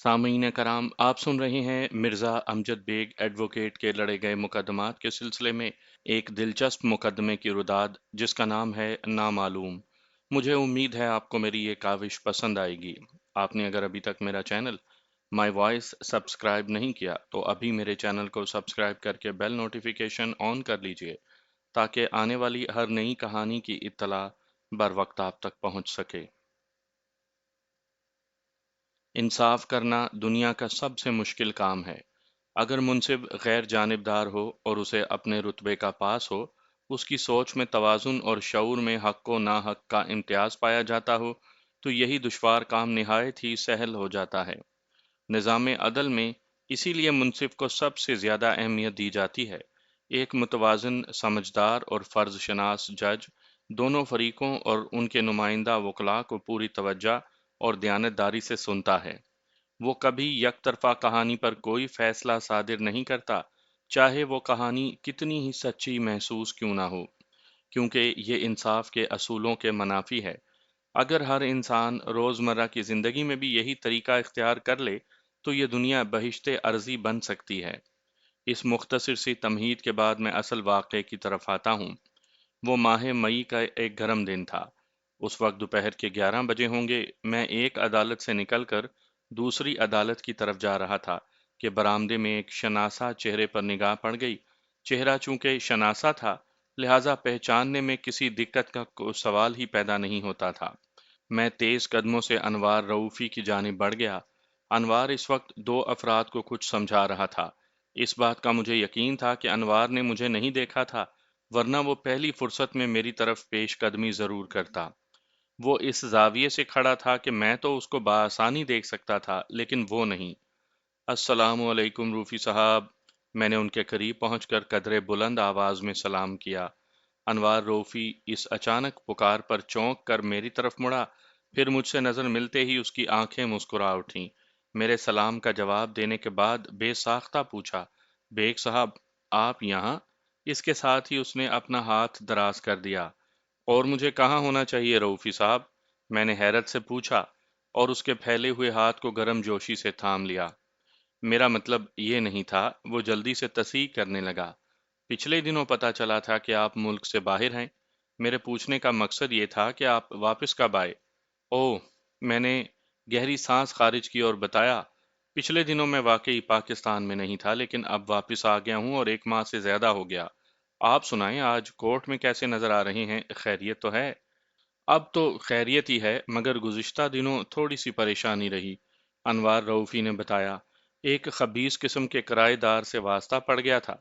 سامعین کرام، آپ سن رہے ہیں مرزا امجد بیگ ایڈوکیٹ کے لڑے گئے مقدمات کے سلسلے میں ایک دلچسپ مقدمے کی رداد جس کا نام ہے نامعلوم۔ مجھے امید ہے آپ کو میری یہ کاوش پسند آئے گی۔ آپ نے اگر ابھی تک میرا چینل مائی وائس سبسکرائب نہیں کیا تو ابھی میرے چینل کو سبسکرائب کر کے بیل نوٹیفیکیشن آن کر لیجئے تاکہ آنے والی ہر نئی کہانی کی اطلاع بر وقت آپ تک پہنچ سکے۔ انصاف کرنا دنیا کا سب سے مشکل کام ہے۔ اگر منصف غیر جانبدار ہو اور اسے اپنے رتبے کا پاس ہو، اس کی سوچ میں توازن اور شعور میں حق و ناحق کا امتیاز پایا جاتا ہو، تو یہی دشوار کام نہایت ہی سہل ہو جاتا ہے۔ نظام عدل میں اسی لیے منصف کو سب سے زیادہ اہمیت دی جاتی ہے۔ ایک متوازن، سمجھدار اور فرض شناس جج دونوں فریقوں اور ان کے نمائندہ وکلاء کو پوری توجہ اور دیانتداری سے سنتا ہے۔ وہ کبھی یک طرفہ کہانی پر کوئی فیصلہ صادر نہیں کرتا، چاہے وہ کہانی کتنی ہی سچی محسوس کیوں نہ ہو، کیونکہ یہ انصاف کے اصولوں کے منافی ہے۔ اگر ہر انسان روزمرہ کی زندگی میں بھی یہی طریقہ اختیار کر لے تو یہ دنیا بہشت ارضی بن سکتی ہے۔ اس مختصر سی تمہید کے بعد میں اصل واقعے کی طرف آتا ہوں۔ وہ ماہ مئی کا ایک گرم دن تھا۔ اس وقت دوپہر کے 11 بجے ہوں گے۔ میں ایک عدالت سے نکل کر دوسری عدالت کی طرف جا رہا تھا کہ برآمدے میں ایک شناسا چہرے پر نگاہ پڑ گئی۔ چہرہ چونکہ شناسا تھا، لہٰذا پہچاننے میں کسی دقت کا کوئی سوال ہی پیدا نہیں ہوتا تھا۔ میں تیز قدموں سے انوار رؤوفی کی جانب بڑھ گیا۔ انوار اس وقت دو افراد کو کچھ سمجھا رہا تھا۔ اس بات کا مجھے یقین تھا کہ انوار نے مجھے نہیں دیکھا تھا، ورنہ وہ پہلی فرصت میں میری طرف پیش قدمی ضرور کرتا۔ وہ اس زاویے سے کھڑا تھا کہ میں تو اس کو بآسانی دیکھ سکتا تھا، لیکن وہ نہیں۔ السلام علیکم روفی صاحب۔ میں نے ان کے قریب پہنچ کر قدرے بلند آواز میں سلام کیا۔ انوار روفی اس اچانک پکار پر چونک کر میری طرف مڑا، پھر مجھ سے نظر ملتے ہی اس کی آنکھیں مسکرا اٹھیں۔ میرے سلام کا جواب دینے کے بعد بے ساختہ پوچھا، بیگ صاحب، آپ یہاں؟ اس کے ساتھ ہی اس نے اپنا ہاتھ دراز کر دیا۔ اور مجھے کہاں ہونا چاہیے رؤوفی صاحب؟ میں نے حیرت سے پوچھا اور اس کے پھیلے ہوئے ہاتھ کو گرم جوشی سے تھام لیا۔ میرا مطلب یہ نہیں تھا، وہ جلدی سے تصحیح کرنے لگا۔ پچھلے دنوں پتہ چلا تھا کہ آپ ملک سے باہر ہیں۔ میرے پوچھنے کا مقصد یہ تھا کہ آپ واپس کب آئے؟ اوہ، میں نے گہری سانس خارج کی اور بتایا، پچھلے دنوں میں واقعی پاکستان میں نہیں تھا، لیکن اب واپس آ گیا ہوں اور 1 ماہ سے زیادہ ہو گیا۔ آپ سنائیں، آج کورٹ میں کیسے نظر آ رہے ہیں؟ خیریت تو ہے؟ اب تو خیریت ہی ہے، مگر گزشتہ دنوں تھوڑی سی پریشانی رہی، انوار رؤوفی نے بتایا۔ ایک خبیث قسم کے کرائے دار سے واسطہ پڑ گیا تھا۔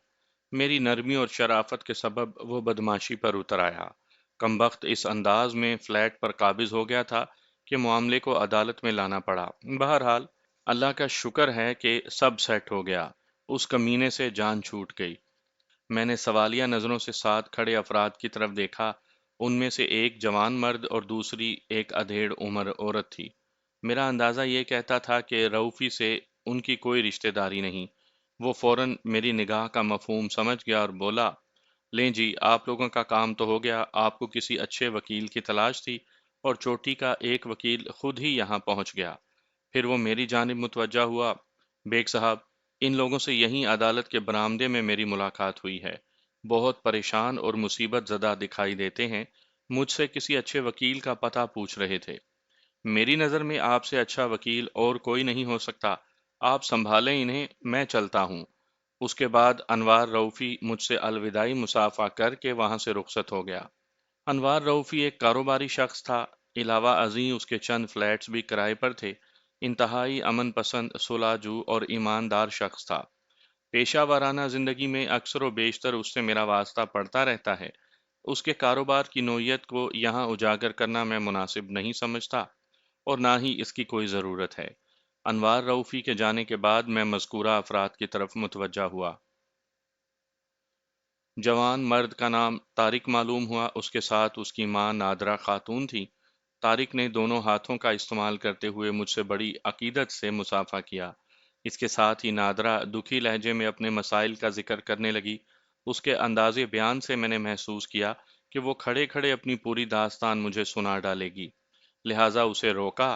میری نرمی اور شرافت کے سبب وہ بدماشی پر اتر آیا۔ کمبخت اس انداز میں فلیٹ پر قابض ہو گیا تھا کہ معاملے کو عدالت میں لانا پڑا۔ بہرحال اللہ کا شکر ہے کہ سب سیٹ ہو گیا۔ اس کمینے سے جان چھوٹ گئی۔ میں نے سوالیہ نظروں سے ساتھ کھڑے افراد کی طرف دیکھا۔ ان میں سے ایک جوان مرد اور دوسری ایک ادھیڑ عمر عورت تھی۔ میرا اندازہ یہ کہتا تھا کہ رؤوفی سے ان کی کوئی رشتہ داری نہیں۔ وہ فوراً میری نگاہ کا مفہوم سمجھ گیا اور بولا، لیں جی، آپ لوگوں کا کام تو ہو گیا۔ آپ کو کسی اچھے وکیل کی تلاش تھی اور چوٹی کا ایک وکیل خود ہی یہاں پہنچ گیا۔ پھر وہ میری جانب متوجہ ہوا، بیگ صاحب، ان لوگوں سے یہیں عدالت کے برآمدے میں میری ملاقات ہوئی ہے۔ بہت پریشان اور مصیبت زدہ دکھائی دیتے ہیں۔ مجھ سے کسی اچھے وکیل کا پتہ پوچھ رہے تھے۔ میری نظر میں آپ سے اچھا وکیل اور کوئی نہیں ہو سکتا۔ آپ سنبھالیں انہیں، میں چلتا ہوں۔ اس کے بعد انوار رؤوفی مجھ سے الوداعی مصافحہ کر کے وہاں سے رخصت ہو گیا۔ انوار رؤوفی ایک کاروباری شخص تھا۔ علاوہ ازیں اس کے چند فلیٹس بھی کرائے پر تھے۔ انتہائی امن پسند، صلح جو اور ایماندار شخص تھا۔ پیشہ ورانہ زندگی میں اکثر و بیشتر اس سے میرا واسطہ پڑتا رہتا ہے۔ اس کے کاروبار کی نوعیت کو یہاں اجاگر کرنا میں مناسب نہیں سمجھتا اور نہ ہی اس کی کوئی ضرورت ہے۔ انوار رؤوفی کے جانے کے بعد میں مذکورہ افراد کی طرف متوجہ ہوا۔ جوان مرد کا نام طارق معلوم ہوا، اس کے ساتھ اس کی ماں نادرہ خاتون تھی۔ طارق نے دونوں ہاتھوں کا استعمال کرتے ہوئے مجھ سے بڑی عقیدت سے مصافحہ کیا۔ اس کے ساتھ ہی نادرہ دکھی لہجے میں اپنے مسائل کا ذکر کرنے لگی۔ اس کے انداز بیان سے میں نے محسوس کیا کہ وہ کھڑے کھڑے اپنی پوری داستان مجھے سنا ڈالے گی، لہٰذا اسے روکا۔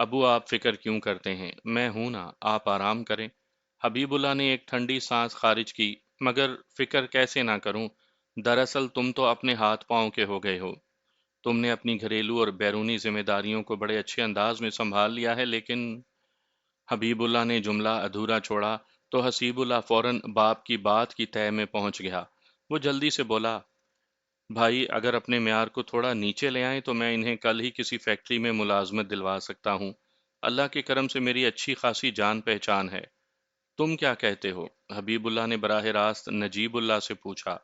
ابو آپ فکر کیوں کرتے ہیں؟ میں ہوں نا، آپ آرام کریں۔ حبیب اللہ نے ایک ٹھنڈی سانس خارج کی۔ مگر فکر کیسے نہ کروں؟ دراصل تم تو اپنے ہاتھ پاؤں کے ہو گئے ہو۔ تم نے اپنی گھریلو اور بیرونی ذمہ داریوں کو بڑے اچھے انداز میں سنبھال لیا ہے، لیکن حبیب اللہ نے جملہ ادھورا چھوڑا تو حسیب اللہ فوراً باپ کی بات کی تہہ میں پہنچ گیا۔ وہ جلدی سے بولا، بھائی اگر اپنے معیار کو تھوڑا نیچے لے آئیں تو میں انہیں کل ہی کسی فیکٹری میں ملازمت دلوا سکتا ہوں۔ اللہ کے کرم سے میری اچھی خاصی جان پہچان ہے۔ تم کیا کہتے ہو؟ حبیب اللہ نے براہ راست نجیب اللہ سے پوچھا۔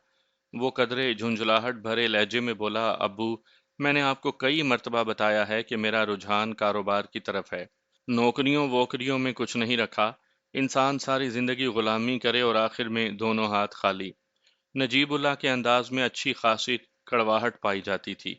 وہ قدرے جھنجھلاہٹ بھرے لہجے میں بولا، ابو میں نے آپ کو کئی مرتبہ بتایا ہے کہ میرا رجحان کاروبار کی طرف ہے۔ نوکریوں ووکریوں میں کچھ نہیں رکھا۔ انسان ساری زندگی غلامی کرے اور آخر میں دونوں ہاتھ خالی۔ نجیب اللہ کے انداز میں اچھی خاصی کڑواہٹ پائی جاتی تھی۔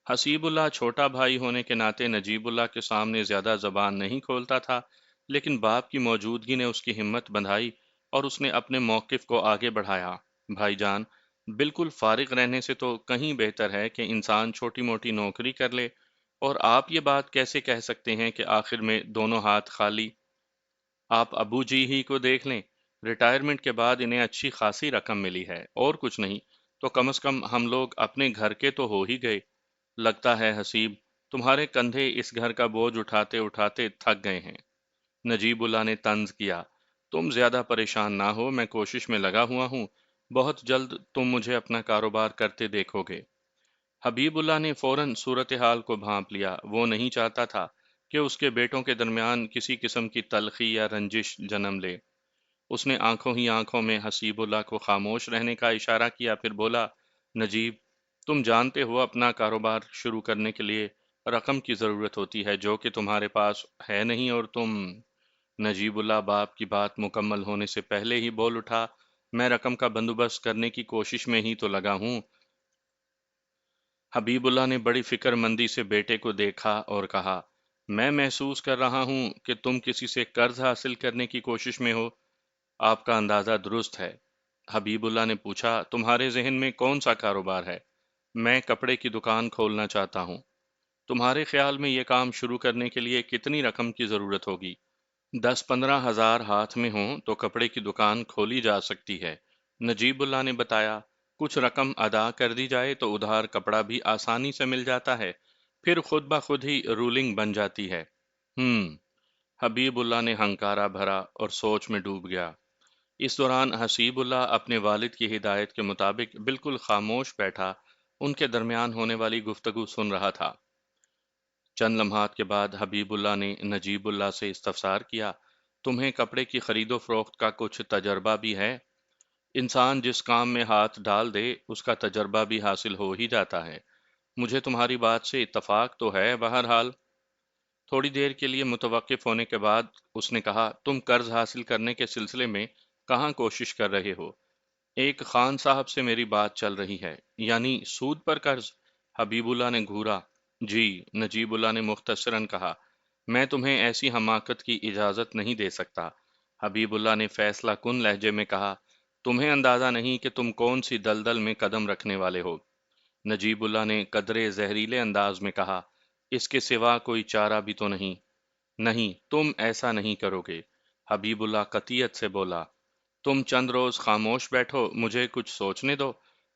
حسیب اللہ چھوٹا بھائی ہونے کے ناطے نجیب اللہ کے سامنے زیادہ زبان نہیں کھولتا تھا، لیکن باپ کی موجودگی نے اس کی ہمت بندھائی اور اس نے اپنے موقف کو آگے بڑھایا۔ بھائی جان، بالکل فارغ رہنے سے تو کہیں بہتر ہے کہ انسان چھوٹی موٹی نوکری کر لے، اور آپ یہ بات کیسے کہہ سکتے ہیں کہ آخر میں دونوں ہاتھ خالی؟ آپ ابو جی ہی کو دیکھ لیں، ریٹائرمنٹ کے بعد انہیں اچھی خاصی رقم ملی ہے، اور کچھ نہیں تو کم از کم ہم لوگ اپنے گھر کے تو ہو ہی گئے۔ لگتا ہے حسیب تمہارے کندھے اس گھر کا بوجھ اٹھاتے اٹھاتے تھک گئے ہیں۔ نجیب اللہ نے طنز کیا، تم زیادہ پریشان نہ ہو، میں کوشش میں لگا ہوا ہوں، بہت جلد تم مجھے اپنا کاروبار کرتے دیکھو گے۔ حبیب اللہ نے فوراً صورتحال کو بھانپ لیا۔ وہ نہیں چاہتا تھا کہ اس کے بیٹوں کے درمیان کسی قسم کی تلخی یا رنجش جنم لے۔ اس نے آنکھوں ہی آنکھوں میں حسیب اللہ کو خاموش رہنے کا اشارہ کیا، پھر بولا، نجیب تم جانتے ہو اپنا کاروبار شروع کرنے کے لیے رقم کی ضرورت ہوتی ہے جو کہ تمہارے پاس ہے نہیں، اور تم… نجیب اللہ باپ کی بات مکمل ہونے سے پہلے ہی بول اٹھا، میں رقم کا بندوبست کرنے کی کوشش میں ہی تو لگا ہوں۔ حبیب اللہ نے بڑی فکر مندی سے بیٹے کو دیکھا اور کہا، میں محسوس کر رہا ہوں کہ تم کسی سے قرض حاصل کرنے کی کوشش میں ہو۔ آپ کا اندازہ درست ہے۔ حبیب اللہ نے پوچھا، تمہارے ذہن میں کون سا کاروبار ہے؟ میں کپڑے کی دکان کھولنا چاہتا ہوں۔ تمہارے خیال میں یہ کام شروع کرنے کے لیے کتنی رقم کی ضرورت ہوگی؟ 10-15 ہزار ہاتھ میں ہوں تو کپڑے کی دکان کھولی جا سکتی ہے، نجیب اللہ نے بتایا۔ کچھ رقم ادا کر دی جائے تو ادھار کپڑا بھی آسانی سے مل جاتا ہے، پھر خود بخود ہی رولنگ بن جاتی ہے۔ حبیب اللہ نے ہنکارا بھرا اور سوچ میں ڈوب گیا۔ اس دوران حسیب اللہ اپنے والد کی ہدایت کے مطابق بالکل خاموش بیٹھا ان کے درمیان ہونے والی گفتگو سن رہا تھا۔ چند لمحات کے بعد حبیب اللہ نے نجیب اللہ سے استفسار کیا، تمہیں کپڑے کی خرید و فروخت کا کچھ تجربہ بھی ہے؟ انسان جس کام میں ہاتھ ڈال دے اس کا تجربہ بھی حاصل ہو ہی جاتا ہے۔ مجھے تمہاری بات سے اتفاق تو ہے، بہرحال۔ تھوڑی دیر کے لیے متوقف ہونے کے بعد اس نے کہا، تم قرض حاصل کرنے کے سلسلے میں کہاں کوشش کر رہے ہو؟ ایک خان صاحب سے میری بات چل رہی ہے۔ یعنی سود پر قرض؟ حبیب اللہ نے گھورا۔ جی، نجیب اللہ نے مختصراً کہا، میں تمہیں ایسی حماقت کی اجازت نہیں دے سکتا۔ حبیب اللہ نے فیصلہ کن لہجے میں کہا، تمہیں اندازہ نہیں کہ تم کون سی دلدل میں قدم رکھنے والے ہو۔ نجیب اللہ نے قدرے زہریلے انداز میں کہا، اس کے سوا کوئی چارہ بھی تو نہیں؟ نہیں، تم ایسا نہیں کرو گے، حبیب اللہ قطعیت سے بولا۔ تم چند روز خاموش بیٹھو، مجھے کچھ سوچنے دو،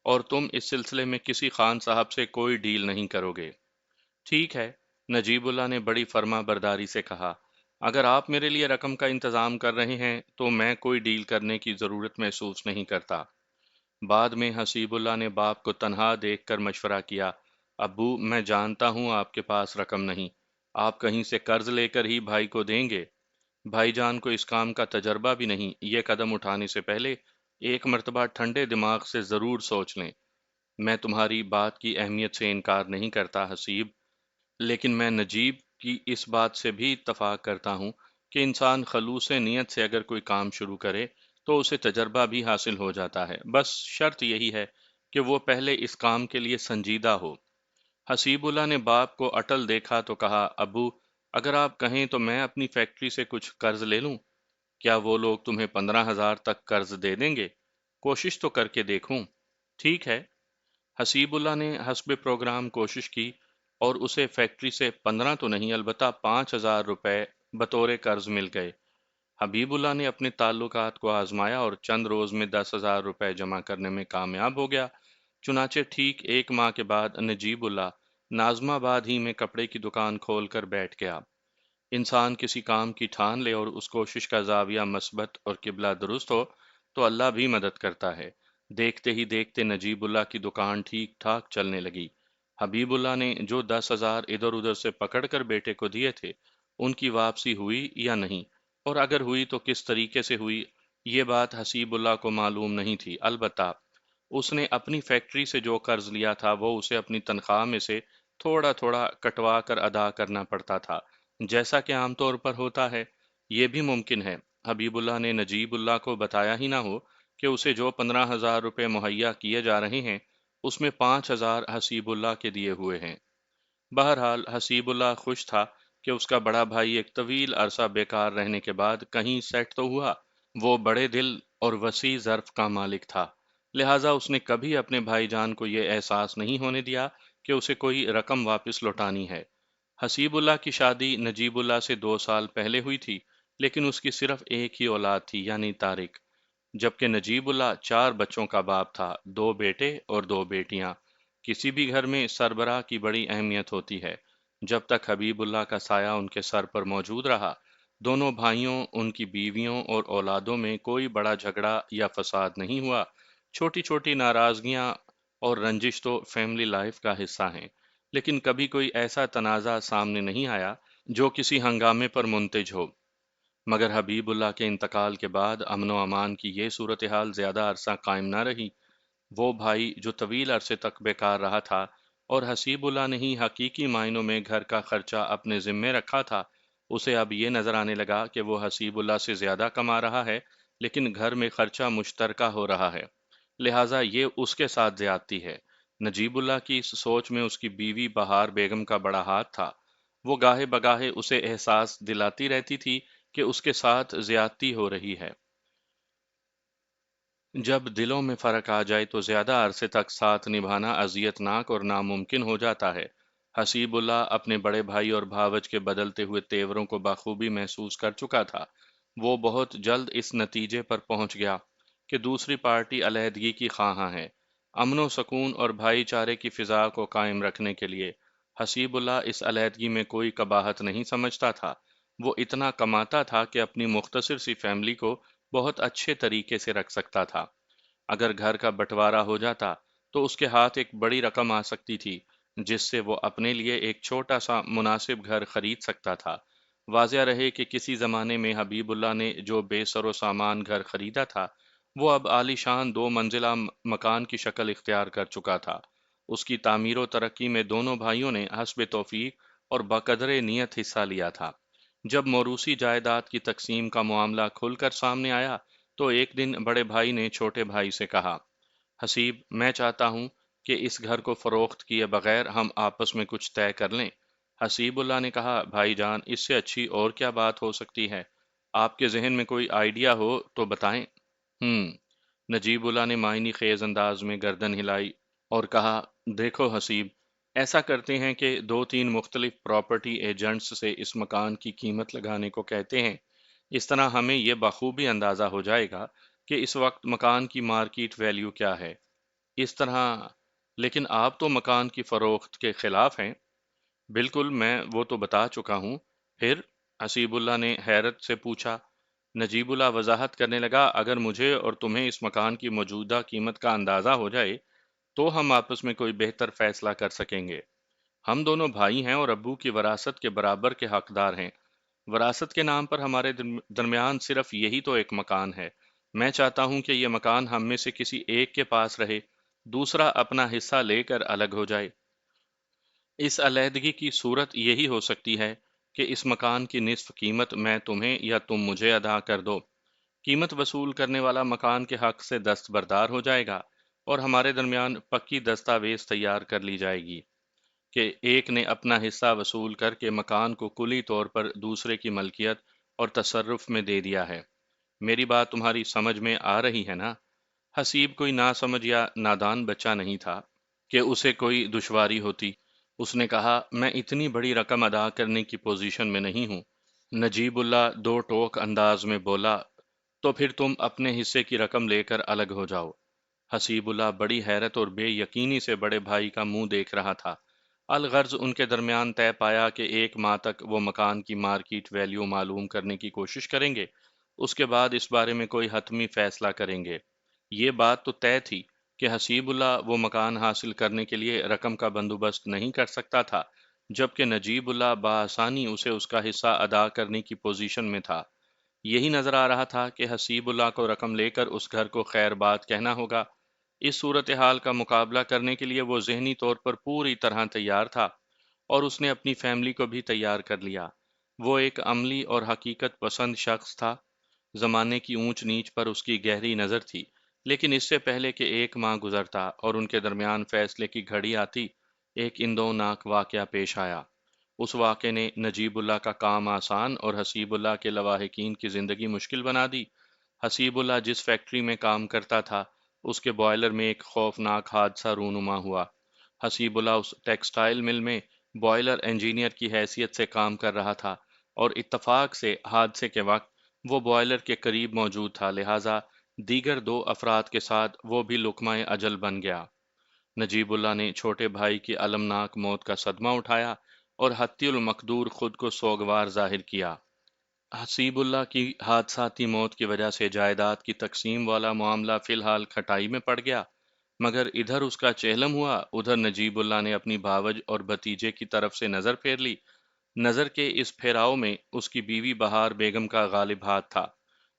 اور تم اس سلسلے میں کسی خان صاحب سے کوئی ڈیل نہیں کرو گے۔ ٹھیک ہے، نجیب اللہ نے بڑی فرما برداری سے کہا، اگر آپ میرے لیے رقم کا انتظام کر رہے ہیں تو میں کوئی ڈیل کرنے کی ضرورت محسوس نہیں کرتا۔ بعد میں حسیب اللہ نے باپ کو تنہا دیکھ کر مشورہ کیا، ابو میں جانتا ہوں آپ کے پاس رقم نہیں، آپ کہیں سے قرض لے کر ہی بھائی کو دیں گے۔ بھائی جان کو اس کام کا تجربہ بھی نہیں، یہ قدم اٹھانے سے پہلے ایک مرتبہ ٹھنڈے دماغ سے ضرور سوچ لیں۔ میں تمہاری بات کی اہمیت سے انکار نہیں کرتا حسیب، لیکن میں نجیب کی اس بات سے بھی اتفاق کرتا ہوں کہ انسان خلوص نیت سے اگر کوئی کام شروع کرے تو اسے تجربہ بھی حاصل ہو جاتا ہے، بس شرط یہی ہے کہ وہ پہلے اس کام کے لیے سنجیدہ ہو۔ حسیب اللہ نے باپ کو اٹل دیکھا تو کہا، ابو اگر آپ کہیں تو میں اپنی فیکٹری سے کچھ قرض لے لوں؟ کیا وہ لوگ تمہیں 15 ہزار تک قرض دے دیں گے؟ کوشش تو کر کے دیکھوں۔ ٹھیک ہے۔ حسیب اللہ نے حسب پروگرام کوشش کی اور اسے فیکٹری سے 15 تو نہیں البتہ 5,000 روپے بطور قرض مل گئے۔ حبیب اللہ نے اپنے تعلقات کو آزمایا اور چند روز میں 10,000 روپے جمع کرنے میں کامیاب ہو گیا۔ چنانچہ ٹھیک 1 ماہ کے بعد نجیب اللہ نازم آباد ہی میں کپڑے کی دکان کھول کر بیٹھ گیا۔ انسان کسی کام کی ٹھان لے اور اس کوشش کا زاویہ مثبت اور قبلہ درست ہو تو اللہ بھی مدد کرتا ہے۔ دیکھتے ہی دیکھتے نجیب اللہ کی دکان ٹھیک ٹھاک چلنے لگی۔ حبیب اللہ نے جو 10,000 ادھر ادھر سے پکڑ کر بیٹے کو دیے تھے، ان کی واپسی ہوئی یا نہیں، اور اگر ہوئی تو کس طریقے سے ہوئی، یہ بات حسیب اللہ کو معلوم نہیں تھی۔ البتہ اس نے اپنی فیکٹری سے جو قرض لیا تھا وہ اسے اپنی تنخواہ میں سے تھوڑا تھوڑا کٹوا کر ادا کرنا پڑتا تھا، جیسا کہ عام طور پر ہوتا ہے۔ یہ بھی ممکن ہے حبیب اللہ نے نجیب اللہ کو بتایا ہی نہ ہو کہ اسے جو 15,000 روپے مہیا کیے جا رہے ہیں اس میں 5,000 حسیب اللہ کے دیے ہوئے ہیں۔ بہرحال حسیب اللہ خوش تھا کہ اس کا بڑا بھائی ایک طویل عرصہ بیکار رہنے کے بعد کہیں سیٹ تو ہوا۔ وہ بڑے دل اور وسیع ظرف کا مالک تھا، لہٰذا اس نے کبھی اپنے بھائی جان کو یہ احساس نہیں ہونے دیا کہ اسے کوئی رقم واپس لوٹانی ہے۔ حسیب اللہ کی شادی نجیب اللہ سے 2 سال پہلے ہوئی تھی، لیکن اس کی صرف ایک ہی اولاد تھی، یعنی طارق، جبکہ نجیب اللہ 4 بچوں کا باپ تھا، 2 بیٹے اور 2 بیٹیاں۔ کسی بھی گھر میں سربراہ کی بڑی اہمیت ہوتی ہے۔ جب تک حبیب اللہ کا سایہ ان کے سر پر موجود رہا، دونوں بھائیوں، ان کی بیویوں اور اولادوں میں کوئی بڑا جھگڑا یا فساد نہیں ہوا۔ چھوٹی چھوٹی ناراضگیاں اور رنجش تو فیملی لائف کا حصہ ہیں، لیکن کبھی کوئی ایسا تنازع سامنے نہیں آیا جو کسی ہنگامے پر منتج ہو۔ مگر حبیب اللہ کے انتقال کے بعد امن و امان کی یہ صورتحال زیادہ عرصہ قائم نہ رہی۔ وہ بھائی جو طویل عرصے تک بیکار رہا تھا اور حسیب اللہ نے ہی حقیقی معنوں میں گھر کا خرچہ اپنے ذمے رکھا تھا، اسے اب یہ نظر آنے لگا کہ وہ حسیب اللہ سے زیادہ کما رہا ہے، لیکن گھر میں خرچہ مشترکہ ہو رہا ہے، لہٰذا یہ اس کے ساتھ زیادتی ہے۔ نجیب اللہ کی اس سوچ میں اس کی بیوی بہار بیگم کا بڑا ہاتھ تھا۔ وہ گاہے بگاہے اسے احساس دلاتی رہتی تھی کہ اس کے ساتھ زیادتی ہو رہی ہے۔ جب دلوں میں فرق آ جائے تو زیادہ عرصے تک ساتھ نبھانا اذیت ناک اور ناممکن ہو جاتا ہے۔ حسیب اللہ اپنے بڑے بھائی اور بھاوج کے بدلتے ہوئے تیوروں کو بخوبی محسوس کر چکا تھا۔ وہ بہت جلد اس نتیجے پر پہنچ گیا کہ دوسری پارٹی علیحدگی کی خواہاں ہے۔ امن و سکون اور بھائی چارے کی فضا کو قائم رکھنے کے لیے حسیب اللہ اس علیحدگی میں کوئی قباحت نہیں سمجھتا تھا۔ وہ اتنا کماتا تھا کہ اپنی مختصر سی فیملی کو بہت اچھے طریقے سے رکھ سکتا تھا۔ اگر گھر کا بٹوارا ہو جاتا تو اس کے ہاتھ ایک بڑی رقم آ سکتی تھی، جس سے وہ اپنے لیے ایک چھوٹا سا مناسب گھر خرید سکتا تھا۔ واضح رہے کہ کسی زمانے میں حبیب اللہ نے جو بے سر و سامان گھر خریدا تھا، وہ اب عالی شان 2 منزلہ مکان کی شکل اختیار کر چکا تھا۔ اس کی تعمیر و ترقی میں دونوں بھائیوں نے حسب توفیق اور بقدر نیت حصہ لیا تھا۔ جب موروثی جائیداد کی تقسیم کا معاملہ کھل کر سامنے آیا تو ایک دن بڑے بھائی نے چھوٹے بھائی سے کہا، حسیب، میں چاہتا ہوں کہ اس گھر کو فروخت کیے بغیر ہم آپس میں کچھ طے کر لیں۔ حسیب اللہ نے کہا، بھائی جان، اس سے اچھی اور کیا بات ہو سکتی ہے؟ آپ کے ذہن میں کوئی آئیڈیا ہو تو بتائیں۔ نجیب اللہ نے معنی خیز انداز میں گردن ہلائی اور کہا، دیکھو حسیب، ایسا کرتے ہیں کہ 2-3 مختلف پراپرٹی ایجنٹس سے اس مکان کی قیمت لگانے کو کہتے ہیں۔ اس طرح ہمیں یہ بخوبی اندازہ ہو جائے گا کہ اس وقت مکان کی مارکیٹ ویلیو کیا ہے۔ اس طرح، لیکن آپ تو مکان کی فروخت کے خلاف ہیں۔ بالکل، میں وہ تو بتا چکا ہوں۔ پھر؟ حسیب اللہ نے حیرت سے پوچھا۔ نجیب اللہ وضاحت کرنے لگا، اگر مجھے اور تمہیں اس مکان کی موجودہ قیمت کا اندازہ ہو جائے تو ہم آپس میں کوئی بہتر فیصلہ کر سکیں گے۔ ہم دونوں بھائی ہیں اور ابو کی وراثت کے برابر کے حقدار ہیں۔ وراثت کے نام پر ہمارے درمیان صرف یہی تو ایک مکان ہے۔ میں چاہتا ہوں کہ یہ مکان ہم میں سے کسی ایک کے پاس رہے، دوسرا اپنا حصہ لے کر الگ ہو جائے۔ اس علیحدگی کی صورت یہی ہو سکتی ہے کہ اس مکان کی نصف قیمت میں تمہیں یا تم مجھے ادا کر دو۔ قیمت وصول کرنے والا مکان کے حق سے دستبردار ہو جائے گا اور ہمارے درمیان پکی دستاویز تیار کر لی جائے گی کہ ایک نے اپنا حصہ وصول کر کے مکان کو کلی طور پر دوسرے کی ملکیت اور تصرف میں دے دیا ہے۔ میری بات تمہاری سمجھ میں آ رہی ہے نا؟ حسیب کوئی ناسمجھ یا نادان بچہ نہیں تھا کہ اسے کوئی دشواری ہوتی۔ اس نے کہا، میں اتنی بڑی رقم ادا کرنے کی پوزیشن میں نہیں ہوں۔ نجیب اللہ دو ٹوک انداز میں بولا، تو پھر تم اپنے حصے کی رقم لے کر الگ ہو جاؤ۔ حسیب اللہ بڑی حیرت اور بے یقینی سے بڑے بھائی کا منہ دیکھ رہا تھا۔ الغرض ان کے درمیان طے پایا کہ 1 ماہ تک وہ مکان کی مارکیٹ ویلیو معلوم کرنے کی کوشش کریں گے، اس کے بعد اس بارے میں کوئی حتمی فیصلہ کریں گے۔ یہ بات تو طے تھی کہ حسیب اللہ وہ مکان حاصل کرنے کے لیے رقم کا بندوبست نہیں کر سکتا تھا، جبکہ نجیب اللہ بآسانی اسے اس کا حصہ ادا کرنے کی پوزیشن میں تھا۔ یہی نظر آ رہا تھا کہ حسیب اللہ کو رقم لے کر اس گھر کو خیر بات کہنا ہوگا۔ اس صورتحال کا مقابلہ کرنے کے لیے وہ ذہنی طور پر پوری طرح تیار تھا، اور اس نے اپنی فیملی کو بھی تیار کر لیا۔ وہ ایک عملی اور حقیقت پسند شخص تھا۔ زمانے کی اونچ نیچ پر اس کی گہری نظر تھی، لیکن اس سے پہلے کہ 1 ماہ گزرتا اور ان کے درمیان فیصلے کی گھڑی آتی، ایک اندوناک واقعہ پیش آیا۔ اس واقعے نے نجیب اللہ کا کام آسان اور حسیب اللہ کے لواحقین کی زندگی مشکل بنا دی۔ حسیب اللہ جس فیکٹری میں کام کرتا تھا، اس کے بوائلر میں ایک خوفناک حادثہ رونما ہوا۔ حسیب اللہ اس ٹیکسٹائل مل میں بوائلر انجینئر کی حیثیت سے کام کر رہا تھا، اور اتفاق سے حادثے کے وقت وہ بوائلر کے قریب موجود تھا، لہٰذا دیگر 2 افراد کے ساتھ وہ بھی لقمہ اجل بن گیا۔ نجیب اللہ نے چھوٹے بھائی کی المناک موت کا صدمہ اٹھایا اور حتی المقدور خود کو سوگوار ظاہر کیا۔ حسیب اللہ کی حادثاتی موت کی وجہ سے جائیداد کی تقسیم والا معاملہ فی الحال کھٹائی میں پڑ گیا، مگر ادھر اس کا چہلم ہوا، ادھر نجیب اللہ نے اپنی بھاوج اور بھتیجے کی طرف سے نظر پھیر لی۔ نظر کے اس پھیراؤ میں اس کی بیوی بہار بیگم کا غالب ہاتھ تھا۔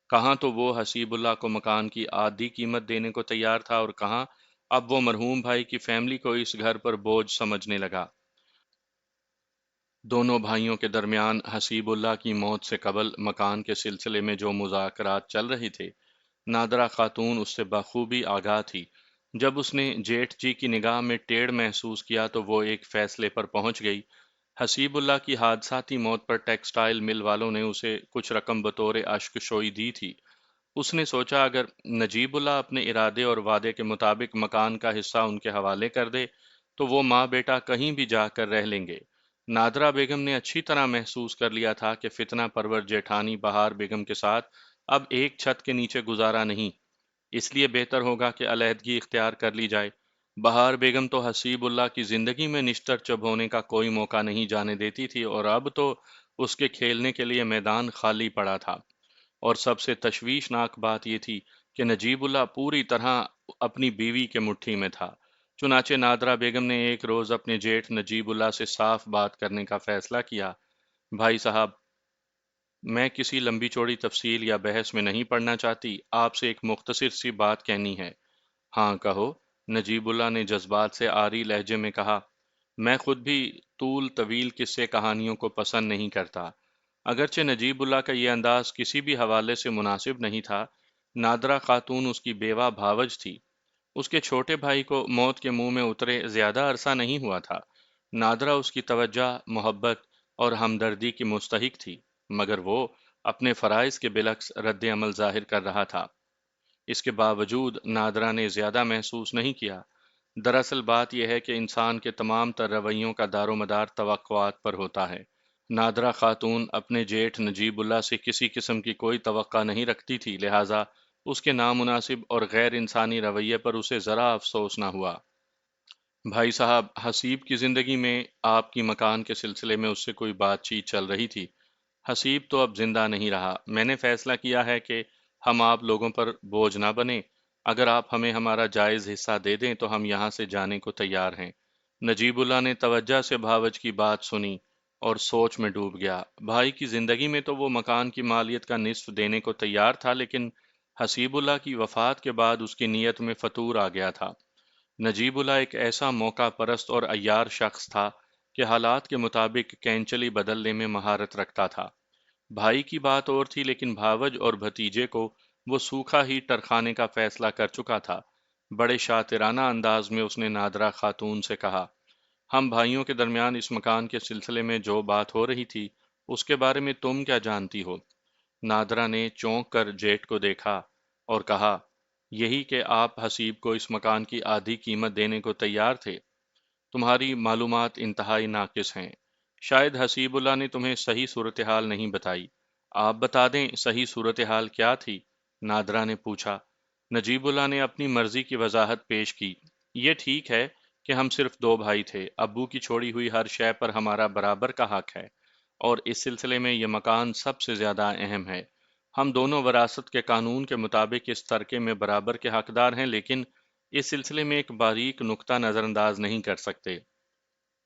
کہاں تو وہ حسیب اللہ کو مکان کی آدھی قیمت دینے کو تیار تھا، اور کہاں اب وہ مرحوم بھائی کی فیملی کو اس گھر پر بوجھ سمجھنے لگا۔ دونوں بھائیوں کے درمیان حسیب اللہ کی موت سے قبل مکان کے سلسلے میں جو مذاکرات چل رہے تھے، نادرہ خاتون اس سے بخوبی آگاہ تھی۔ جب اس نے جیٹھ جی کی نگاہ میں ٹیڑھ محسوس کیا تو وہ ایک فیصلے پر پہنچ گئی۔ حسیب اللہ کی حادثاتی موت پر ٹیکسٹائل مل والوں نے اسے کچھ رقم بطور اشک شوئی دی تھی۔ اس نے سوچا اگر نجیب اللہ اپنے ارادے اور وعدے کے مطابق مکان کا حصہ ان کے حوالے کر دے تو وہ ماں بیٹا کہیں بھی جا کر رہ لیں گے۔ نادرہ بیگم نے اچھی طرح محسوس کر لیا تھا کہ فتنہ پرور جیٹھانی بہار بیگم کے ساتھ اب ایک چھت کے نیچے گزارا نہیں، اس لیے بہتر ہوگا کہ علیحدگی اختیار کر لی جائے۔ بہار بیگم تو حسیب اللہ کی زندگی میں نشتر چبھ ہونے کا کوئی موقع نہیں جانے دیتی تھی، اور اب تو اس کے کھیلنے کے لیے میدان خالی پڑا تھا۔ اور سب سے تشویشناک بات یہ تھی کہ نجیب اللہ پوری طرح اپنی بیوی کے مٹھی میں تھا۔ چنانچہ نادرہ بیگم نے ایک روز اپنے جیٹھ نجیب اللہ سے صاف بات کرنے کا فیصلہ کیا۔ بھائی صاحب، میں کسی لمبی چوڑی تفصیل یا بحث میں نہیں پڑنا چاہتی، آپ سے ایک مختصر سی بات کہنی ہے۔ ہاں کہو، نجیب اللہ نے جذبات سے عاری لہجے میں کہا۔ میں خود بھی طول طویل قصے کہانیوں کو پسند نہیں کرتا۔ اگرچہ نجیب اللہ کا یہ انداز کسی بھی حوالے سے مناسب نہیں تھا، نادرہ خاتون اس کی بیوہ بھاوج تھی۔ اس کے چھوٹے بھائی کو موت کے منہ میں اترے زیادہ عرصہ نہیں ہوا تھا۔ نادرہ اس کی توجہ، محبت اور ہمدردی کی مستحق تھی، مگر وہ اپنے فرائض کے بالعکس رد عمل ظاہر کر رہا تھا۔ اس کے باوجود نادرہ نے زیادہ محسوس نہیں کیا۔ دراصل بات یہ ہے کہ انسان کے تمام تر رویوں کا دار و مدار توقعات پر ہوتا ہے۔ نادرہ خاتون اپنے جیٹھ نجیب اللہ سے کسی قسم کی کوئی توقع نہیں رکھتی تھی، لہٰذا اس کے نامناسب اور غیر انسانی رویے پر اسے ذرا افسوس نہ ہوا۔ بھائی صاحب، حسیب کی زندگی میں آپ کی مکان کے سلسلے میں اس سے کوئی بات چیت چل رہی تھی۔ حسیب تو اب زندہ نہیں رہا۔ میں نے فیصلہ کیا ہے کہ ہم آپ لوگوں پر بوجھ نہ بنیں۔ اگر آپ ہمیں ہمارا جائز حصہ دے دیں تو ہم یہاں سے جانے کو تیار ہیں۔ نجیب اللہ نے توجہ سے بھاوج کی بات سنی اور سوچ میں ڈوب گیا۔ بھائی کی زندگی میں تو وہ مکان کی مالیت کا نصف دینے کو تیار تھا، لیکن حسیب اللہ کی وفات کے بعد اس کی نیت میں فتور آ گیا تھا۔ نجیب اللہ ایک ایسا موقع پرست اور عیار شخص تھا کہ حالات کے مطابق کینچلی بدلنے میں مہارت رکھتا تھا۔ بھائی کی بات اور تھی، لیکن بھاوج اور بھتیجے کو وہ سوکھا ہی ٹرکھانے کا فیصلہ کر چکا تھا۔ بڑے شاطرانہ انداز میں اس نے نادرہ خاتون سے کہا، ہم بھائیوں کے درمیان اس مکان کے سلسلے میں جو بات ہو رہی تھی، اس کے بارے میں تم کیا جانتی ہو؟ نادرہ نے چونک کر جیٹ کو دیکھا اور کہا، یہی کہ آپ حسیب کو اس مکان کی آدھی قیمت دینے کو تیار تھے۔ تمہاری معلومات انتہائی ناقص ہیں۔ شاید حسیب اللہ نے تمہیں صحیح صورتحال نہیں بتائی۔ آپ بتا دیں صحیح صورتحال کیا تھی؟ نادرا نے پوچھا۔ نجیب اللہ نے اپنی مرضی کی وضاحت پیش کی۔ یہ ٹھیک ہے کہ ہم صرف دو بھائی تھے، ابو کی چھوڑی ہوئی ہر شے پر ہمارا برابر کا حق ہے، اور اس سلسلے میں یہ مکان سب سے زیادہ اہم ہے۔ ہم دونوں وراثت کے قانون کے مطابق اس ترکے میں برابر کے حقدار ہیں، لیکن اس سلسلے میں ایک باریک نقطہ نظر انداز نہیں کر سکتے۔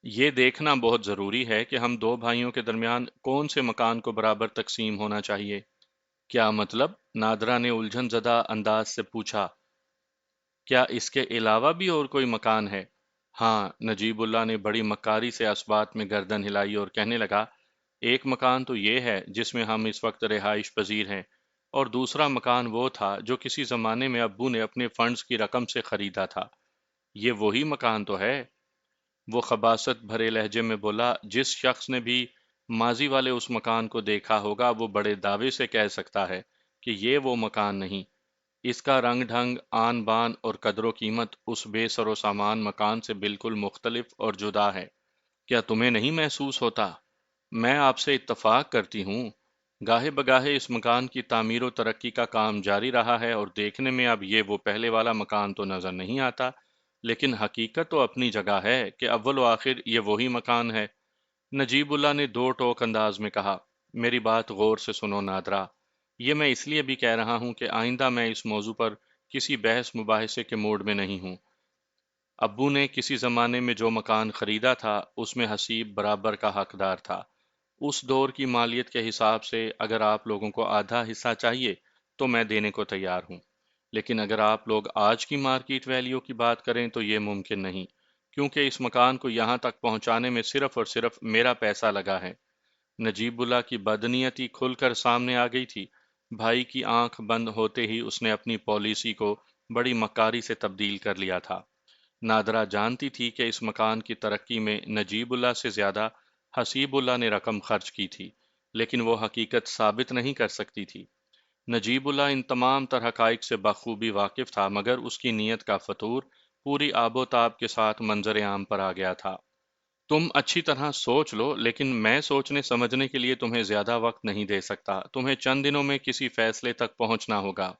یہ دیکھنا بہت ضروری ہے کہ ہم دو بھائیوں کے درمیان کون سے مکان کو برابر تقسیم ہونا چاہیے۔ کیا مطلب؟ نادرا نے الجھن زدہ انداز سے پوچھا۔ کیا اس کے علاوہ بھی اور کوئی مکان ہے؟ ہاں، نجیب اللہ نے بڑی مکاری سے اس بات میں گردن ہلائی اور کہنے لگا، ایک مکان تو یہ ہے جس میں ہم اس وقت رہائش پذیر ہیں، اور دوسرا مکان وہ تھا جو کسی زمانے میں ابو نے اپنے فنڈز کی رقم سے خریدا تھا۔ یہ وہی مکان تو ہے؟ وہ خباثت بھرے لہجے میں بولا۔ جس شخص نے بھی ماضی والے اس مکان کو دیکھا ہوگا وہ بڑے دعوے سے کہہ سکتا ہے کہ یہ وہ مکان نہیں۔ اس کا رنگ ڈھنگ، آن بان اور قدر و قیمت اس بے سر و سامان مکان سے بالکل مختلف اور جدا ہے۔ کیا تمہیں نہیں محسوس ہوتا؟ میں آپ سے اتفاق کرتی ہوں۔ گاہے بگاہے اس مکان کی تعمیر و ترقی کا کام جاری رہا ہے، اور دیکھنے میں اب یہ وہ پہلے والا مکان تو نظر نہیں آتا، لیکن حقیقت تو اپنی جگہ ہے کہ اول و آخر یہ وہی مکان ہے۔ نجیب اللہ نے دو ٹوک انداز میں کہا، میری بات غور سے سنو نادرا۔ یہ میں اس لیے بھی کہہ رہا ہوں کہ آئندہ میں اس موضوع پر کسی بحث مباحثے کے موڈ میں نہیں ہوں۔ ابو نے کسی زمانے میں جو مکان خریدا تھا اس میں حسیب برابر کا حقدار تھا۔ اس دور کی مالیت کے حساب سے اگر آپ لوگوں کو آدھا حصہ چاہیے تو میں دینے کو تیار ہوں، لیکن اگر آپ لوگ آج کی مارکیٹ ویلیو کی بات کریں تو یہ ممکن نہیں، کیونکہ اس مکان کو یہاں تک پہنچانے میں صرف اور صرف میرا پیسہ لگا ہے۔ نجیب اللہ کی بدنیتی کھل کر سامنے آ گئی تھی۔ بھائی کی آنکھ بند ہوتے ہی اس نے اپنی پالیسی کو بڑی مکاری سے تبدیل کر لیا تھا۔ نادرا جانتی تھی کہ اس مکان کی ترقی میں نجیب اللہ سے زیادہ حسیب اللہ نے رقم خرچ کی تھی، لیکن وہ حقیقت ثابت نہیں کر سکتی تھی۔ نجیب اللہ ان تمام تر حقائق سے بخوبی واقف تھا، مگر اس کی نیت کا فطور پوری آب و تاب کے ساتھ منظر عام پر آ گیا تھا۔ تم اچھی طرح سوچ لو، لیکن میں سوچنے سمجھنے کے لیے تمہیں زیادہ وقت نہیں دے سکتا۔ تمہیں چند دنوں میں کسی فیصلے تک پہنچنا ہوگا۔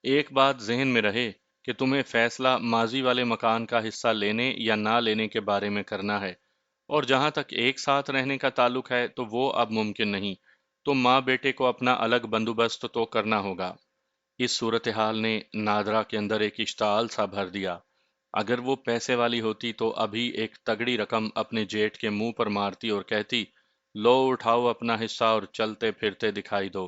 ایک بات ذہن میں رہے کہ تمہیں فیصلہ ماضی والے مکان کا حصہ لینے یا نہ لینے کے بارے میں کرنا ہے، اور جہاں تک ایک ساتھ رہنے کا تعلق ہے تو وہ اب ممکن نہیں۔ تم ماں بیٹے کو اپنا الگ بندوبست تو کرنا ہوگا۔ اس صورتحال نے نادرا کے اندر ایک اشتعال سا بھر دیا۔ اگر وہ پیسے والی ہوتی تو ابھی ایک تگڑی رقم اپنے جیٹ کے منہ پر مارتی اور کہتی، لو اٹھاؤ اپنا حصہ اور چلتے پھرتے دکھائی دو،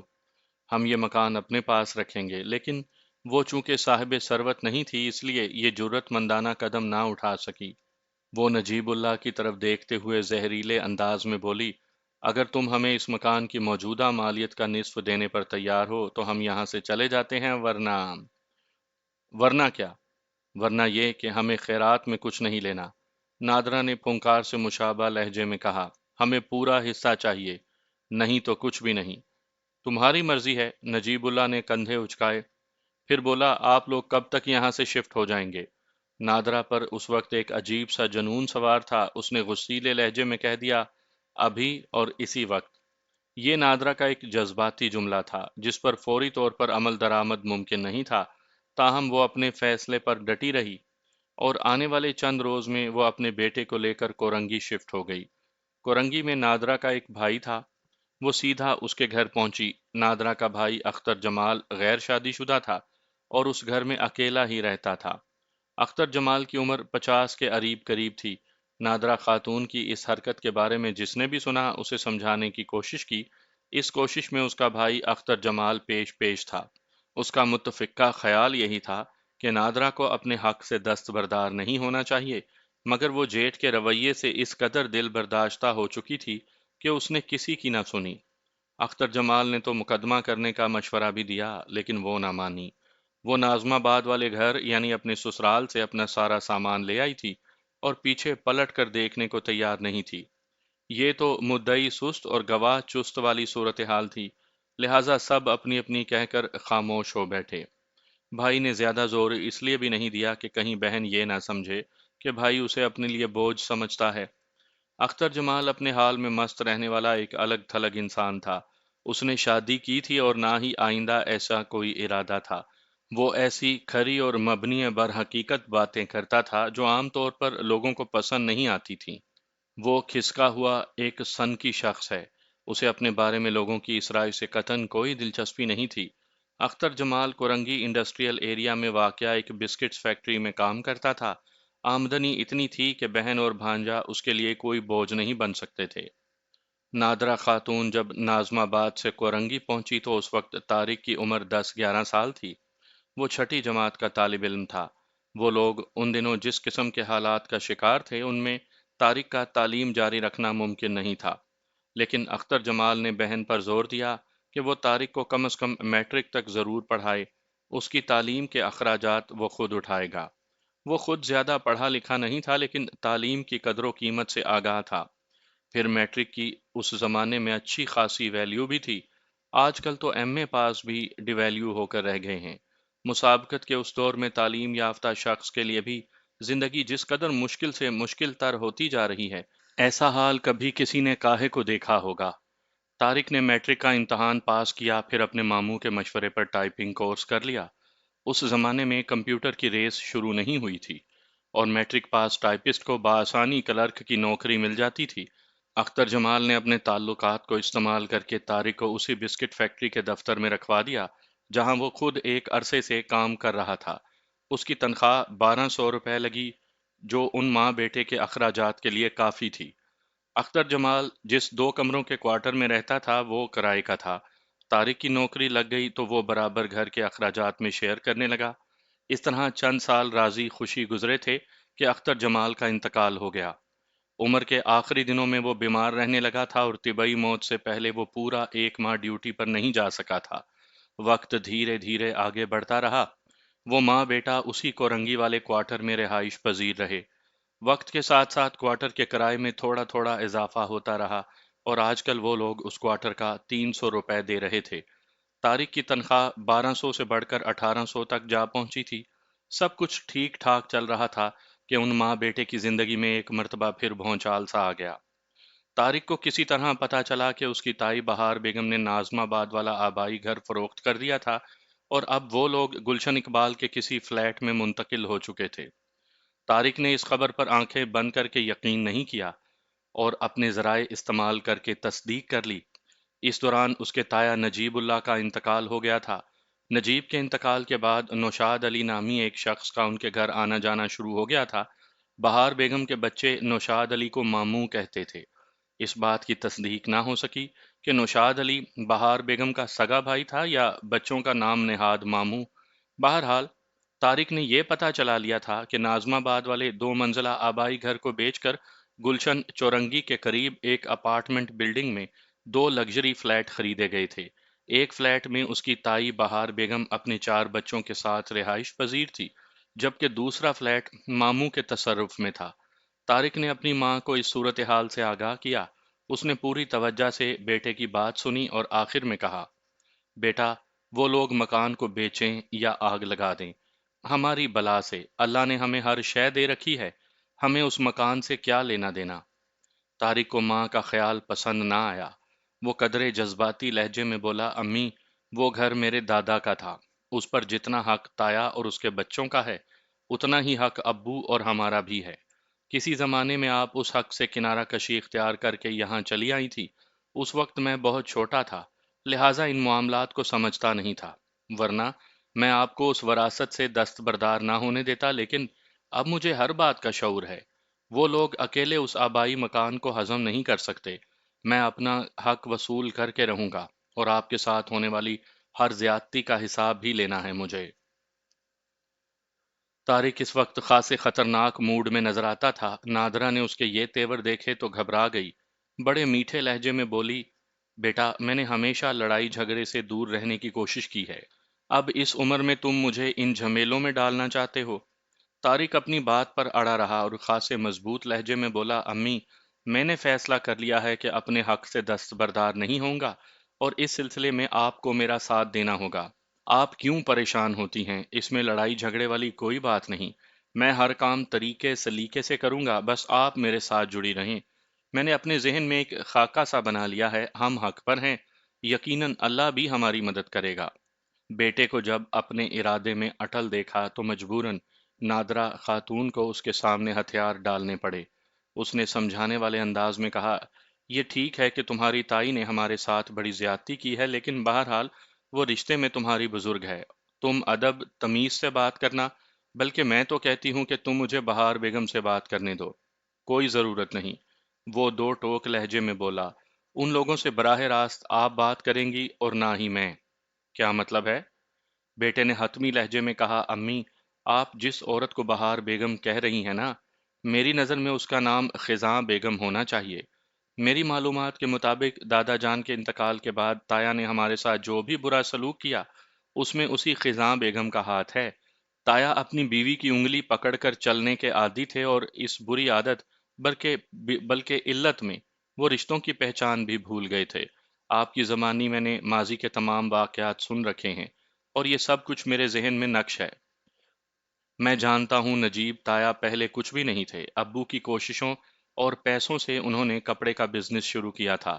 ہم یہ مکان اپنے پاس رکھیں گے۔ لیکن وہ چونکہ صاحب ثروت نہیں تھی، اس لیے یہ جرأت مندانہ قدم نہ اٹھا سکی۔ وہ نجیب اللہ کی طرف دیکھتے ہوئے زہریلے انداز میں بولی، اگر تم ہمیں اس مکان کی موجودہ مالیت کا نصف دینے پر تیار ہو تو ہم یہاں سے چلے جاتے ہیں، ورنہ کیا؟ ورنہ یہ کہ ہمیں خیرات میں کچھ نہیں لینا۔ نادرا نے پھنکار سے مشابہ لہجے میں کہا، ہمیں پورا حصہ چاہیے، نہیں تو کچھ بھی نہیں۔ تمہاری مرضی ہے، نجیب اللہ نے کندھے اچکائے۔ پھر بولا، آپ لوگ کب تک یہاں سے شفٹ ہو جائیں گے؟ نادرا پر اس وقت ایک عجیب سا جنون سوار تھا۔ اس نے غصیلے لہجے میں کہہ دیا، ابھی اور اسی وقت۔ یہ نادرا کا ایک جذباتی جملہ تھا جس پر فوری طور پر عمل درآمد ممکن نہیں تھا، تاہم وہ اپنے فیصلے پر ڈٹی رہی، اور آنے والے چند روز میں وہ اپنے بیٹے کو لے کر کورنگی شفٹ ہو گئی۔ کورنگی میں نادرا کا ایک بھائی تھا۔ وہ سیدھا اس کے گھر پہنچی۔ نادرا کا بھائی اختر جمال غیر شادی شدہ تھا اور اس گھر میں اکیلا ہی رہتا تھا۔ اختر جمال کی عمر 50 کے قریب تھی۔ نادرا خاتون کی اس حرکت کے بارے میں جس نے بھی سنا اسے سمجھانے کی کوشش کی۔ اس کوشش میں اس کا بھائی اختر جمال پیش تھا۔ اس کا متفقہ خیال یہی تھا کہ نادرا کو اپنے حق سے دستبردار نہیں ہونا چاہیے، مگر وہ جیٹ کے رویے سے اس قدر دل برداشتہ ہو چکی تھی کہ اس نے کسی کی نہ سنی۔ اختر جمال نے تو مقدمہ کرنے کا مشورہ بھی دیا، لیکن وہ نہ مانی۔ وہ ناظم آباد والے گھر یعنی اپنے سسرال سے اپنا سارا سامان لے آئی تھی اور پیچھے پلٹ کر دیکھنے کو تیار نہیں تھی۔ یہ تو مدعی سست اور گواہ چست والی صورتحال تھی، لہٰذا سب اپنی اپنی کہہ کر خاموش ہو بیٹھے۔ بھائی نے زیادہ زور اس لیے بھی نہیں دیا کہ کہیں بہن یہ نہ سمجھے کہ بھائی اسے اپنے لیے بوجھ سمجھتا ہے۔ اختر جمال اپنے حال میں مست رہنے والا ایک الگ تھلگ انسان تھا۔ اس نے شادی کی تھی اور نہ ہی آئندہ ایسا کوئی ارادہ تھا۔ وہ ایسی کھری اور مبنی بر حقیقت باتیں کرتا تھا جو عام طور پر لوگوں کو پسند نہیں آتی تھیں۔ وہ کھسکا ہوا ایک سن کی شخص ہے۔ اسے اپنے بارے میں لوگوں کی اس رائے سے قطعاً کوئی دلچسپی نہیں تھی۔ اختر جمال کورنگی انڈسٹریل ایریا میں واقع ایک بسکٹس فیکٹری میں کام کرتا تھا۔ آمدنی اتنی تھی کہ بہن اور بھانجا اس کے لیے کوئی بوجھ نہیں بن سکتے تھے۔ نادرہ خاتون جب ناظم آباد سے کورنگی پہنچی تو اس وقت طارق کی عمر 10-11 سال تھی۔ وہ چھٹی جماعت کا طالب علم تھا۔ وہ لوگ ان دنوں جس قسم کے حالات کا شکار تھے ان میں طارق کا تعلیم جاری رکھنا ممکن نہیں تھا، لیکن اختر جمال نے بہن پر زور دیا کہ وہ طارق کو کم از کم میٹرک تک ضرور پڑھائے۔ اس کی تعلیم کے اخراجات وہ خود اٹھائے گا۔ وہ خود زیادہ پڑھا لکھا نہیں تھا لیکن تعلیم کی قدر و قیمت سے آگاہ تھا۔ پھر میٹرک کی اس زمانے میں اچھی خاصی ویلیو بھی تھی۔ آج کل تو ایم اے پاس بھی ڈی ویلیو ہو کر رہ گئے ہیں۔ مسابقت کے اس دور میں تعلیم یافتہ شخص کے لیے بھی زندگی جس قدر مشکل سے مشکل تر ہوتی جا رہی ہے، ایسا حال کبھی کسی نے کاہے کو دیکھا ہوگا۔ طارق نے میٹرک کا امتحان پاس کیا، پھر اپنے ماموں کے مشورے پر ٹائپنگ کورس کر لیا۔ اس زمانے میں کمپیوٹر کی ریس شروع نہیں ہوئی تھی اور میٹرک پاس ٹائپسٹ کو بآسانی کلرک کی نوکری مل جاتی تھی۔ اختر جمال نے اپنے تعلقات کو استعمال کر کے طارق کو اسی بسکٹ فیکٹری کے دفتر میں رکھوا دیا جہاں وہ خود ایک عرصے سے کام کر رہا تھا۔ اس کی تنخواہ 1200 روپے لگی جو ان ماں بیٹے کے اخراجات کے لیے کافی تھی۔ اختر جمال جس 2 کمروں کے کوارٹر میں رہتا تھا وہ کرائے کا تھا۔ طارق کی نوکری لگ گئی تو وہ برابر گھر کے اخراجات میں شیئر کرنے لگا۔ اس طرح چند سال راضی خوشی گزرے تھے کہ اختر جمال کا انتقال ہو گیا۔ عمر کے آخری دنوں میں وہ بیمار رہنے لگا تھا اور طبی موت سے پہلے وہ پورا 1 ماہ ڈیوٹی پر نہیں جا سکا تھا۔ وقت دھیرے دھیرے آگے بڑھتا رہا۔ وہ ماں بیٹا اسی کورنگی والے کوارٹر میں رہائش پذیر رہے۔ وقت کے ساتھ ساتھ کوارٹر کے کرائے میں تھوڑا تھوڑا اضافہ ہوتا رہا اور آج کل وہ لوگ اس کوارٹر کا 300 روپے دے رہے تھے۔ طارق کی تنخواہ 1200 سے بڑھ کر 1800 تک جا پہنچی تھی۔ سب کچھ ٹھیک ٹھاک چل رہا تھا کہ ان ماں بیٹے کی زندگی میں ایک مرتبہ پھر بھونچال سا آ گیا۔ طارق کو کسی طرح پتا چلا کہ اس کی تائی بہار بیگم نے ناظم آباد والا آبائی گھر فروخت کر دیا تھا اور اب وہ لوگ گلشن اقبال کے کسی فلیٹ میں منتقل ہو چکے تھے۔ طارق نے اس خبر پر آنکھیں بند کر کے یقین نہیں کیا اور اپنے ذرائع استعمال کر کے تصدیق کر لی۔ اس دوران اس کے تایا نجیب اللہ کا انتقال ہو گیا تھا۔ نجیب کے انتقال کے بعد نوشاد علی نامی ایک شخص کا ان کے گھر آنا جانا شروع ہو گیا تھا۔ بہار بیگم کے بچے نوشاد علی کو ماموں کہتے تھے۔ اس بات کی تصدیق نہ ہو سکی کہ نوشاد علی بہار بیگم کا سگا بھائی تھا یا بچوں کا نام نہاد ماموں۔ بہرحال طارق نے یہ پتا چلا لیا تھا کہ ناظم آباد والے 2 منزلہ آبائی گھر کو بیچ کر گلشن چورنگی کے قریب ایک اپارٹمنٹ بلڈنگ میں 2 لگژری فلیٹ خریدے گئے تھے۔ ایک فلیٹ میں اس کی تائی بہار بیگم اپنے 4 بچوں کے ساتھ رہائش پذیر تھی، جبکہ دوسرا فلیٹ ماموں کے تصرف میں تھا۔ طارق نے اپنی ماں کو اس صورتحال سے آگاہ کیا۔ اس نے پوری توجہ سے بیٹے کی بات سنی اور آخر میں کہا، بیٹا وہ لوگ مکان کو بیچیں یا آگ لگا دیں، ہماری بلا سے اللہ نے ہمیں ہر شے دے رکھی ہے، ہمیں اس مکان سے کیا لینا دینا۔ طارق کو ماں کا خیال پسند نہ آیا۔ وہ قدرے جذباتی لہجے میں بولا، امی وہ گھر میرے دادا کا تھا، اس پر جتنا حق تایا اور اس کے بچوں کا ہے اتنا ہی حق ابو اور ہمارا بھی ہے۔ کسی زمانے میں آپ اس حق سے کنارہ کشی اختیار کر کے یہاں چلی آئی تھی۔ اس وقت میں بہت چھوٹا تھا، لہٰذا ان معاملات کو سمجھتا نہیں تھا، ورنہ میں آپ کو اس وراثت سے دستبردار نہ ہونے دیتا، لیکن اب مجھے ہر بات کا شعور ہے۔ وہ لوگ اکیلے اس آبائی مکان کو ہضم نہیں کر سکتے۔ میں اپنا حق وصول کر کے رہوں گا اور آپ کے ساتھ ہونے والی ہر زیادتی کا حساب بھی لینا ہے مجھے۔ طارق اس وقت خاصے خطرناک موڈ میں نظر آتا تھا۔ نادرہ نے اس کے یہ تیور دیکھے تو گھبرا گئی۔ بڑے میٹھے لہجے میں بولی، بیٹا میں نے ہمیشہ لڑائی جھگڑے سے دور رہنے کی کوشش کی ہے، اب اس عمر میں تم مجھے ان جھمیلوں میں ڈالنا چاہتے ہو؟ طارق اپنی بات پر اڑا رہا اور خاصے مضبوط لہجے میں بولا، امی میں نے فیصلہ کر لیا ہے کہ اپنے حق سے دستبردار نہیں ہوں گا اور اس سلسلے میں آپ کو میرا ساتھ دینا ہوگا۔ آپ کیوں پریشان ہوتی ہیں؟ اس میں لڑائی جھگڑے والی کوئی بات نہیں۔ میں ہر کام طریقے سلیقے سے کروں گا، بس آپ میرے ساتھ جڑی رہیں۔ میں نے اپنے ذہن میں ایک خاکہ سا بنا لیا ہے، ہم حق پر ہیں، یقیناً اللہ بھی ہماری مدد کرے گا۔ بیٹے کو جب اپنے ارادے میں اٹل دیکھا تو مجبوراً نادرا خاتون کو اس کے سامنے ہتھیار ڈالنے پڑے۔ اس نے سمجھانے والے انداز میں کہا، یہ ٹھیک ہے کہ تمہاری تائی نے ہمارے ساتھ بڑی زیادتی کی ہے، لیکن بہرحال وہ رشتے میں تمہاری بزرگ ہے۔ تم ادب تمیز سے بات کرنا، بلکہ میں تو کہتی ہوں کہ تم مجھے بہار بیگم سے بات کرنے دو۔ کوئی ضرورت نہیں، وہ دو ٹوک لہجے میں بولا، ان لوگوں سے براہ راست آپ بات کریں گی اور نہ ہی میں۔ کیا مطلب ہے؟ بیٹے نے حتمی لہجے میں کہا، امی، آپ جس عورت کو بہار بیگم کہہ رہی ہیں نا، میری نظر میں اس کا نام خزاں بیگم ہونا چاہیے۔ میری معلومات کے مطابق دادا جان کے انتقال کے بعد تایا نے ہمارے ساتھ جو بھی برا سلوک کیا، اس میں اسی خزاں بیگم کا ہاتھ ہے۔ تایا اپنی بیوی کی انگلی پکڑ کر چلنے کے عادی تھے، اور اس بری عادت بلکہ بلکہ علت میں وہ رشتوں کی پہچان بھی بھول گئے تھے۔ آپ کی زبانی میں نے ماضی کے تمام واقعات سن رکھے ہیں، اور یہ سب کچھ میرے ذہن میں نقش ہے۔ میں جانتا ہوں نجیب تایا پہلے کچھ بھی نہیں تھے، ابو کی کوششوں اور پیسوں سے انہوں نے کپڑے کا بزنس شروع کیا تھا۔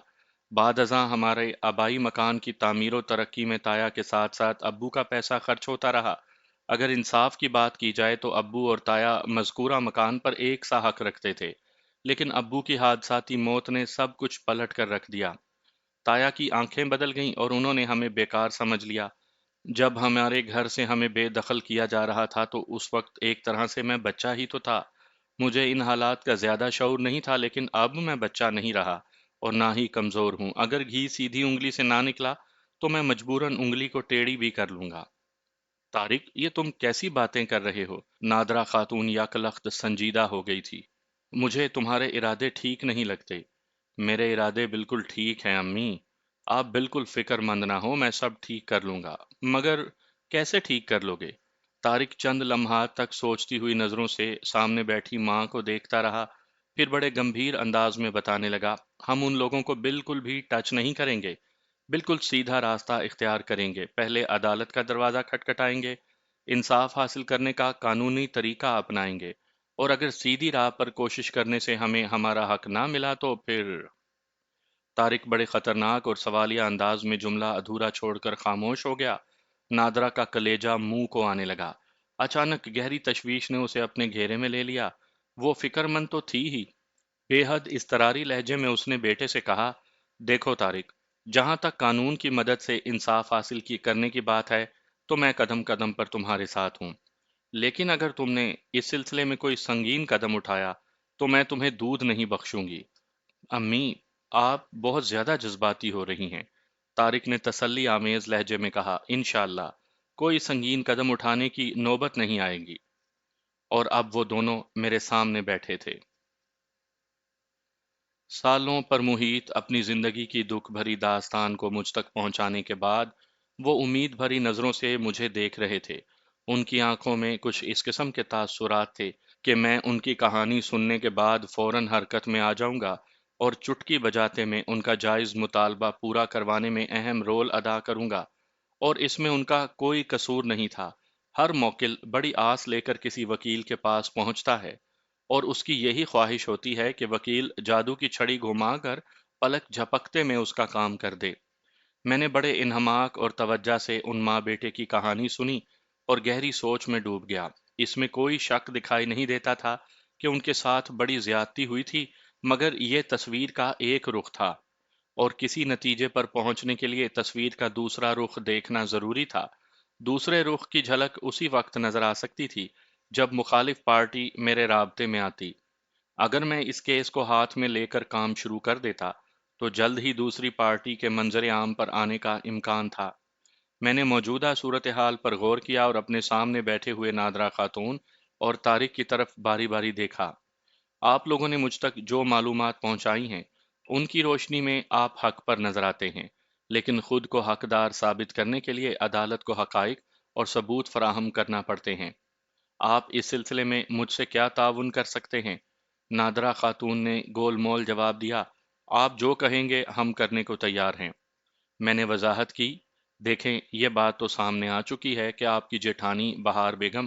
بعد ازاں ہمارے آبائی مکان کی تعمیر و ترقی میں تایا کے ساتھ ساتھ ابو کا پیسہ خرچ ہوتا رہا۔ اگر انصاف کی بات کی جائے تو ابو اور تایا مذکورہ مکان پر ایک سا حق رکھتے تھے، لیکن ابو کی حادثاتی موت نے سب کچھ پلٹ کر رکھ دیا۔ تایا کی آنکھیں بدل گئیں اور انہوں نے ہمیں بیکار سمجھ لیا۔ جب ہمارے گھر سے ہمیں بے دخل کیا جا رہا تھا تو اس وقت ایک طرح سے میں بچہ ہی تو تھا۔ مجھے ان حالات کا زیادہ شعور نہیں تھا، لیکن اب میں بچہ نہیں رہا اور نہ ہی کمزور ہوں۔ اگر گھی سیدھی انگلی سے نہ نکلا تو میں مجبوراً انگلی کو ٹیڑھی بھی کر لوں گا۔ طارق، یہ تم کیسی باتیں کر رہے ہو؟ نادرا خاتون یک لخت سنجیدہ ہو گئی تھی۔ مجھے تمہارے ارادے ٹھیک نہیں لگتے۔ میرے ارادے بالکل ٹھیک ہیں امی، آپ بالکل فکر مند نہ ہو، میں سب ٹھیک کر لوں گا۔ مگر کیسے ٹھیک کر لو گے؟ طارق چند لمحات تک سوچتی ہوئی نظروں سے سامنے بیٹھی ماں کو دیکھتا رہا، پھر بڑے گمبھیر انداز میں بتانے لگا، ہم ان لوگوں کو بالکل بھی ٹچ نہیں کریں گے، بالکل سیدھا راستہ اختیار کریں گے، پہلے عدالت کا دروازہ کھٹکھٹائیں گے، انصاف حاصل کرنے کا قانونی طریقہ اپنائیں گے، اور اگر سیدھی راہ پر کوشش کرنے سے ہمیں ہمارا حق نہ ملا تو پھر… طارق بڑے خطرناک اور سوالیہ انداز میں جملہ ادھورا چھوڑ کر خاموش ہو گیا۔ نادرا کا کلیجہ منہ کو آنے لگا۔ اچانک گہری تشویش نے اسے اپنے گھیرے میں لے لیا۔ وہ فکر مند تو تھی ہی، بے حد اضطراری لہجے میں اس نے بیٹے سے کہا، دیکھو طارق، جہاں تک قانون کی مدد سے انصاف حاصل کرنے کی بات ہے تو میں قدم قدم پر تمہارے ساتھ ہوں، لیکن اگر تم نے اس سلسلے میں کوئی سنگین قدم اٹھایا تو میں تمہیں دودھ نہیں بخشوں گی۔ امی، آپ بہت زیادہ جذباتی ہو رہی ہیں، طارق نے تسلی آمیز لہجے میں کہا، انشاءاللہ کوئی سنگین قدم اٹھانے کی نوبت نہیں آئے گی۔ اور اب وہ دونوں میرے سامنے بیٹھے تھے۔ سالوں پر محیط اپنی زندگی کی دکھ بھری داستان کو مجھ تک پہنچانے کے بعد وہ امید بھری نظروں سے مجھے دیکھ رہے تھے۔ ان کی آنکھوں میں کچھ اس قسم کے تاثرات تھے کہ میں ان کی کہانی سننے کے بعد فوراً حرکت میں آ جاؤں گا اور چٹکی بجاتے میں ان کا جائز مطالبہ پورا کروانے میں اہم رول ادا کروں گا۔ اور اس میں ان کا کوئی قصور نہیں تھا۔ ہر موکل بڑی آس لے کر کسی وکیل کے پاس پہنچتا ہے، اور اس کی یہی خواہش ہوتی ہے کہ وکیل جادو کی چھڑی گھما کر پلک جھپکتے میں اس کا کام کر دے۔ میں نے بڑے انہماک اور توجہ سے ان ماں بیٹے کی کہانی سنی اور گہری سوچ میں ڈوب گیا۔ اس میں کوئی شک دکھائی نہیں دیتا تھا کہ ان کے ساتھ بڑی زیادتی ہوئی تھی، مگر یہ تصویر کا ایک رخ تھا، اور کسی نتیجے پر پہنچنے کے لیے تصویر کا دوسرا رخ دیکھنا ضروری تھا۔ دوسرے رخ کی جھلک اسی وقت نظر آ سکتی تھی جب مخالف پارٹی میرے رابطے میں آتی۔ اگر میں اس کیس کو ہاتھ میں لے کر کام شروع کر دیتا تو جلد ہی دوسری پارٹی کے منظر عام پر آنے کا امکان تھا۔ میں نے موجودہ صورتحال پر غور کیا اور اپنے سامنے بیٹھے ہوئے نادرا خاتون اور طارق کی طرف باری باری دیکھا۔ آپ لوگوں نے مجھ تک جو معلومات پہنچائی ہیں، ان کی روشنی میں آپ حق پر نظر آتے ہیں، لیکن خود کو حقدار ثابت کرنے کے لیے عدالت کو حقائق اور ثبوت فراہم کرنا پڑتے ہیں۔ آپ اس سلسلے میں مجھ سے کیا تعاون کر سکتے ہیں؟ نادرا خاتون نے گول مول جواب دیا، آپ جو کہیں گے ہم کرنے کو تیار ہیں۔ میں نے وضاحت کی، دیکھیں یہ بات تو سامنے آ چکی ہے کہ آپ کی جیٹھانی بہار بیگم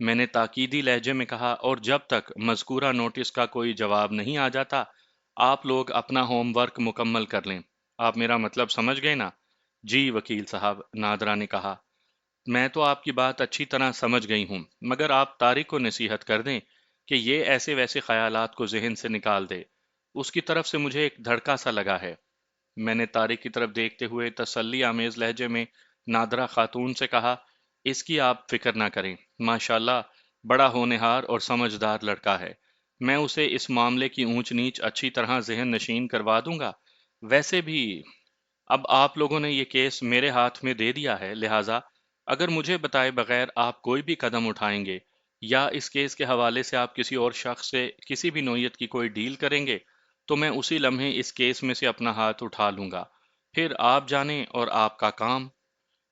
میں نے تاکیدی لہجے میں کہا، اور جب تک مذکورہ نوٹس کا کوئی جواب نہیں آ جاتا آپ لوگ اپنا ہوم ورک مکمل کر لیں۔ آپ میرا مطلب سمجھ گئے نا؟ جی وکیل صاحب، نادرا نے کہا، میں تو آپ کی بات اچھی طرح سمجھ گئی ہوں، مگر آپ طارق کو نصیحت کر دیں کہ یہ ایسے ویسے خیالات کو ذہن سے نکال دے۔ اس کی طرف سے مجھے ایک دھڑکا سا لگا ہے۔ میں نے طارق کی طرف دیکھتے ہوئے تسلی آمیز لہجے میں نادرہ خاتون سے کہا، اس کی آپ فکر نہ کریں، ماشاءاللہ بڑا ہونہار اور سمجھدار لڑکا ہے۔ میں اسے اس معاملے کی اونچ نیچ اچھی طرح ذہن نشین کروا دوں گا۔ ویسے بھی اب آپ لوگوں نے یہ کیس میرے ہاتھ میں دے دیا ہے، لہٰذا اگر مجھے بتائے بغیر آپ کوئی بھی قدم اٹھائیں گے یا اس کیس کے حوالے سے آپ کسی اور شخص سے کسی بھی نوعیت کی کوئی ڈیل کریں گے تو میں اسی لمحے اس کیس میں سے اپنا ہاتھ اٹھا لوں گا۔ پھر آپ جانیں اور آپ کا کام۔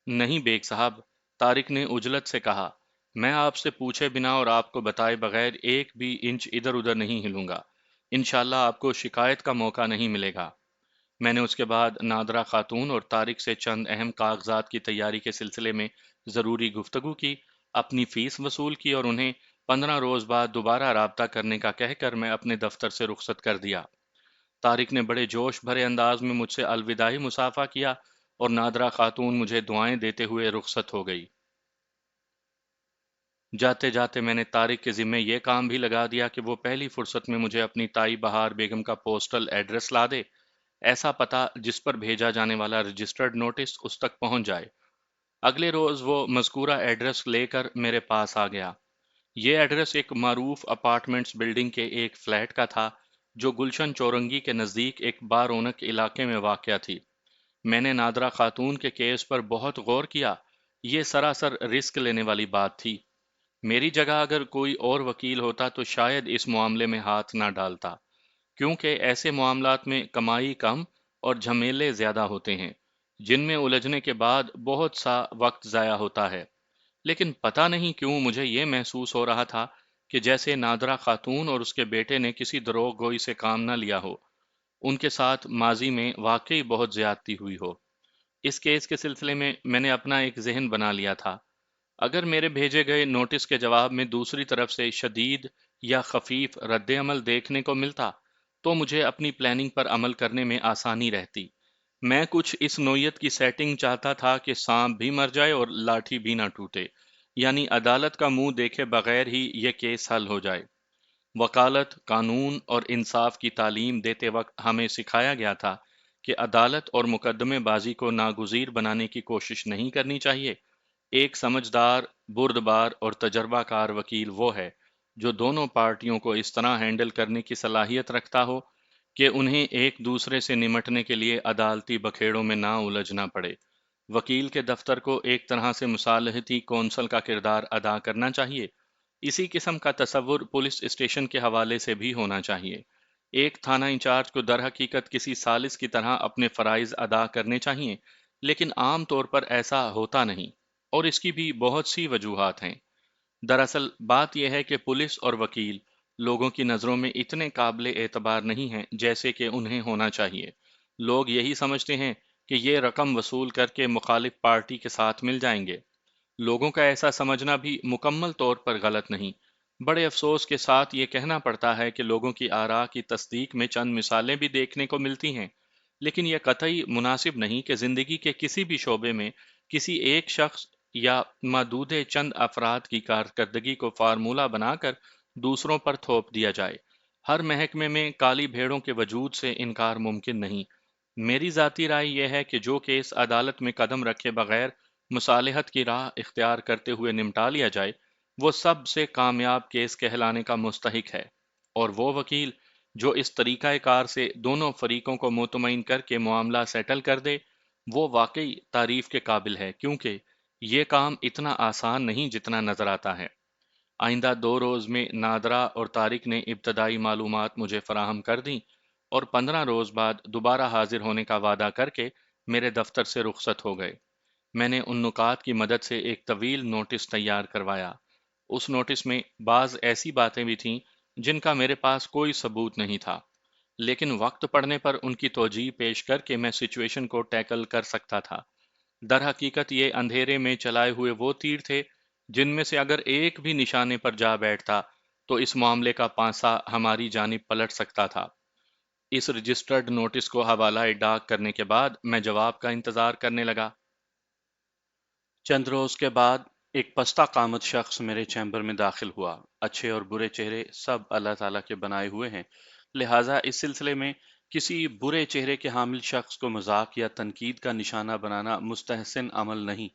نہیں بیگ صاحب، طارق نے عجلت سے کہا، میں آپ سے پوچھے بنا اور آپ کو بتائے بغیر ایک بھی انچ ادھر ادھر نہیں ہلوں گا۔ انشاءاللہ آپ کو شکایت کا موقع نہیں ملے گا۔ میں نے اس کے بعد نادرہ خاتون اور طارق سے چند اہم کاغذات کی تیاری کے سلسلے میں ضروری گفتگو کی، اپنی فیس وصول کی اور انہیں 15 روز بعد دوبارہ رابطہ کرنے کا کہہ کر میں اپنے دفتر سے رخصت کر دیا۔ طارق نے بڑے جوش بھرے انداز میں مجھ سے الوداعی مصافحہ کیا اور نادرہ خاتون مجھے دعائیں دیتے ہوئے رخصت ہو گئی۔ جاتے جاتے میں نے طارق کے ذمے یہ کام بھی لگا دیا کہ وہ پہلی فرصت میں مجھے اپنی تائی بہار بیگم کا پوسٹل ایڈریس لا دے، ایسا پتہ جس پر بھیجا جانے والا رجسٹرڈ نوٹس اس تک پہنچ جائے۔ اگلے روز وہ مذکورہ ایڈریس لے کر میرے پاس آ گیا۔ یہ ایڈریس ایک معروف اپارٹمنٹس بلڈنگ کے ایک فلیٹ کا تھا جو گلشن چورنگی کے نزدیک ایک بارونق علاقے میں واقع تھی۔ میں نے نادرہ خاتون کے کیس پر بہت غور کیا۔ یہ سراسر رسک لینے والی بات تھی۔ میری جگہ اگر کوئی اور وکیل ہوتا تو شاید اس معاملے میں ہاتھ نہ ڈالتا، کیونکہ ایسے معاملات میں کمائی کم اور جھمیلے زیادہ ہوتے ہیں، جن میں الجھنے کے بعد بہت سا وقت ضائع ہوتا ہے۔ لیکن پتہ نہیں کیوں مجھے یہ محسوس ہو رہا تھا کہ جیسے نادرہ خاتون اور اس کے بیٹے نے کسی دروغ گوئی سے کام نہ لیا ہو، ان کے ساتھ ماضی میں واقعی بہت زیادتی ہوئی ہو۔ اس کیس کے سلسلے میں نے اپنا ایک ذہن بنا لیا تھا۔ اگر میرے بھیجے گئے نوٹس کے جواب میں دوسری طرف سے شدید یا خفیف رد عمل دیکھنے کو ملتا تو مجھے اپنی پلاننگ پر عمل کرنے میں آسانی رہتی۔ میں کچھ اس نوعیت کی سیٹنگ چاہتا تھا کہ سانپ بھی مر جائے اور لاٹھی بھی نہ ٹوٹے، یعنی عدالت کا منہ دیکھے بغیر ہی یہ کیس حل ہو جائے۔ وکالت، قانون اور انصاف کی تعلیم دیتے وقت ہمیں سکھایا گیا تھا کہ عدالت اور مقدمے بازی کو ناگزیر بنانے کی کوشش نہیں کرنی چاہیے۔ ایک سمجھدار، بردبار اور تجربہ کار وکیل وہ ہے جو دونوں پارٹیوں کو اس طرح ہینڈل کرنے کی صلاحیت رکھتا ہو کہ انہیں ایک دوسرے سے نمٹنے کے لیے عدالتی بکھیڑوں میں نہ الجھنا پڑے۔ وکیل کے دفتر کو ایک طرح سے مصالحتی کونسل کا کردار ادا کرنا چاہیے۔ اسی قسم کا تصور پولیس اسٹیشن کے حوالے سے بھی ہونا چاہیے۔ ایک تھانہ انچارج کو در حقیقت کسی سالس کی طرح اپنے فرائض ادا کرنے چاہیے، لیکن عام طور پر ایسا ہوتا نہیں، اور اس کی بھی بہت سی وجوہات ہیں۔ دراصل بات یہ ہے کہ پولیس اور وکیل لوگوں کی نظروں میں اتنے قابل اعتبار نہیں ہیں جیسے کہ انہیں ہونا چاہیے۔ لوگ یہی سمجھتے ہیں کہ یہ رقم وصول کر کے مخالف پارٹی کے ساتھ مل جائیں گے۔ لوگوں کا ایسا سمجھنا بھی مکمل طور پر غلط نہیں۔ بڑے افسوس کے ساتھ یہ کہنا پڑتا ہے کہ لوگوں کی آراء کی تصدیق میں چند مثالیں بھی دیکھنے کو ملتی ہیں، لیکن یہ قطعی مناسب نہیں کہ زندگی کے کسی بھی شعبے میں کسی ایک شخص یا محدود چند افراد کی کارکردگی کو فارمولہ بنا کر دوسروں پر تھوپ دیا جائے۔ ہر محکمے میں کالی بھیڑوں کے وجود سے انکار ممکن نہیں۔ میری ذاتی رائے یہ ہے کہ جو کیس عدالت میں قدم رکھے بغیر مصالحت کی راہ اختیار کرتے ہوئے نمٹا لیا جائے، وہ سب سے کامیاب کیس کہلانے کا مستحق ہے، اور وہ وکیل جو اس طریقہ کار سے دونوں فریقوں کو مطمئن کر کے معاملہ سیٹل کر دے، وہ واقعی تعریف کے قابل ہے، کیونکہ یہ کام اتنا آسان نہیں جتنا نظر آتا ہے۔ آئندہ 2 روز میں نادرہ اور طارق نے ابتدائی معلومات مجھے فراہم کر دیں اور 15 روز بعد دوبارہ حاضر ہونے کا وعدہ کر کے میرے دفتر سے رخصت ہو گئے۔ میں نے ان نکات کی مدد سے ایک طویل نوٹس تیار کروایا۔ اس نوٹس میں بعض ایسی باتیں بھی تھیں جن کا میرے پاس کوئی ثبوت نہیں تھا، لیکن وقت پڑنے پر ان کی توجیہ پیش کر کے میں سچویشن کو ٹیکل کر سکتا تھا۔ در حقیقت یہ اندھیرے میں چلائے ہوئے وہ تیر تھے جن میں سے اگر ایک بھی نشانے پر جا بیٹھتا تو اس معاملے کا پانسا ہماری جانب پلٹ سکتا تھا۔ اس رجسٹرڈ نوٹس کو حوالہ ڈاک کرنے کے بعد میں جواب کا انتظار کرنے لگا۔ چند روز کے بعد ایک پستہ قامت شخص میرے چیمبر میں داخل ہوا۔ اچھے اور برے چہرے سب اللہ تعالیٰ کے بنائے ہوئے ہیں، لہٰذا اس سلسلے میں کسی برے چہرے کے حامل شخص کو مذاق یا تنقید کا نشانہ بنانا مستحسن عمل نہیں،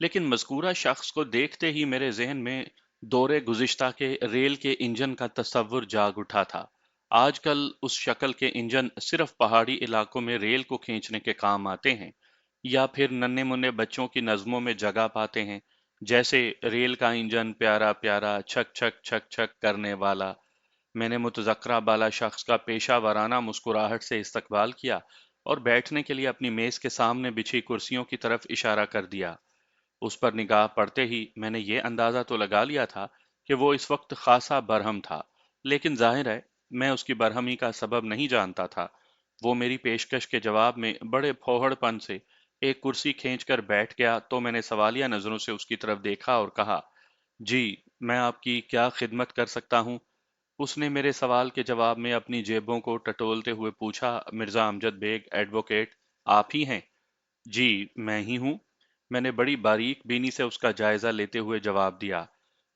لیکن مذکورہ شخص کو دیکھتے ہی میرے ذہن میں دور گزشتہ کے ریل کے انجن کا تصور جاگ اٹھا تھا۔ آج کل اس شکل کے انجن صرف پہاڑی علاقوں میں ریل کو کھینچنے کے کام آتے ہیں، یا پھر ننھے منھے بچوں کی نظموں میں جگہ پاتے ہیں، جیسے ریل کا انجن پیارا پیارا چھک چھک چھک چھک کرنے والا۔ میں نے متذکرہ بالا شخص کا پیشہ ورانہ مسکراہٹ سے استقبال کیا اور بیٹھنے کے لیے اپنی میز کے سامنے بچھی کرسیوں کی طرف اشارہ کر دیا۔ اس پر نگاہ پڑتے ہی میں نے یہ اندازہ تو لگا لیا تھا کہ وہ اس وقت خاصا برہم تھا، لیکن ظاہر ہے میں اس کی برہمی کا سبب نہیں جانتا تھا۔ وہ میری پیشکش کے جواب میں بڑے پھوہڑ پن سے ایک کرسی کھینچ کر بیٹھ گیا تو میں نے سوالیہ نظروں سے اس کی طرف دیکھا اور کہا، جی، میں آپ کی کیا خدمت کر سکتا ہوں؟ اس نے میرے سوال کے جواب میں اپنی جیبوں کو ٹٹولتے ہوئے پوچھا، مرزا امجد بیگ ایڈوکیٹ آپ ہی ہیں؟ جی، میں ہی ہوں۔ میں نے بڑی باریک بینی سے اس کا جائزہ لیتے ہوئے جواب دیا۔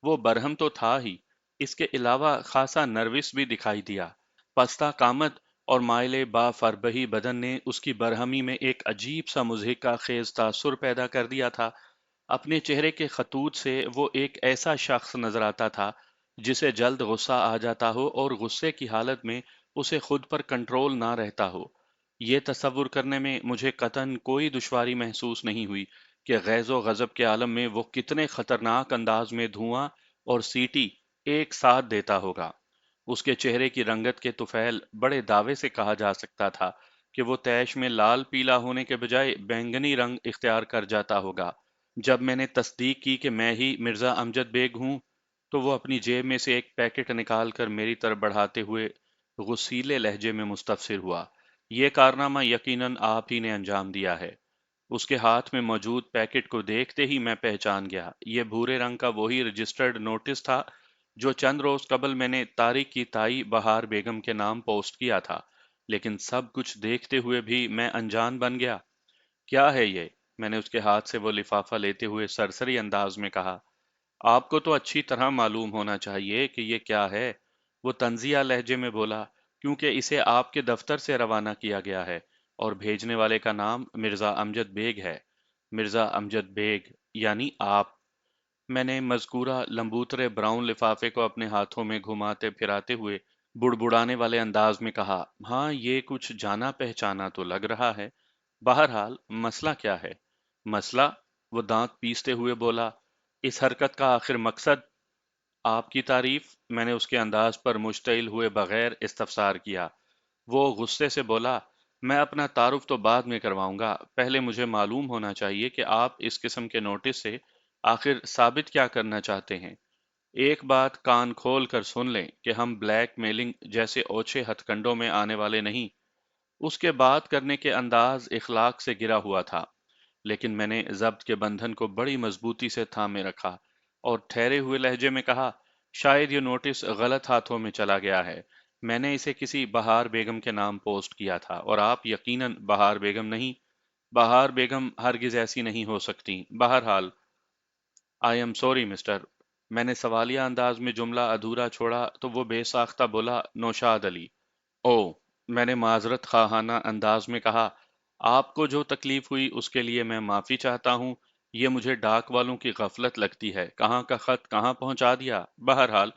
وہ برہم تو تھا ہی، اس کے علاوہ خاصا نروس بھی دکھائی دیا۔ پستہ قامت اور مائل با فربہی بدن نے اس کی برہمی میں ایک عجیب سا مضحکہ خیز تاثر پیدا کر دیا تھا۔ اپنے چہرے کے خطوط سے وہ ایک ایسا شخص نظر آتا تھا جسے جلد غصہ آ جاتا ہو اور غصے کی حالت میں اسے خود پر کنٹرول نہ رہتا ہو۔ یہ تصور کرنے میں مجھے قطعاً کوئی دشواری محسوس نہیں ہوئی کہ غیظ و غضب کے عالم میں وہ کتنے خطرناک انداز میں دھواں اور سیٹی ایک ساتھ دیتا ہوگا۔ اس کے چہرے کی رنگت کے طفیل بڑے دعوے سے کہا جا سکتا تھا کہ وہ طیش میں لال پیلا ہونے کے بجائے بینگنی رنگ اختیار کر جاتا ہوگا۔ جب میں نے تصدیق کی کہ میں ہی مرزا امجد بیگ ہوں تو وہ اپنی جیب میں سے ایک پیکٹ نکال کر میری طرف بڑھاتے ہوئے غصیلے لہجے میں مستفسر ہوا، یہ کارنامہ یقیناً آپ ہی نے انجام دیا ہے۔ اس کے ہاتھ میں موجود پیکٹ کو دیکھتے ہی میں پہچان گیا، یہ بھورے رنگ کا وہی رجسٹرڈ نوٹس تھا جو چند روز قبل میں نے طارق کی تائی بہار بیگم کے نام پوسٹ کیا تھا، لیکن سب کچھ دیکھتے ہوئے بھی میں انجان بن گیا۔ کیا ہے یہ؟ میں نے اس کے ہاتھ سے وہ لفافہ لیتے ہوئے سرسری انداز میں کہا۔ آپ کو تو اچھی طرح معلوم ہونا چاہیے کہ یہ کیا ہے، وہ طنزیہ لہجے میں بولا، کیونکہ اسے آپ کے دفتر سے روانہ کیا گیا ہے اور بھیجنے والے کا نام مرزا امجد بیگ ہے۔ مرزا امجد بیگ یعنی آپ؟ میں نے مذکورہ لمبوترے براؤن لفافے کو اپنے ہاتھوں میں گھماتے پھراتے ہوئے بڑبڑانے والے انداز میں کہا، ہاں یہ کچھ جانا پہچانا تو لگ رہا ہے۔ بہرحال مسئلہ کیا ہے؟ مسئلہ؟ وہ دانت پیستے ہوئے بولا، اس حرکت کا آخر مقصد؟ آپ کی تعریف، میں نے اس کے انداز پر مشتعل ہوئے بغیر استفسار کیا۔ وہ غصے سے بولا، میں اپنا تعارف تو بعد میں کرواؤں گا، پہلے مجھے معلوم ہونا چاہیے کہ آپ اس قسم کے نوٹس سے آخر ثابت کیا کرنا چاہتے ہیں۔ ایک بات کان کھول کر سن لیں کہ ہم بلیک میلنگ جیسے اوچھے ہتھ کنڈوں میں آنے والے نہیں۔ اس کے بات کرنے کے انداز اخلاق سے گرا ہوا تھا، لیکن میں نے ضبط کے بندھن کو بڑی مضبوطی سے تھامے رکھا اور ٹھہرے ہوئے لہجے میں کہا، شاید یہ نوٹس غلط ہاتھوں میں چلا گیا ہے۔ میں نے اسے کسی بہار بیگم کے نام پوسٹ کیا تھا اور آپ یقیناً بہار بیگم نہیں۔ بہار بیگم ہرگز ایسی نہیں ہو سکتی۔ بہرحال آئی ایم سوری مسٹر۔ میں نے سوالیہ انداز میں جملہ ادھورا چھوڑا تو وہ بے ساختہ بولا، نوشاد علی۔ او، میں نے معذرت خواہانہ انداز میں کہا، آپ کو جو تکلیف ہوئی اس کے لیے میں معافی چاہتا ہوں، یہ مجھے ڈاک والوں کی غفلت لگتی ہے، کہاں کا خط کہاں پہنچا دیا۔ بہرحال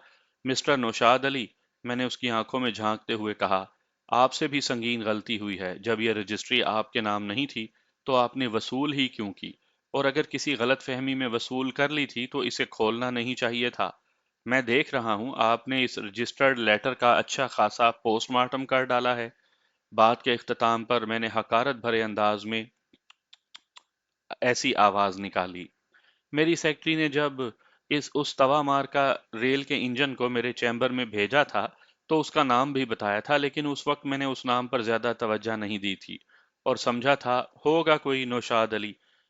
مسٹر نوشاد علی، میں نے اس کی آنکھوں میں جھانکتے ہوئے کہا، آپ سے بھی سنگین غلطی ہوئی ہے، جب یہ رجسٹری آپ کے نام نہیں تھی تو آپ نے وصول ہی کیوں کی؟ اور اگر کسی غلط فہمی میں وصول کر لی تھی تو اسے کھولنا نہیں چاہیے تھا۔ میں دیکھ رہا ہوں آپ نے اس رجسٹرڈ لیٹر کا اچھا خاصا پوسٹ مارٹم کر ڈالا ہے۔ بات کے اختتام پر میں نے حقارت بھرے انداز میں ایسی آواز نکالی، میری سیکرٹری نے جب اس توا مار کا ریل کے انجن کو میرے چیمبر میں بھیجا تھا تو اس کا نام بھی بتایا تھا، لیکن اس وقت میں نے اس نام پر زیادہ توجہ نہیں دی تھی اور سمجھا تھا ہوگا کوئی نوشاد علی۔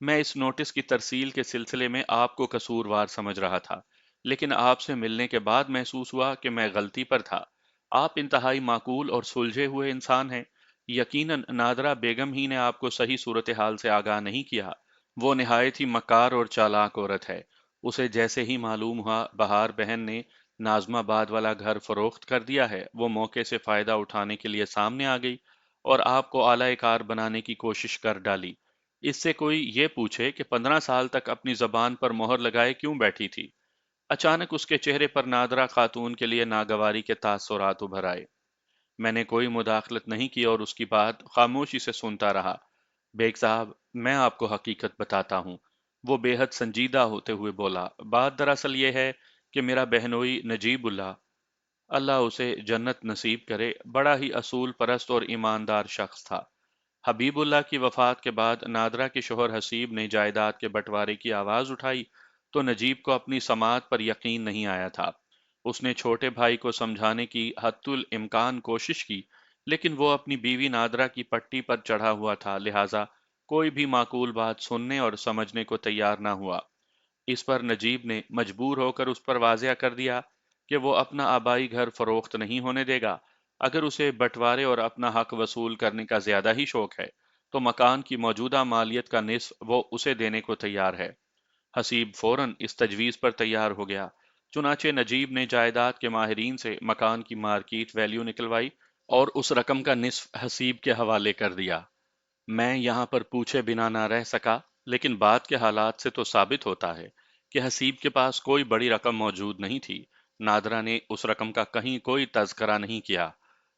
میں اس نوٹس کی ترسیل کے سلسلے میں آپ کو قصوروار سمجھ رہا تھا، لیکن آپ سے ملنے کے بعد محسوس ہوا کہ میں غلطی پر تھا۔ آپ انتہائی معقول اور سلجھے ہوئے انسان ہیں۔ یقیناً نادرہ بیگم ہی نے آپ کو صحیح صورتحال سے آگاہ نہیں کیا۔ وہ نہایت ہی مکار اور چالاک عورت ہے۔ اسے جیسے ہی معلوم ہوا بہار بہن نے نازم آباد والا گھر فروخت کر دیا ہے، وہ موقع سے فائدہ اٹھانے کے لیے سامنے آ گئی اور آپ کو اعلی کار بنانے کی کوشش کر ڈالی۔ اس سے کوئی یہ پوچھے کہ 15 سال تک اپنی زبان پر مہر لگائے کیوں بیٹھی تھی؟ اچانک اس کے چہرے پر نادرہ خاتون کے لیے ناگواری کے تاثرات ابھر آئے۔ میں نے کوئی مداخلت نہیں کی اور اس کی بات خاموشی سے سنتا رہا۔ بیگ صاحب، میں آپ کو حقیقت بتاتا ہوں، وہ بے حد سنجیدہ ہوتے ہوئے بولا۔ بات دراصل یہ ہے کہ میرا بہنوئی نجیب اللہ، اللہ اسے جنت نصیب کرے، بڑا ہی اصول پرست اور ایماندار شخص تھا۔ حبیب اللہ کی وفات کے بعد نادرہ کے شوہر حسیب نے جائیداد کے بٹوارے کی آواز اٹھائی تو نجیب کو اپنی سماعت پر یقین نہیں آیا تھا۔ اس نے چھوٹے بھائی کو سمجھانے کی حتی الامکان کوشش کی، لیکن وہ اپنی بیوی نادرہ کی پٹی پر چڑھا ہوا تھا، لہٰذا کوئی بھی معقول بات سننے اور سمجھنے کو تیار نہ ہوا۔ اس پر نجیب نے مجبور ہو کر اس پر واضح کر دیا کہ وہ اپنا آبائی گھر فروخت نہیں ہونے دے گا۔ اگر اسے بٹوارے اور اپنا حق وصول کرنے کا زیادہ ہی شوق ہے تو مکان کی موجودہ مالیت کا نصف وہ اسے دینے کو تیار ہے۔ حسیب فوراً اس تجویز پر تیار ہو گیا۔ چنانچہ نجیب نے جائیداد کے ماہرین سے مکان کی مارکیٹ ویلیو نکلوائی اور اس رقم کا نصف حسیب کے حوالے کر دیا۔ میں یہاں پر پوچھے بنا نہ رہ سکا، لیکن بات کے حالات سے تو ثابت ہوتا ہے کہ حسیب کے پاس کوئی بڑی رقم موجود نہیں تھی۔ نادرہ نے اس رقم کا کہیں کوئی تذکرہ نہیں کیا۔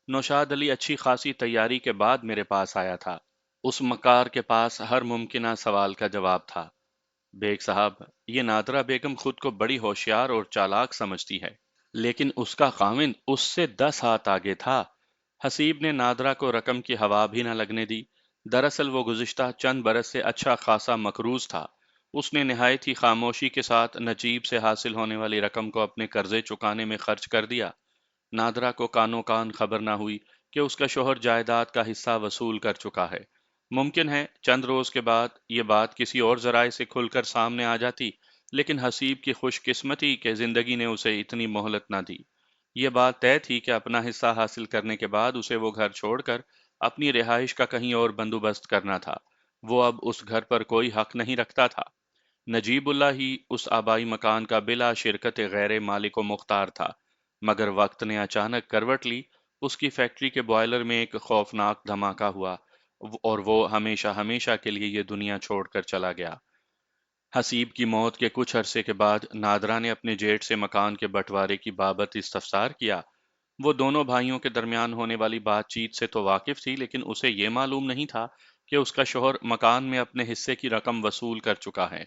نوشاد علی اچھی خاصی تیاری کے بعد میرے پاس آیا تھا۔ اس مکار کے پاس ہر ممکنہ سوال کا جواب تھا۔ بیگ صاحب، یہ نادرہ بیگم خود کو بڑی ہوشیار اور چالاک سمجھتی ہے، لیکن اس کا خاوند اس سے 10 ہاتھ آگے تھا۔ حسیب نے نادرہ کو رقم کی ہوا بھی نہ لگنے دی۔ دراصل وہ گزشتہ چند برس سے اچھا خاصا مقروض تھا۔ اس نے نہایت ہی خاموشی کے ساتھ نجیب سے حاصل ہونے والی رقم کو اپنے قرضے چکانے میں خرچ کر دیا۔ نادرہ کو کانوں کان خبر نہ ہوئی کہ اس کا شوہر جائیداد کا حصہ وصول کر چکا ہے۔ ممکن ہے چند روز کے بعد یہ بات کسی اور ذرائع سے کھل کر سامنے آ جاتی، لیکن حسیب کی خوش قسمتی کہ زندگی نے اسے اتنی مہلت نہ دی۔ یہ بات طے تھی کہ اپنا حصہ حاصل کرنے کے بعد اسے وہ گھر چھوڑ کر اپنی رہائش کا کہیں اور بندوبست کرنا تھا۔ وہ اب اس گھر پر کوئی حق نہیں رکھتا تھا۔ نجیب اللہ ہی اس آبائی مکان کا بلا شرکت غیر مالک و مختار تھا، مگر وقت نے اچانک کروٹ لی۔ اس کی فیکٹری کے بوائلر میں ایک خوفناک دھماکہ ہوا اور وہ ہمیشہ ہمیشہ کے لیے یہ دنیا چھوڑ کر چلا گیا۔ حسیب کی موت کے کچھ عرصے کے بعد نادرہ نے اپنے جیٹ سے مکان کے بٹوارے کی بابت استفسار کیا۔ وہ دونوں بھائیوں کے درمیان ہونے والی بات چیت سے تو واقف تھی، لیکن اسے یہ معلوم نہیں تھا کہ اس کا شوہر مکان میں اپنے حصے کی رقم وصول کر چکا ہے۔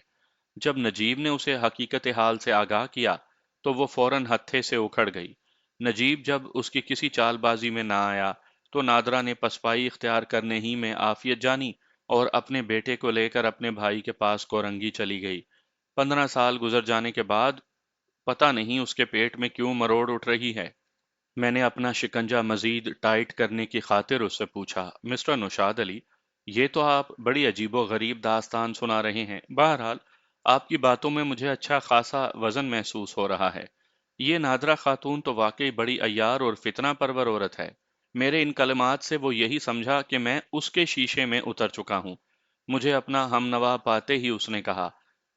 جب نجیب نے اسے حقیقت حال سے آگاہ کیا تو وہ فوراً ہتھے سے اکھڑ گئی۔ نجیب جب اس کی کسی چال بازی میں نہ آیا تو نادرہ نے پسپائی اختیار کرنے ہی میں عافیت جانی اور اپنے بیٹے کو لے کر اپنے بھائی کے پاس کورنگی چلی گئی۔ 15 سال گزر جانے کے بعد پتہ نہیں اس کے پیٹ میں کیوں مروڑ اٹھ رہی ہے۔ میں نے اپنا شکنجہ مزید ٹائٹ کرنے کی خاطر اس سے پوچھا، مسٹر نوشاد علی، یہ تو آپ بڑی عجیب و غریب داستان سنا رہے ہیں۔ بہرحال آپ کی باتوں میں مجھے اچھا خاصا وزن محسوس ہو رہا ہے۔ یہ نادرہ خاتون تو واقعی بڑی عیار اور فتنہ پرور عورت ہے۔ میرے ان کلمات سے وہ یہی سمجھا کہ میں اس کے شیشے میں اتر چکا ہوں۔ مجھے اپنا ہم نوا پاتے ہی اس نے کہا،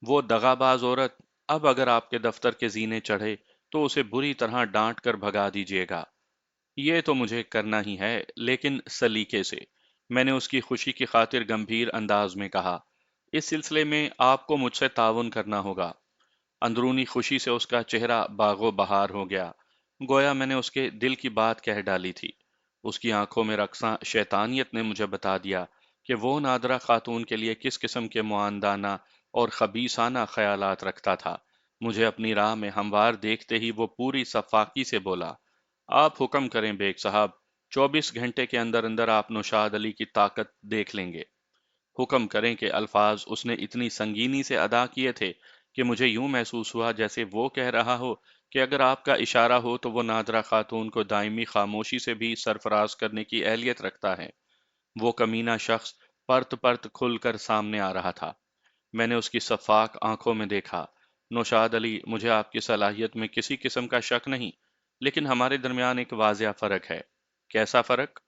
وہ دغاباز عورت، اب اگر آپ کے دفتر کے زینے چڑھے تو اسے بری طرح ڈانٹ کر بھگا دیجیے گا۔ یہ تو مجھے کرنا ہی ہے، لیکن سلیقے سے، میں نے اس کی خوشی کی خاطر گمبھیر انداز میں کہا۔ اس سلسلے میں آپ کو مجھ سے تعاون کرنا ہوگا۔ اندرونی خوشی سے اس کا چہرہ باغ و بہار ہو گیا، گویا میں نے اس کے دل کی بات کہہ ڈالی تھی۔ اس کی آنکھوں میں رقصاں شیطانیت نے مجھے بتا دیا کہ وہ نادرہ خاتون کے لیے کس قسم کے معاندانہ اور خبیثانہ خیالات رکھتا تھا۔ مجھے اپنی راہ میں ہموار دیکھتے ہی وہ پوری صفاقی سے بولا، آپ حکم کریں بیگ صاحب، 24 گھنٹے کے اندر اندر آپ نوشاد علی کی طاقت دیکھ لیں گے۔ حکم کریں کہ الفاظ اس نے اتنی سنگینی سے ادا کیے تھے کہ مجھے یوں محسوس ہوا جیسے وہ کہہ رہا ہو کہ اگر آپ کا اشارہ ہو تو وہ نادرہ خاتون کو دائمی خاموشی سے بھی سرفراز کرنے کی اہلیت رکھتا ہے۔ وہ کمینہ شخص پرت پرت کھل کر سامنے آ رہا تھا۔ میں نے اس کی شفاف آنکھوں میں دیکھا۔ نوشاد علی، مجھے آپ کی صلاحیت میں کسی قسم کا شک نہیں، لیکن ہمارے درمیان ایک واضح فرق ہے۔ کیسا فرق؟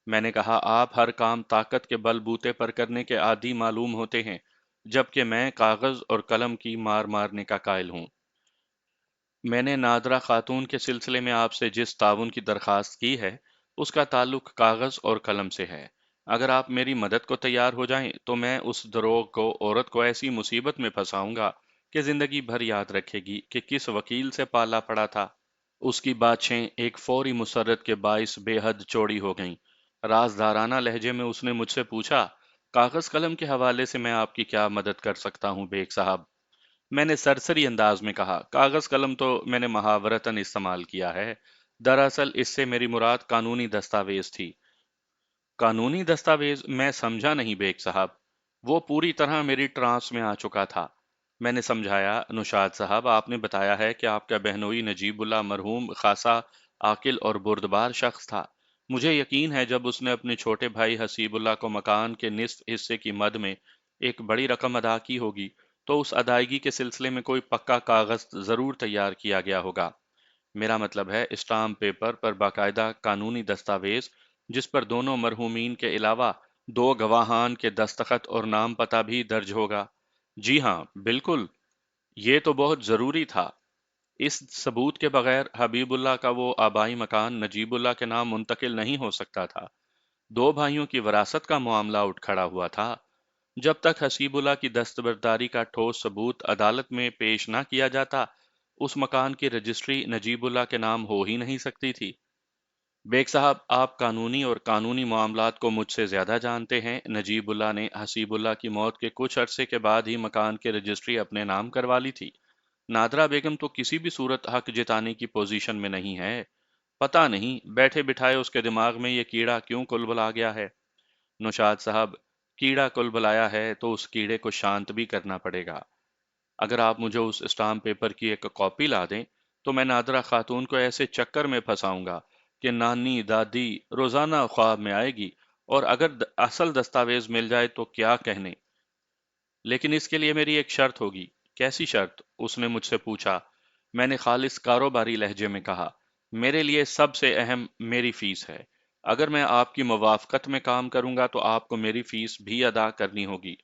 میں نے کہا، آپ ہر کام طاقت کے بل بوتے پر کرنے کے عادی معلوم ہوتے ہیں، جبکہ میں کاغذ اور قلم کی مار مارنے کا قائل ہوں۔ میں نے نادرہ خاتون کے سلسلے میں آپ سے جس تعاون کی درخواست کی ہے، اس کا تعلق کاغذ اور قلم سے ہے۔ اگر آپ میری مدد کو تیار ہو جائیں تو میں اس دروغ کو عورت کو ایسی مصیبت میں پھنساؤں گا کہ زندگی بھر یاد رکھے گی کہ کس وکیل سے پالا پڑا تھا۔ اس کی باتیں ایک فوری مسرت کے باعث بے حد چوڑی ہو گئیں۔ رازدارانہ لہجے میں اس نے مجھ سے پوچھا، کاغذ قلم کے حوالے سے میں آپ کی کیا مدد کر سکتا ہوں بیگ صاحب؟ میں نے سرسری انداز میں کہا، کاغذ قلم تو میں نے محاورتاً استعمال کیا ہے، دراصل اس سے میری مراد قانونی دستاویز تھی۔ قانونی دستاویز؟ میں سمجھا نہیں بیگ صاحب۔ وہ پوری طرح میری ٹرانس میں آ چکا تھا۔ میں نے سمجھایا، نوشاد صاحب، آپ نے بتایا ہے کہ آپ کا بہنوئی نجیب اللہ مرحوم خاصا عاقل اور بردبار شخص تھا۔ مجھے یقین ہے جب اس نے اپنے چھوٹے بھائی حسیب اللہ کو مکان کے نصف حصے کی مد میں ایک بڑی رقم ادا کی ہوگی تو اس ادائیگی کے سلسلے میں کوئی پکا کاغذ ضرور تیار کیا گیا ہوگا۔ میرا مطلب ہے اسٹامپ پیپر پر باقاعدہ قانونی دستاویز جس پر دونوں مرحومین کے علاوہ دو گواہان کے دستخط اور نام پتہ بھی درج ہوگا۔ جی ہاں، بالکل، یہ تو بہت ضروری تھا۔ اس ثبوت کے بغیر حبیب اللہ کا وہ آبائی مکان نجیب اللہ کے نام منتقل نہیں ہو سکتا تھا۔ دو بھائیوں کی وراثت کا معاملہ اٹھ کھڑا ہوا تھا۔ جب تک حسیب اللہ کی دستبرداری کا ٹھوس ثبوت عدالت میں پیش نہ کیا جاتا، اس مکان کی رجسٹری نجیب اللہ کے نام ہو ہی نہیں سکتی تھی۔ بیگ صاحب، آپ قانونی اور قانونی معاملات کو مجھ سے زیادہ جانتے ہیں۔ نجیب اللہ نے حسیب اللہ کی موت کے کچھ عرصے کے بعد ہی مکان کی رجسٹری اپنے نام کروا لی تھی۔ نادرہ بیگم تو کسی بھی صورت حق جتانے کی پوزیشن میں نہیں ہے۔ پتہ نہیں بیٹھے بٹھائے اس کے دماغ میں یہ کیڑا کیوں کلبلا گیا ہے۔ نوشاد صاحب، کیڑا کلبلایا ہے تو اس کیڑے کو شانت بھی کرنا پڑے گا۔ اگر آپ مجھے اس اسٹامپ پیپر کی ایک کاپی لا دیں تو میں نادرہ خاتون کو ایسے چکر میں پھنساؤں گا کہ نانی دادی روزانہ خواب میں آئے گی، اور اگر اصل دستاویز مل جائے تو کیا کہنے۔ لیکن اس کے لیے میری ایک شرط ہوگی۔ کیسی شرط؟ اس نے مجھ سے پوچھا۔ میں نے خالص کاروباری لہجے میں کہا، میرے لیے سب سے اہم میری فیس ہے۔ اگر میں آپ کی موافقت میں کام کروں گا تو آپ کو میری فیس بھی ادا کرنی ہوگی۔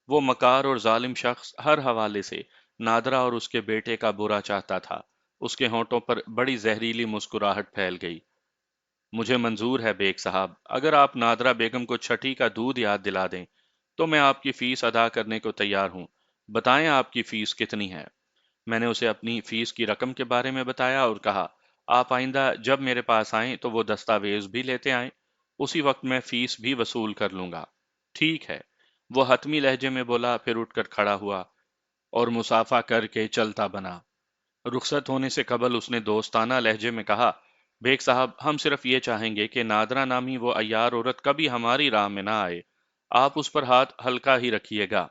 وہ مکار اور ظالم شخص ہر حوالے سے نادرہ اور اس کے بیٹے کا برا چاہتا تھا۔ اس کے ہونٹوں پر بڑی زہریلی مسکراہٹ پھیل گئی۔ مجھے منظور ہے بیگ صاحب، اگر آپ نادرہ بیگم کو چھٹی کا دودھ یاد دلا دیں تو میں آپ کی فیس ادا کرنے کو تیار ہوں۔ بتائیں آپ کی فیس کتنی ہے؟ میں نے اسے اپنی فیس کی رقم کے بارے میں بتایا اور کہا، آپ آئندہ جب میرے پاس آئیں تو وہ دستاویز بھی لیتے آئیں، اسی وقت میں فیس بھی وصول کر لوں گا۔ ٹھیک ہے، وہ حتمی لہجے میں بولا، پھر اٹھ کر کھڑا ہوا اور مسافہ کر کے چلتا بنا۔ رخصت ہونے سے قبل اس نے دوستانہ لہجے میں کہا، بیگ صاحب، ہم صرف یہ چاہیں گے کہ نادرہ نامی وہ عیار عورت کبھی ہماری راہ میں نہ آئے۔ آپ اس پر ہاتھ ہلکا ہی رکھیے گا۔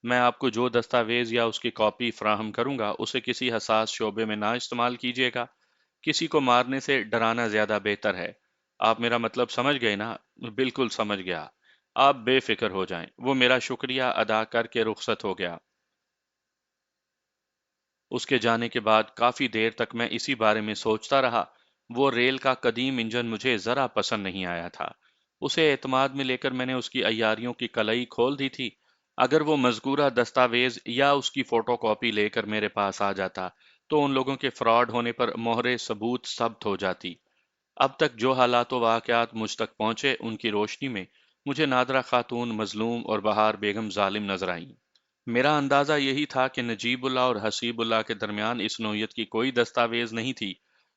میں آپ کو جو دستاویز یا اس کی کاپی فراہم کروں گا اسے کسی حساس شعبے میں نہ استعمال کیجیے گا۔ کسی کو مارنے سے ڈرانا زیادہ بہتر ہے۔ آپ میرا مطلب سمجھ گئے نا؟ بالکل سمجھ گیا۔ آپ بے فکر ہو جائیں۔ وہ میرا شکریہ ادا کر کے رخصت ہو گیا۔ اس کے جانے کے بعد کافی دیر تک میں اسی بارے میں سوچتا رہا۔ وہ ریل کا قدیم انجن مجھے ذرا پسند نہیں آیا تھا۔ اسے اعتماد میں لے کر میں نے اس کی عیاریوں کی کلائی کھول دی تھی۔ اگر وہ مذکورہ دستاویز یا اس کی فوٹو کاپی لے کر میرے پاس آ جاتا تو ان لوگوں کے فراڈ ہونے پر مہر ثبوت ثبت ہو جاتی۔ اب تک جو حالات و واقعات مجھ تک پہنچے ان کی روشنی میں مجھے نادرہ خاتون مظلوم اور بہار بیگم ظالم نظر آئیں۔ میرا اندازہ یہی تھا کہ نجیب اللہ اور حسیب اللہ کے درمیان اس نوعیت کی کوئی دستاویز نہیں تھی۔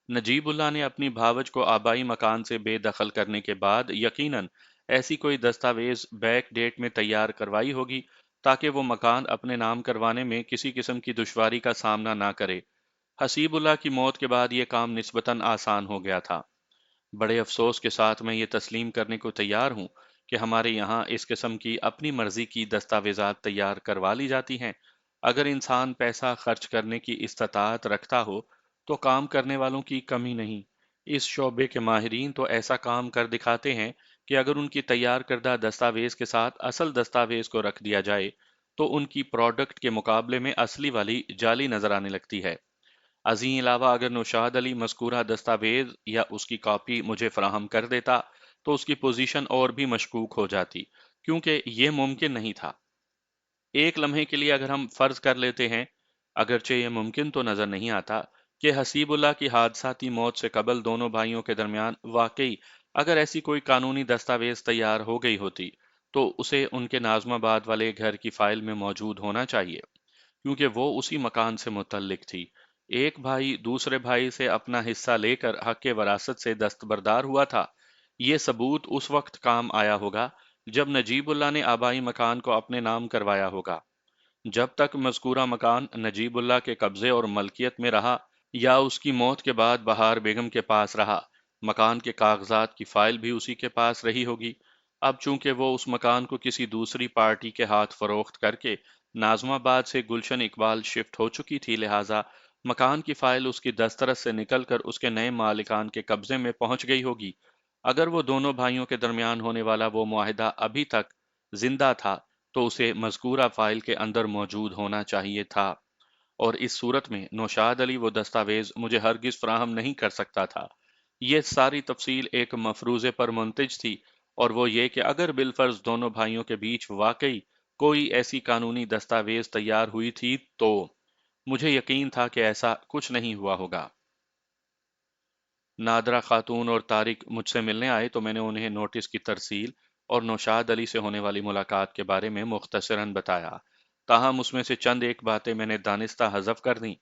نجیب اللہ نے اپنی بھاوج کو آبائی مکان سے بے دخل کرنے کے بعد یقیناً ایسی کوئی دستاویز بیک ڈیٹ میں تیار کروائی ہوگی تاکہ وہ مکان اپنے نام کروانے میں کسی قسم کی دشواری کا سامنا نہ کرے۔ حسیب اللہ کی موت کے بعد یہ کام نسبتاً آسان ہو گیا تھا۔ بڑے افسوس کے ساتھ میں یہ تسلیم کرنے کو تیار ہوں کہ ہمارے یہاں اس قسم کی اپنی مرضی کی دستاویزات تیار کروا لی جاتی ہیں۔ اگر انسان پیسہ خرچ کرنے کی استطاعت رکھتا ہو تو کام کرنے والوں کی کمی نہیں۔ اس شعبے کے ماہرین تو ایسا کام کر دکھاتے ہیں کہ اگر ان کی تیار کردہ دستاویز کے ساتھ اصل دستاویز کو رکھ دیا جائے تو ان کی پروڈکٹ کے مقابلے میں اصلی والی جعلی نظر آنے لگتی ہے۔ ازیں علاوہ اگر نوشاد علی مذکورہ دستاویز یا اس کی کاپی مجھے فراہم کر دیتا تو اس کی پوزیشن اور بھی مشکوک ہو جاتی، کیونکہ یہ ممکن نہیں تھا۔ ایک لمحے کے لیے اگر ہم فرض کر لیتے ہیں، اگرچہ یہ ممکن تو نظر نہیں آتا، کہ حسیب اللہ کی حادثاتی موت سے قبل دونوں بھائیوں کے درمیان واقعی اگر ایسی کوئی قانونی دستاویز تیار ہو گئی ہوتی تو اسے ان کے ناظم آباد والے گھر کی فائل میں موجود ہونا چاہیے، کیونکہ وہ اسی مکان سے متعلق تھی۔ ایک بھائی دوسرے بھائی سے اپنا حصہ لے کر حق وراثت سے دستبردار ہوا تھا۔ یہ ثبوت اس وقت کام آیا ہوگا جب نجیب اللہ نے آبائی مکان کو اپنے نام کروایا ہوگا۔ جب تک مذکورہ مکان نجیب اللہ کے قبضے اور ملکیت میں رہا یا اس کی موت کے بعد بہار بیگم کے پاس رہا، مکان کے کاغذات کی فائل بھی اسی کے پاس رہی ہوگی۔ اب چونکہ وہ اس مکان کو کسی دوسری پارٹی کے ہاتھ فروخت کر کے ناظم آباد سے گلشن اقبال شفٹ ہو چکی تھی، لہٰذا مکان کی فائل اس کی دسترس سے نکل کر اس کے نئے مالکان کے قبضے میں پہنچ گئی ہوگی۔ اگر وہ دونوں بھائیوں کے درمیان ہونے والا وہ معاہدہ ابھی تک زندہ تھا تو اسے مذکورہ فائل کے اندر موجود ہونا چاہیے تھا، اور اس صورت میں نوشاد علی وہ دستاویز مجھے ہرگز فراہم نہیں کر سکتا تھا۔ یہ ساری تفصیل ایک مفروضے پر منتج تھی، اور وہ یہ کہ اگر بالفرض دونوں بھائیوں کے بیچ واقعی کوئی ایسی قانونی دستاویز تیار ہوئی تھی تو مجھے یقین تھا کہ ایسا کچھ نہیں ہوا ہوگا۔ نادرہ خاتون اور طارق مجھ سے ملنے آئے تو میں نے انہیں نوٹس کی ترسیل اور نوشاد علی سے ہونے والی ملاقات کے بارے میں مختصراً بتایا، تاہم اس میں سے چند ایک باتیں میں نے دانستہ حذف کر دیں۔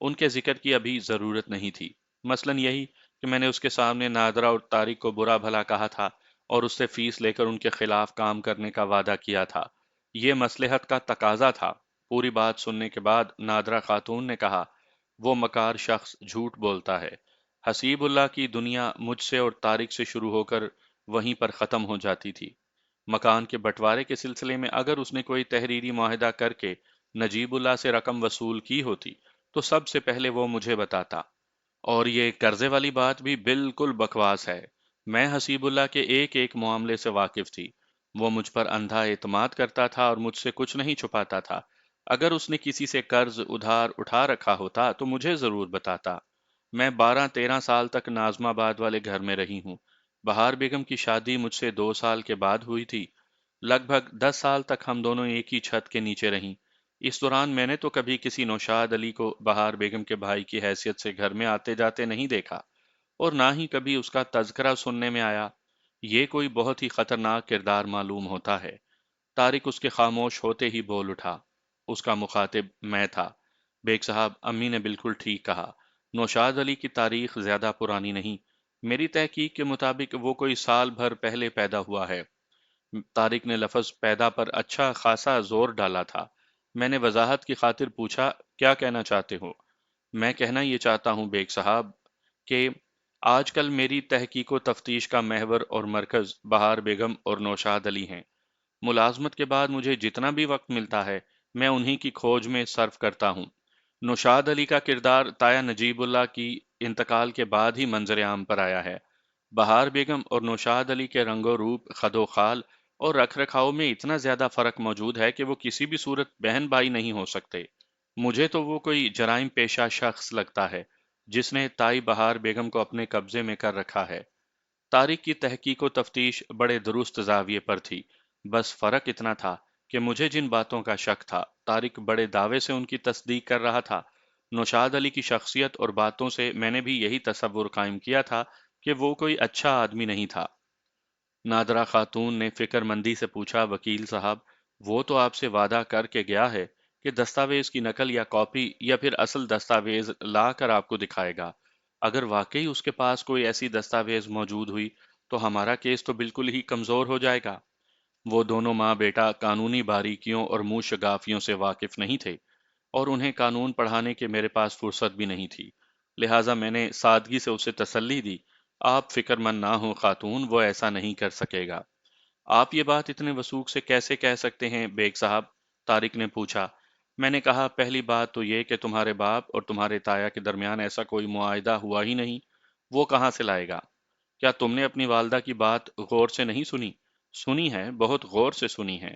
ان کے ذکر کی ابھی ضرورت نہیں تھی، مثلاً یہی کہ میں نے اس کے سامنے نادرہ اور طارق کو برا بھلا کہا تھا اور اس سے فیس لے کر ان کے خلاف کام کرنے کا وعدہ کیا تھا۔ یہ مصلحت کا تقاضا تھا۔ پوری بات سننے کے بعد نادرہ خاتون نے کہا، وہ مکار شخص جھوٹ بولتا ہے۔ حسیب اللہ کی دنیا مجھ سے اور طارق سے شروع ہو کر وہیں پر ختم ہو جاتی تھی۔ مکان کے بٹوارے کے سلسلے میں اگر اس نے کوئی تحریری معاہدہ کر کے نجیب اللہ سے رقم وصول کی ہوتی تو سب سے پہلے وہ مجھے بتاتا۔ اور یہ قرضے والی بات بھی بالکل بکواس ہے۔ میں حسیب اللہ کے ایک ایک معاملے سے واقف تھی۔ وہ مجھ پر اندھا اعتماد کرتا تھا اور مجھ سے کچھ نہیں چھپاتا تھا۔ اگر اس نے کسی سے قرض ادھار اٹھا رکھا ہوتا تو مجھے ضرور بتاتا۔ میں 12-13 سال تک ناظم آباد والے گھر میں رہی ہوں۔ بہار بیگم کی شادی مجھ سے 2 سال کے بعد ہوئی تھی۔ لگ بھگ 10 سال تک ہم دونوں ایک ہی چھت کے نیچے رہیں۔ اس دوران میں نے تو کبھی کسی نوشاد علی کو بہار بیگم کے بھائی کی حیثیت سے گھر میں آتے جاتے نہیں دیکھا، اور نہ ہی کبھی اس کا تذکرہ سننے میں آیا۔ یہ کوئی بہت ہی خطرناک کردار معلوم ہوتا ہے۔ طارق اس کے خاموش ہوتے ہی بول اٹھا۔ اس کا مخاطب میں تھا۔ بیگ صاحب، امی نے بالکل ٹھیک کہا۔ نوشاد علی کی تاریخ زیادہ پرانی نہیں۔ میری تحقیق کے مطابق وہ کوئی سال بھر پہلے پیدا ہوا ہے۔ طارق نے لفظ پیدا پر اچھا خاصا زور ڈالا تھا۔ میں نے وضاحت کی خاطر پوچھا، کیا کہنا چاہتے ہو؟ میں کہنا یہ چاہتا ہوں بیگ صاحب کہ آج کل میری تحقیق و تفتیش کا محور اور مرکز بہار بیگم اور نوشاد علی ہیں۔ ملازمت کے بعد مجھے جتنا بھی وقت ملتا ہے میں انہی کی کھوج میں صرف کرتا ہوں۔ نوشاد علی کا کردار تایا نجیب اللہ کی انتقال کے بعد ہی منظر عام پر آیا ہے۔ بہار بیگم اور نوشاد علی کے رنگ و روپ، خد و خال اور رکھ رکھاؤ میں اتنا زیادہ فرق موجود ہے کہ وہ کسی بھی صورت بہن بھائی نہیں ہو سکتے۔ مجھے تو وہ کوئی جرائم پیشہ شخص لگتا ہے جس نے تائی بہار بیگم کو اپنے قبضے میں کر رکھا ہے۔ طارق کی تحقیق و تفتیش بڑے درست زاویے پر تھی، بس فرق اتنا تھا کہ مجھے جن باتوں کا شک تھا طارق بڑے دعوے سے ان کی تصدیق کر رہا تھا۔ نوشاد علی کی شخصیت اور باتوں سے میں نے بھی یہی تصور قائم کیا تھا کہ وہ کوئی اچھا آدمی نہیں تھا۔ نادرہ خاتون نے فکر مندی سے پوچھا، وکیل صاحب، وہ تو آپ سے وعدہ کر کے گیا ہے کہ دستاویز کی نقل یا کاپی یا پھر اصل دستاویز لا کر آپ کو دکھائے گا۔ اگر واقعی اس کے پاس کوئی ایسی دستاویز موجود ہوئی تو ہمارا کیس تو بالکل ہی کمزور ہو جائے گا۔ وہ دونوں ماں بیٹا قانونی باریکیوں اور منہ شگافیوں سے واقف نہیں تھے، اور انہیں قانون پڑھانے کے میرے پاس فرصت بھی نہیں تھی، لہٰذا میں نے سادگی سے اسے تسلی دی، آپ فکر مند نہ ہوں خاتون، وہ ایسا نہیں کر سکے گا۔ آپ یہ بات اتنے وثوق سے کیسے کہہ سکتے ہیں بیگ صاحب؟ طارق نے پوچھا۔ میں نے کہا، پہلی بات تو یہ کہ تمہارے باپ اور تمہارے تایا کے درمیان ایسا کوئی معاہدہ ہوا ہی نہیں، وہ کہاں سے لائے گا؟ کیا تم نے اپنی والدہ کی بات غور سے نہیں سنی؟ سنی ہے، بہت غور سے سنی ہے۔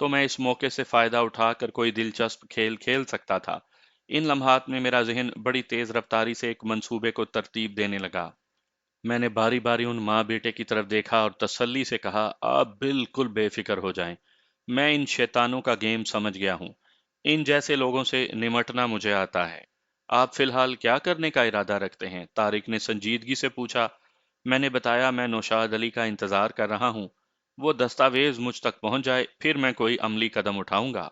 تو میں اس موقع سے فائدہ اٹھا کر کوئی دلچسپ کھیل کھیل سکتا تھا۔ ان لمحات میں میرا ذہن بڑی تیز رفتاری سے ایک منصوبے کو ترتیب دینے لگا۔ میں نے باری باری ان ماں بیٹے کی طرف دیکھا اور تسلی سے کہا، آپ بالکل بے فکر ہو جائیں، میں ان شیطانوں کا گیم سمجھ گیا ہوں، ان جیسے لوگوں سے نمٹنا مجھے آتا ہے۔ آپ فی الحال کیا کرنے کا ارادہ رکھتے ہیں؟ طارق نے سنجیدگی سے پوچھا۔ میں نے بتایا، میں نوشاد علی کا انتظار کر رہا ہوں، وہ دستاویز مجھ تک پہنچ جائے پھر میں کوئی عملی قدم اٹھاؤں گا۔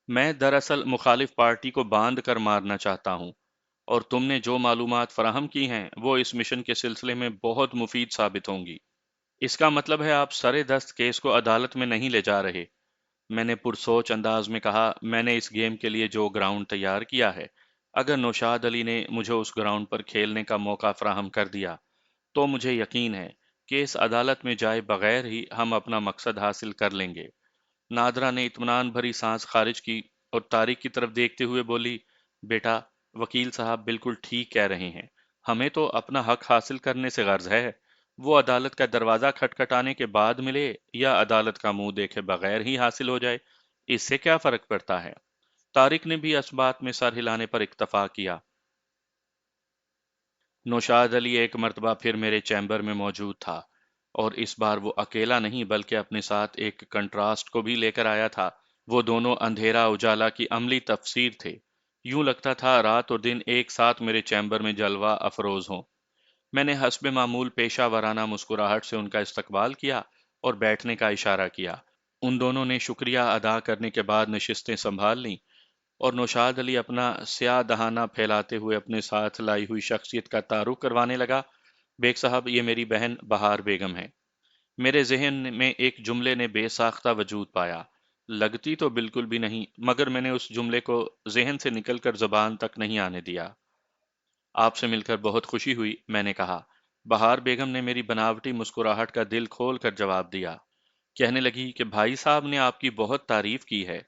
میں دراصل مخالف پارٹی کو باندھ کر مارنا چاہتا ہوں، اور تم نے جو معلومات فراہم کی ہیں وہ اس مشن کے سلسلے میں بہت مفید ثابت ہوں گی۔ اس کا مطلب ہے آپ سرے دست کیس کو عدالت میں نہیں لے جا رہے؟ میں نے پرسوچ انداز میں کہا، میں نے اس گیم کے لیے جو گراؤنڈ تیار کیا ہے، اگر نوشاد علی نے مجھے اس گراؤنڈ پر کھیلنے کا موقع فراہم کر دیا تو مجھے یقین ہے کہ اس عدالت میں جائے بغیر ہی ہم اپنا مقصد حاصل کر لیں گے۔ نادرا نے اطمینان بھری سانس خارج کی اور طارق کی طرف دیکھتے ہوئے بولی، بیٹا، وکیل صاحب بالکل ٹھیک کہہ رہے ہیں، ہمیں تو اپنا حق حاصل کرنے سے غرض ہے، وہ عدالت کا دروازہ کھٹکھٹانے کے بعد ملے یا عدالت کا منہ دیکھے بغیر ہی حاصل ہو جائے، اس سے کیا فرق پڑتا ہے؟ طارق نے بھی اس بات میں سر ہلانے پر اکتفا کیا۔ نوشاد علی ایک مرتبہ پھر میرے چیمبر میں موجود تھا، اور اس بار وہ اکیلا نہیں بلکہ اپنے ساتھ ایک کنٹراسٹ کو بھی لے کر آیا تھا۔ وہ دونوں اندھیرا اجالا کی عملی تفسیر تھے۔ یوں لگتا تھا رات اور دن ایک ساتھ میرے چیمبر میں جلوہ افروز ہوں۔ میں نے حسب معمول پیشہ ورانہ مسکراہٹ سے ان کا استقبال کیا اور بیٹھنے کا اشارہ کیا۔ ان دونوں نے شکریہ ادا کرنے کے بعد نشستیں سنبھال لیں، اور نوشاد علی اپنا سیاہ دہانہ پھیلاتے ہوئے اپنے ساتھ لائی ہوئی شخصیت کا تعارف کروانے لگا۔ بیگ صاحب، یہ میری بہن بہار بیگم ہے۔ میرے ذہن میں ایک جملے نے بے ساختہ وجود پایا۔ لگتی تو بالکل بھی نہیں، مگر میں نے اس جملے کو ذہن سے نکل کر زبان تک نہیں آنے دیا۔ آپ سے مل کر بہت خوشی ہوئی، میں نے کہا۔ بہار بیگم نے میری بناوٹی مسکراہٹ کا دل کھول کر جواب دیا۔ کہنے لگی کہ بھائی صاحب نے آپ کی بہت تعریف کی ہے،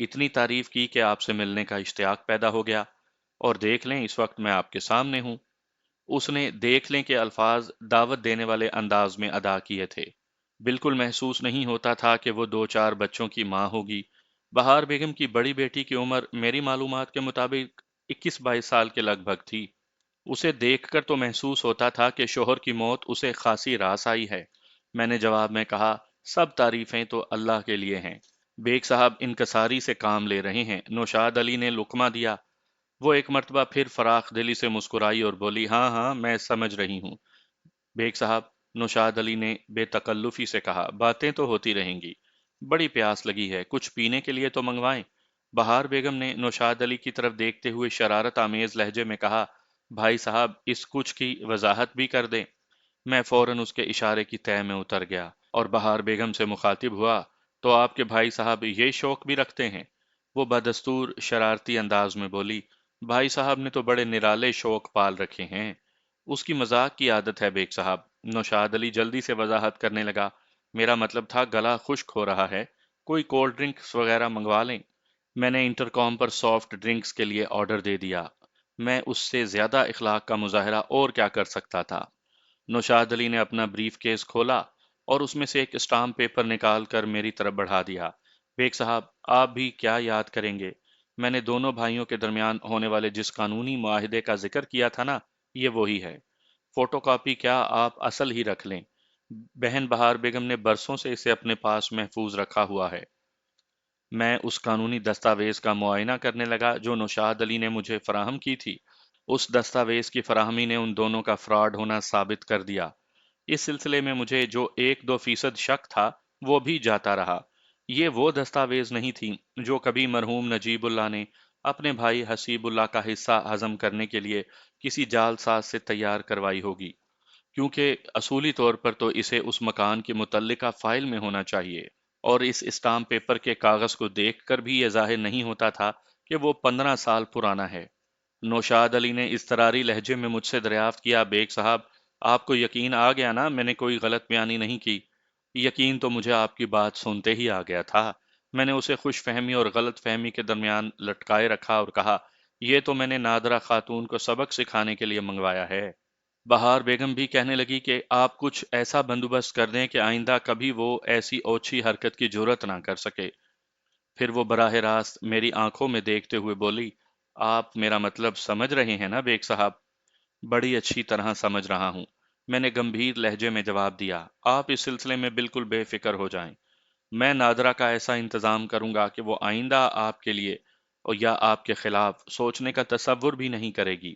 اتنی تعریف کی کہ آپ سے ملنے کا اشتیاق پیدا ہو گیا، اور دیکھ لیں اس وقت میں آپ کے سامنے ہوں۔ اس نے دیکھ لیں کے الفاظ دعوت دینے والے انداز میں ادا کیے تھے۔ بالکل محسوس نہیں ہوتا تھا کہ وہ دو چار بچوں کی ماں ہوگی۔ بہار بیگم کی بڑی بیٹی کی عمر میری معلومات کے مطابق 21-22 سال کے لگ بھگ تھی۔ اسے دیکھ کر تو محسوس ہوتا تھا کہ شوہر کی موت اسے خاصی راس آئی ہے۔ میں نے جواب میں کہا، سب تعریفیں تو اللہ کے لیے ہیں، بیگ صاحب انکساری سے کام لے رہے ہیں۔ نوشاد علی نے لقمہ دیا۔ وہ ایک مرتبہ پھر فراخ دلی سے مسکرائی اور بولی، ہاں ہاں میں سمجھ رہی ہوں بیگ صاحب۔ نوشاد علی نے بے تکلفی سے کہا، باتیں تو ہوتی رہیں گی، بڑی پیاس لگی ہے، کچھ پینے کے لیے تو منگوائیں؟ بہار بیگم نے نوشاد علی کی طرف دیکھتے ہوئے شرارت آمیز لہجے میں کہا، بھائی صاحب اس کچھ کی وضاحت بھی کر دیں۔ میں فوراً اس کے اشارے کی تہ میں اتر گیا اور بہار بیگم سے مخاطب ہوا، تو آپ کے بھائی صاحب یہ شوق بھی رکھتے ہیں؟ وہ بدستور شرارتی انداز میں بولی، بھائی صاحب نے تو بڑے نرالے شوق پال رکھے ہیں، اس کی مذاق کی عادت ہے بیگ صاحب۔ نوشاد علی جلدی سے وضاحت کرنے لگا، میرا مطلب تھا گلا خشک ہو رہا ہے، کوئی کولڈ ڈرنکس وغیرہ منگوا لیں؟ میں نے انٹرکام پر سافٹ ڈرنکس کے لیے آرڈر دے دیا۔ میں اس سے زیادہ اخلاق کا مظاہرہ اور کیا کر سکتا تھا؟ نوشاد علی نے اپنا بریف کیس کھولا اور اس میں سے ایک اسٹامپ پیپر نکال کر میری طرف بڑھا دیا۔ بیگ صاحب، آپ بھی کیا یاد کریں گے، میں نے دونوں بھائیوں کے درمیان ہونے والے جس قانونی معاہدے کا ذکر کیا تھا نا، یہ وہی ہے۔ فوٹو کاپی کیا آپ اصل ہی رکھ لیں؟ بہن بہار بیگم نے برسوں سے اسے اپنے پاس محفوظ رکھا ہوا ہے۔ میں اس قانونی دستاویز کا معائنہ کرنے لگا جو نوشاد علی نے مجھے فراہم کی تھی۔ اس دستاویز کی فراہمی نے ان دونوں کا فراڈ ہونا ثابت کر دیا۔ اس سلسلے میں مجھے جو 1-2% شک تھا وہ بھی جاتا رہا۔ یہ وہ دستاویز نہیں تھی جو کبھی مرحوم نجیب اللہ نے اپنے بھائی حسیب اللہ کا حصہ ہضم کرنے کے لیے کسی جعل ساز سے تیار کروائی ہوگی، کیونکہ اصولی طور پر تو اسے اس مکان کی متعلقہ فائل میں ہونا چاہیے، اور اس اسٹامپ پیپر کے کاغذ کو دیکھ کر بھی یہ ظاہر نہیں ہوتا تھا کہ وہ 15 سال پرانا ہے۔ نوشاد علی نے اضطراری لہجے میں مجھ سے دریافت کیا، بیگ صاحب آپ کو یقین آ گیا نا میں نے کوئی غلط بیانی نہیں کی؟ یقین تو مجھے آپ کی بات سنتے ہی آ گیا تھا۔ میں نے اسے خوش فہمی اور غلط فہمی کے درمیان لٹکائے رکھا اور کہا، یہ تو میں نے نادرہ خاتون کو سبق سکھانے کے لیے منگوایا ہے۔ بہار بیگم بھی کہنے لگی کہ آپ کچھ ایسا بندوبست کر دیں کہ آئندہ کبھی وہ ایسی اوچھی حرکت کی جرت نہ کر سکے۔ پھر وہ براہ راست میری آنکھوں میں دیکھتے ہوئے بولی، آپ میرا مطلب سمجھ رہے ہیں نا بیگ صاحب؟ بڑی اچھی طرح سمجھ رہا ہوں، میں نے گمبھیر لہجے میں جواب دیا۔ آپ اس سلسلے میں بالکل بے فکر ہو جائیں، میں نادرہ کا ایسا انتظام کروں گا کہ وہ آئندہ آپ کے لیے اور یا آپ کے خلاف سوچنے کا تصور بھی نہیں کرے گی۔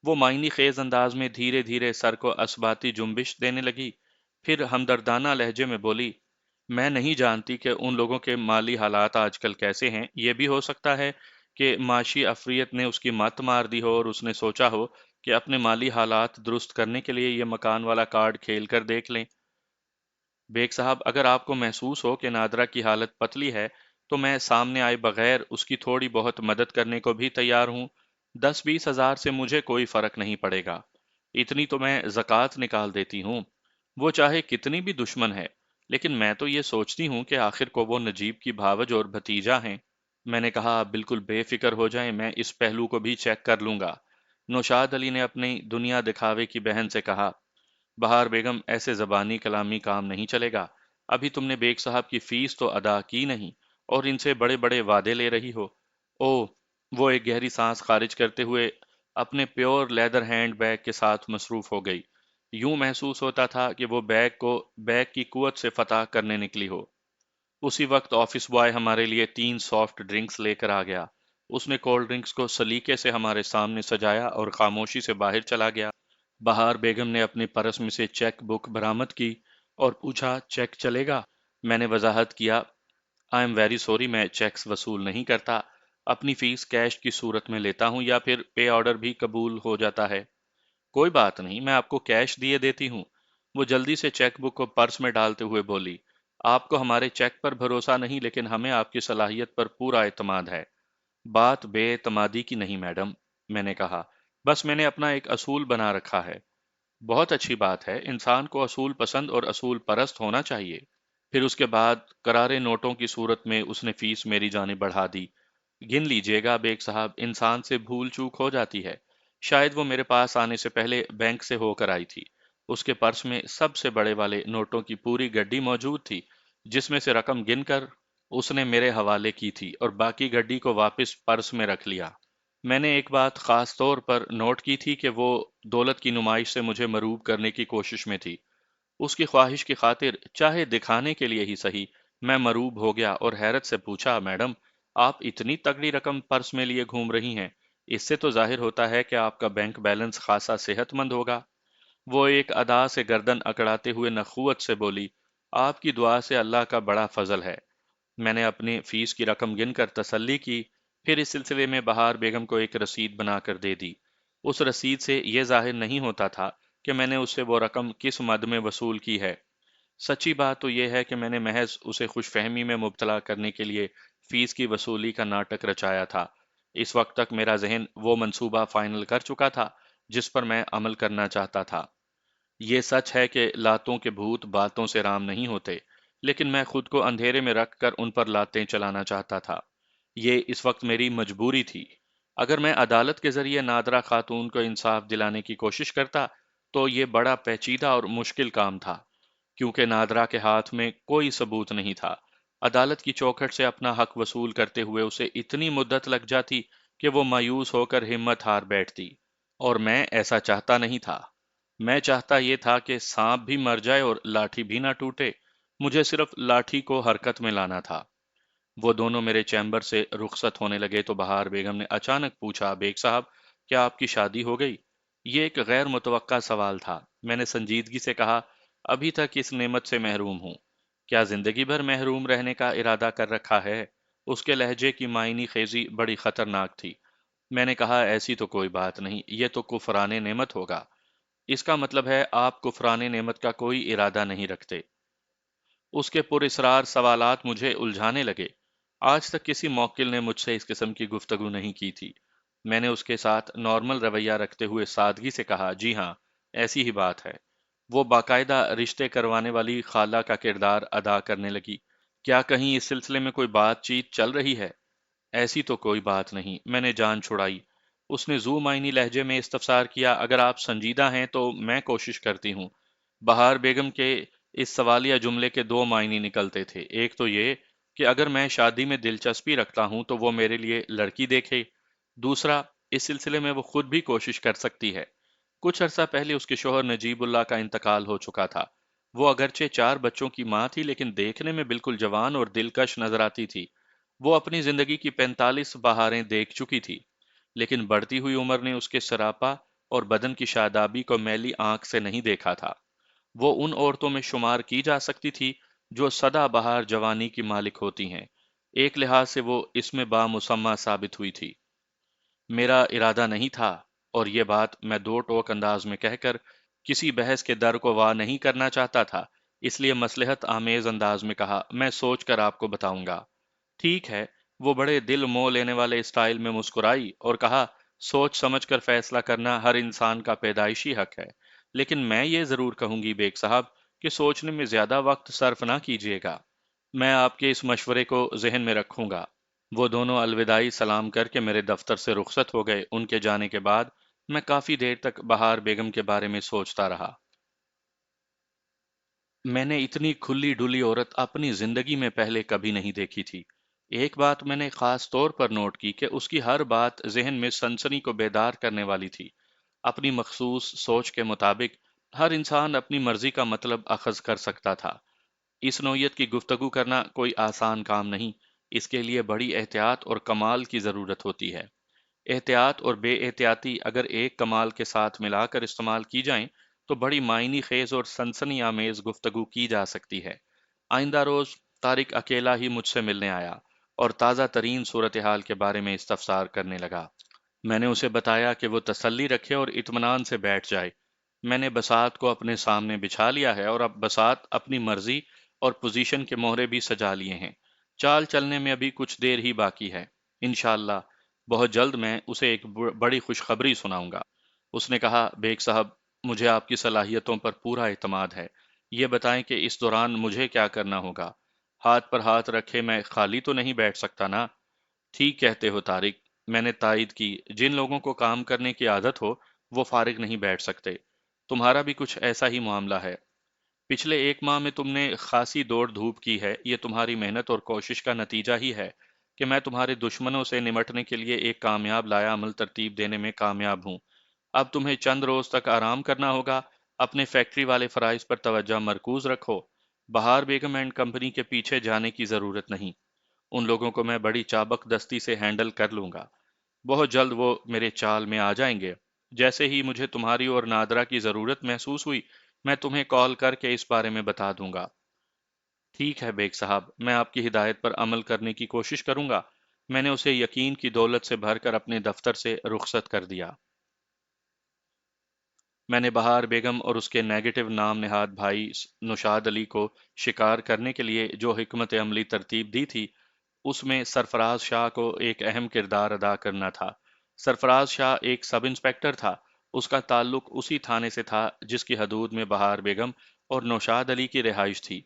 وہ معنی خیز انداز میں دھیرے دھیرے سر کو اثباتی جنبش دینے لگی، پھر ہمدردانہ لہجے میں بولی، میں نہیں جانتی کہ ان لوگوں کے مالی حالات آج کل کیسے ہیں، یہ بھی ہو سکتا ہے کہ معاشی افریت نے اس کی مت مار دی ہو اور اس نے سوچا ہو کہ اپنے مالی حالات درست کرنے کے لیے یہ مکان والا کارڈ کھیل کر دیکھ لیں۔ بیگ صاحب، اگر آپ کو محسوس ہو کہ نادرہ کی حالت پتلی ہے تو میں سامنے آئے بغیر اس کی تھوڑی بہت مدد کرنے کو بھی تیار ہوں۔ 10-20 ہزار سے مجھے کوئی فرق نہیں پڑے گا، اتنی تو میں زکوٰۃ نکال دیتی ہوں۔ وہ چاہے کتنی بھی دشمن ہے، لیکن میں تو یہ سوچتی ہوں کہ آخر کو وہ نجیب کی بھاوج اور بھتیجا ہیں۔ میں نے کہا، آپ بالکل بے فکر ہو جائیں، میں اس پہلو کو بھی چیک کر لوں گا۔ نوشاد علی نے اپنی دنیا دکھاوے کی بہن سے کہا، بہار بیگم، ایسے زبانی کلامی کام نہیں چلے گا۔ ابھی تم نے بیگ صاحب کی فیس تو ادا کی نہیں اور ان سے بڑے بڑے وعدے لے رہی ہو۔ او، وہ ایک گہری سانس خارج کرتے ہوئے اپنے پیور لیدر ہینڈ بیگ کے ساتھ مصروف ہو گئی۔ یوں محسوس ہوتا تھا کہ وہ بیگ کی قوت سے فتح کرنے نکلی ہو۔ اسی وقت آفس بوائے ہمارے لیے 3 سافٹ ڈرنکس لے کر آ گیا۔ اس نے کولڈ ڈرنکس کو سلیقے سے ہمارے سامنے سجایا اور خاموشی سے باہر چلا گیا۔ بہار بیگم نے اپنی پرس میں سے چیک بک برآمد کی اور پوچھا، چیک چلے گا؟ میں نے وضاحت کیا، آئی ایم ویری سوری، میں چیکس وصول نہیں کرتا، اپنی فیس کیش کی صورت میں لیتا ہوں یا پھر پے آرڈر بھی قبول ہو جاتا ہے۔ کوئی بات نہیں، میں آپ کو کیش دیے دیتی ہوں۔ وہ جلدی سے چیک بک کو پرس میں ڈالتے ہوئے بولی، آپ کو ہمارے چیک پر بھروسہ نہیں لیکن ہمیں آپ کی صلاحیت پر پورا اعتماد ہے۔ بات بے اعتمادی کی نہیں میڈم، میں نے کہا، بس میں نے اپنا ایک اصول بنا رکھا ہے۔ بہت اچھی بات ہے، انسان کو اصول پسند اور اصول پرست ہونا چاہیے۔ پھر اس کے بعد کرارے نوٹوں کی صورت میں اس نے فیس میری جانب بڑھا دی۔ گن لیجئے گا بیگ صاحب، انسان سے بھول چوک ہو جاتی ہے۔ شاید وہ میرے پاس آنے سے پہلے بینک سے ہو کر آئی تھی۔ اس کے پرس میں سب سے بڑے والے نوٹوں کی پوری گڈی موجود تھی، جس میں سے رقم گن کر اس نے میرے حوالے کی تھی اور باقی گڈی کو واپس پرس میں رکھ لیا۔ میں نے ایک بات خاص طور پر نوٹ کی تھی کہ وہ دولت کی نمائش سے مجھے مروب کرنے کی کوشش میں تھی۔ اس کی خواہش کی خاطر، چاہے دکھانے کے لیے ہی صحیح، میں مروب ہو گیا اور حیرت سے پوچھا، میڈم، آپ اتنی تگڑی رقم پرس میں لیے گھوم رہی ہیں؟ اس سے تو ظاہر ہوتا ہے کہ آپ کا بینک بیلنس خاصا صحت مند ہوگا۔ وہ ایک ادا سے گردن اکڑاتے ہوئے نخوت سے بولی، آپ کی دعا سے اللہ کا بڑا فضل ہے۔ میں نے اپنی فیس کی رقم گن کر تسلی کی، پھر اس سلسلے میں بہار بیگم کو ایک رسید بنا کر دے دی۔ اس رسید سے یہ ظاہر نہیں ہوتا تھا کہ میں نے اس سے وہ رقم کس مد میں وصول کی ہے۔ سچی بات تو یہ ہے کہ میں نے محض اسے خوش فہمی میں مبتلا کرنے کے لیے فیس کی وصولی کا ناٹک رچایا تھا۔ اس وقت تک میرا ذہن وہ منصوبہ فائنل کر چکا تھا جس پر میں عمل کرنا چاہتا تھا۔ یہ سچ ہے کہ لاتوں کے بھوت باتوں سے رام نہیں ہوتے، لیکن میں خود کو اندھیرے میں رکھ کر ان پر لاتیں چلانا چاہتا تھا۔ یہ اس وقت میری مجبوری تھی۔ اگر میں عدالت کے ذریعے نادرہ خاتون کو انصاف دلانے کی کوشش کرتا تو یہ بڑا پیچیدہ اور مشکل کام تھا، کیونکہ نادرہ کے ہاتھ میں کوئی ثبوت نہیں تھا۔ عدالت کی چوکھٹ سے اپنا حق وصول کرتے ہوئے اسے اتنی مدت لگ جاتی کہ وہ مایوس ہو کر ہمت ہار بیٹھتی، اور میں ایسا چاہتا نہیں تھا۔ میں چاہتا یہ تھا کہ سانپ بھی مر جائے اور لاٹھی بھی نہ ٹوٹے، مجھے صرف لاٹھی کو حرکت میں لانا تھا۔ وہ دونوں میرے چیمبر سے رخصت ہونے لگے تو بہار بیگم نے اچانک پوچھا، بیگ صاحب، کیا آپ کی شادی ہو گئی؟ یہ ایک غیر متوقع سوال تھا۔ میں نے سنجیدگی سے کہا، ابھی تک اس نعمت سے محروم ہوں۔ کیا زندگی بھر محروم رہنے کا ارادہ کر رکھا ہے؟ اس کے لہجے کی معنی خیزی بڑی خطرناک تھی۔ میں نے کہا، ایسی تو کوئی بات نہیں، یہ تو کفران نعمت ہوگا۔ اس کا مطلب ہے آپ کفران نعمت کا کوئی ارادہ نہیں رکھتے۔ اس کے پر اسرار سوالات مجھے الجھانے لگے۔ آج تک کسی موکل نے مجھ سے اس قسم کی گفتگو نہیں کی تھی۔ میں نے اس کے ساتھ نارمل رویہ رکھتے ہوئے سادگی سے کہا، جی ہاں، ایسی ہی بات ہے۔ وہ باقاعدہ رشتے کروانے والی خالہ کا کردار ادا کرنے لگی۔ کیا کہیں اس سلسلے میں کوئی بات چیت چل رہی ہے؟ ایسی تو کوئی بات نہیں، میں نے جان چھڑائی۔ اس نے ذو معنی لہجے میں استفسار کیا۔ اگر آپ سنجیدہ ہیں تو میں کوشش کرتی ہوں۔ بہار بیگم کے اس سوالیہ جملے کے دو معنی نکلتے تھے۔ ایک تو یہ کہ اگر میں شادی میں دلچسپی رکھتا ہوں تو وہ میرے لیے لڑکی دیکھے، دوسرا اس سلسلے میں وہ خود بھی کوشش کر سکتی ہے۔ کچھ عرصہ پہلے اس کے شوہر نجیب اللہ کا انتقال ہو چکا تھا۔ وہ اگرچہ 4 بچوں کی ماں تھی لیکن دیکھنے میں بالکل جوان اور دلکش نظر آتی تھی۔ وہ اپنی زندگی کی 45 بہاریں دیکھ چکی تھی، لیکن بڑھتی ہوئی عمر نے اس کے سراپا اور بدن کی شادابی کو میلی آنکھ سے نہیں دیکھا تھا۔ وہ ان عورتوں میں شمار کی جا سکتی تھی جو سدا بہار جوانی کی مالک ہوتی ہیں۔ ایک لحاظ سے وہ اس میں بامسمہ ثابت ہوئی تھی۔ میرا ارادہ نہیں تھا، اور یہ بات میں دو ٹوک انداز میں کہہ کر کسی بحث کے در کو وا نہیں کرنا چاہتا تھا، اس لیے مصلحت آمیز انداز میں کہا، میں سوچ کر آپ کو بتاؤں گا۔ ٹھیک ہے۔ وہ بڑے دل مو لینے والے اسٹائل میں مسکرائی اور کہا، سوچ سمجھ کر فیصلہ کرنا ہر انسان کا پیدائشی حق ہے، لیکن میں یہ ضرور کہوں گی بیگ صاحب کہ سوچنے میں زیادہ وقت صرف نہ کیجیے گا۔ میں آپ کے اس مشورے کو ذہن میں رکھوں گا۔ وہ دونوں الوداعی سلام کر کے میرے دفتر سے رخصت ہو گئے۔ ان کے جانے کے بعد میں کافی دیر تک بہار بیگم کے بارے میں سوچتا رہا۔ میں نے اتنی کھلی ڈلی عورت اپنی زندگی میں پہلے کبھی نہیں دیکھی تھی۔ ایک بات میں نے خاص طور پر نوٹ کی کہ اس کی ہر بات ذہن میں سنسنی کو بیدار کرنے والی تھی۔ اپنی مخصوص سوچ کے مطابق ہر انسان اپنی مرضی کا مطلب اخذ کر سکتا تھا۔ اس نوعیت کی گفتگو کرنا کوئی آسان کام نہیں، اس کے لیے بڑی احتیاط اور کمال کی ضرورت ہوتی ہے۔ احتیاط اور بے احتیاطی اگر ایک کمال کے ساتھ ملا کر استعمال کی جائیں تو بڑی معنی خیز اور سنسنی آمیز گفتگو کی جا سکتی ہے۔ آئندہ روز طارق اکیلا ہی مجھ سے ملنے آیا اور تازہ ترین صورتحال کے بارے میں استفسار کرنے لگا۔ میں نے اسے بتایا کہ وہ تسلی رکھے اور اطمینان سے بیٹھ جائے۔ میں نے بساط کو اپنے سامنے بچھا لیا ہے اور اب بساط اپنی مرضی اور پوزیشن کے مہرے بھی سجا لیے ہیں۔ چال چلنے میں ابھی کچھ دیر ہی باقی ہے۔ انشاءاللہ بہت جلد میں اسے ایک بڑی خوشخبری سناؤں گا۔ اس نے کہا، بیگ صاحب، مجھے آپ کی صلاحیتوں پر پورا اعتماد ہے۔ یہ بتائیں کہ اس دوران مجھے کیا کرنا ہوگا؟ ہاتھ پر ہاتھ رکھے میں خالی تو نہیں بیٹھ سکتا نا؟ ٹھیک کہتے ہو طارق، میں نے تائید کی۔ جن لوگوں کو کام کرنے کی عادت ہو وہ فارغ نہیں بیٹھ سکتے۔ تمہارا بھی کچھ ایسا ہی معاملہ ہے۔ پچھلے 1 ماہ میں تم نے خاصی دوڑ دھوپ کی ہے۔ یہ تمہاری محنت اور کوشش کا نتیجہ ہی ہے کہ میں تمہارے دشمنوں سے نمٹنے کے لیے ایک کامیاب لایا عمل ترتیب دینے میں کامیاب ہوں۔ اب تمہیں چند روز تک آرام کرنا ہوگا۔ اپنے فیکٹری والے فرائض پر توجہ مرکوز رکھو۔ بہار بیگم اینڈ کمپنی کے پیچھے جانے کی ضرورت نہیں۔ ان لوگوں کو میں بڑی چابک دستی سے ہینڈل کر لوں گا۔ بہت جلد وہ میرے چال میں آ جائیں گے۔ جیسے ہی مجھے تمہاری اور نادرا کی ضرورت محسوس ہوئی میں تمہیں کال کر کے اس بارے میں بتا دوں گا۔ ٹھیک ہے بیگ صاحب، میں آپ کی ہدایت پر عمل کرنے کی کوشش کروں گا۔ میں نے اسے یقین کی دولت سے بھر کر اپنے دفتر سے رخصت کر دیا۔ میں نے بہار بیگم اور اس کے نیگیٹو نام نہاد بھائی نوشاد علی کو شکار کرنے کے لیے جو حکمت عملی ترتیب دی تھی، اس میں سرفراز شاہ کو ایک اہم کردار ادا کرنا تھا۔ سرفراز شاہ ایک سب انسپیکٹر تھا۔ اس کا تعلق اسی تھانے سے تھا جس کی حدود میں بہار بیگم اور نوشاد علی کی رہائش تھی۔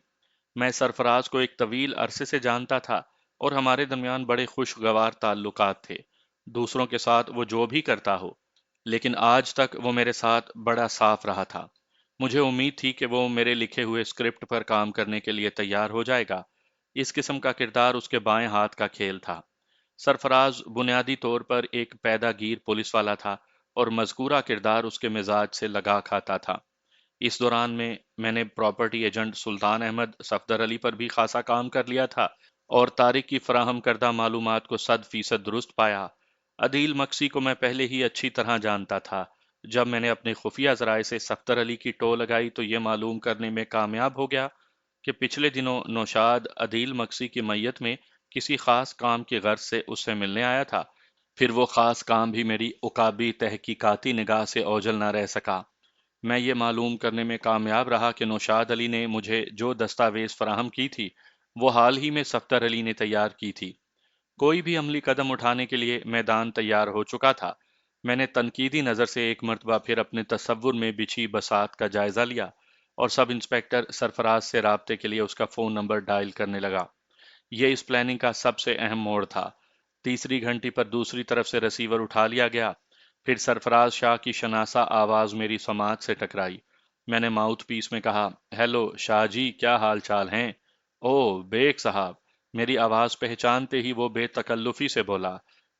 میں سرفراز کو ایک طویل عرصے سے جانتا تھا اور ہمارے درمیان بڑے خوشگوار تعلقات تھے، دوسروں کے ساتھ وہ جو بھی کرتا ہو، لیکن آج تک وہ میرے ساتھ بڑا صاف رہا تھا۔ مجھے امید تھی کہ وہ میرے لکھے ہوئے اسکرپٹ پر کام کرنے کے لیے تیار ہو جائے گا۔ اس قسم کا کردار اس کے بائیں ہاتھ کا کھیل تھا۔ سرفراز بنیادی طور پر ایک پیدا گیر پولیس والا تھا اور مذکورہ کردار اس کے مزاج سے لگا کھاتا تھا۔ اس دوران میں نے پراپرٹی ایجنٹ سلطان احمد صفدر علی پر بھی خاصا کام کر لیا تھا اور طارق کی فراہم کردہ معلومات کو 100% درست پایا۔ عدیل مکسی کو میں پہلے ہی اچھی طرح جانتا تھا۔ جب میں نے اپنے خفیہ ذرائع سے صفدر علی کی ٹو لگائی تو یہ معلوم کرنے میں کامیاب ہو گیا کہ پچھلے دنوں نوشاد عدیل مکسی کی میت میں کسی خاص کام کی غرض سے اس سے ملنے آیا تھا۔ پھر وہ خاص کام بھی میری عقابی تحقیقاتی نگاہ سے اوجھل نہ رہ سکا۔ میں یہ معلوم کرنے میں کامیاب رہا کہ نوشاد علی نے مجھے جو دستاویز فراہم کی تھی وہ حال ہی میں صفدر علی نے تیار کی تھی۔ کوئی بھی عملی قدم اٹھانے کے لیے میدان تیار ہو چکا تھا۔ میں نے تنقیدی نظر سے ایک مرتبہ پھر اپنے تصور میں بچھی بساط کا جائزہ لیا اور سب انسپیکٹر سرفراز سے رابطے کے لیے اس کا فون نمبر ڈائل کرنے لگا۔ یہ اس پلاننگ کا سب سے اہم موڑ تھا۔ تیسری گھنٹی پر دوسری طرف سے ریسیور اٹھا لیا گیا۔ پھر سرفراز شاہ کی شناسا آواز میری سماعت سے ٹکرائی۔ میں نے ماؤتھ پیس میں کہا، ہیلو شاہ جی، کیا حال چال ہیں؟ او بیگ صاحب! میری آواز پہچانتے ہی وہ بے تکلفی سے بولا،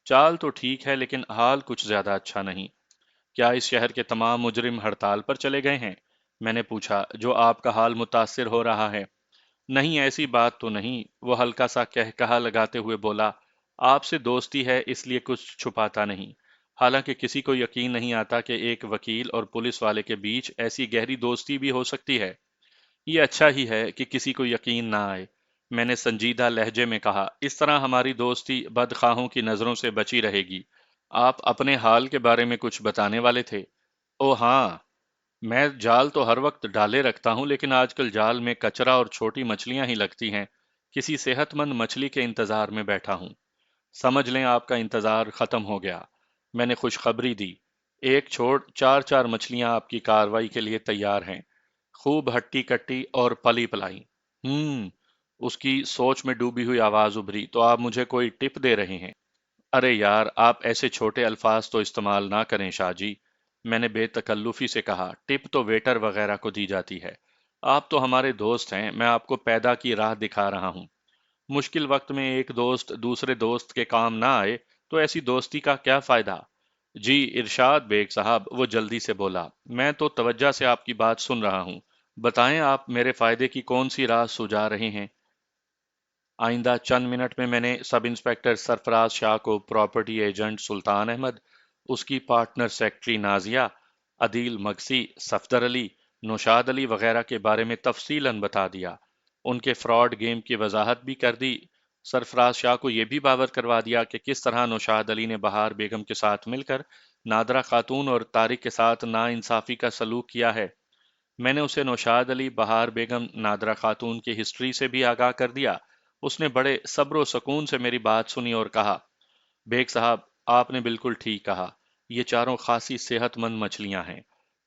چال تو ٹھیک ہے لیکن حال کچھ زیادہ اچھا نہیں۔ کیا اس شہر کے تمام مجرم ہڑتال پر چلے گئے ہیں؟ میں نے پوچھا، جو آپ کا حال متاثر ہو رہا ہے۔ نہیں، ایسی بات تو نہیں، وہ ہلکا سا کہا لگاتے ہوئے بولا، آپ سے دوستی ہے اس لیے کچھ چھپاتا نہیں۔ حالانکہ کسی کو یقین نہیں آتا کہ ایک وکیل اور پولیس والے کے بیچ ایسی گہری دوستی بھی ہو سکتی ہے۔ یہ اچھا ہی ہے کہ کسی کو یقین نہ آئے، میں نے سنجیدہ لہجے میں کہا، اس طرح ہماری دوستی بدخواہوں کی نظروں سے بچی رہے گی۔ آپ اپنے حال کے بارے میں کچھ بتانے والے تھے۔ او ہاں، میں جال تو ہر وقت ڈالے رکھتا ہوں لیکن آج کل جال میں کچرا اور چھوٹی مچھلیاں ہی لگتی ہیں۔ کسی صحت مند مچھلی کے انتظار میں بیٹھا ہوں۔ سمجھ لیں آپ کا انتظار ختم ہو گیا، میں نے خوشخبری دی۔ ایک چھوڑ چار چار مچھلیاں آپ کی کارروائی کے لیے تیار ہیں، خوب ہٹی کٹی اور پلی پلائی۔ اس کی سوچ میں ڈوبی ہوئی آواز ابھری، تو آپ مجھے کوئی ٹپ دے رہے ہیں؟ ارے یار، آپ ایسے چھوٹے الفاظ تو استعمال نہ کریں شاہ جی، میں نے بے تکلفی سے کہا، ٹپ تو ویٹر وغیرہ کو دی جاتی ہے، آپ تو ہمارے دوست ہیں، میں آپ کو پیدا کی راہ دکھا رہا ہوں۔ مشکل وقت میں ایک دوست دوسرے دوست کے کام نہ آئے تو ایسی دوستی کا کیا فائدہ؟ جی ارشاد بیگ صاحب، وہ جلدی سے بولا، میں تو توجہ سے آپ کی بات سن رہا ہوں، بتائیں آپ میرے فائدے کی کون سی راہ سجا رہے ہیں؟ آئندہ چند منٹ میں نے سب انسپیکٹر سرفراز شاہ کو پراپرٹی ایجنٹ سلطان احمد، اس کی پارٹنر سیکٹری نازیہ، عدیل مگسی، صفدر علی، نوشاد علی وغیرہ کے بارے میں تفصیلاً بتا دیا۔ ان کے فراڈ گیم کی وضاحت بھی کر دی۔ سرفراز شاہ کو یہ بھی باور کروا دیا کہ کس طرح نوشاد علی نے بہار بیگم کے ساتھ مل کر نادرہ خاتون اور طارق کے ساتھ ناانصافی کا سلوک کیا ہے۔ میں نے اسے نوشاد علی، بہار بیگم، نادرہ خاتون کی ہسٹری سے بھی آگاہ کر دیا۔ اس نے بڑے صبر و سکون سے میری بات سنی اور کہا، بیگ صاحب، آپ نے بالکل ٹھیک کہا، یہ چاروں خاصی صحت مند مچھلیاں ہیں،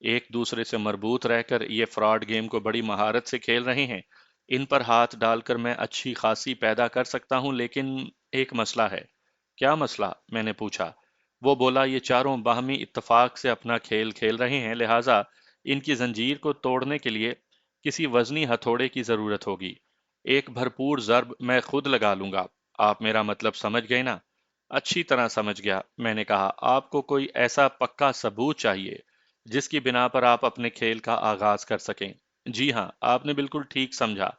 ایک دوسرے سے مربوط رہ کر یہ فراڈ گیم کو بڑی مہارت سے کھیل رہے ہیں۔ ان پر ہاتھ ڈال کر میں اچھی خاصی پیدا کر سکتا ہوں، لیکن ایک مسئلہ ہے۔ کیا مسئلہ؟ میں نے پوچھا۔ وہ بولا، یہ چاروں باہمی اتفاق سے اپنا کھیل کھیل رہے ہیں، لہٰذا ان کی زنجیر کو توڑنے کے لیے کسی وزنی ہتھوڑے کی ضرورت ہوگی۔ ایک بھرپور ضرب میں خود لگا لوں گا۔ آپ میرا مطلب سمجھ گئے نا؟ اچھی طرح سمجھ گیا، میں نے کہا، آپ کو کوئی ایسا پکا ثبوت چاہیے جس کی بنا پر آپ اپنے کھیل کا آغاز کر سکیں۔ جی ہاں، آپ نے بالکل ٹھیک سمجھا،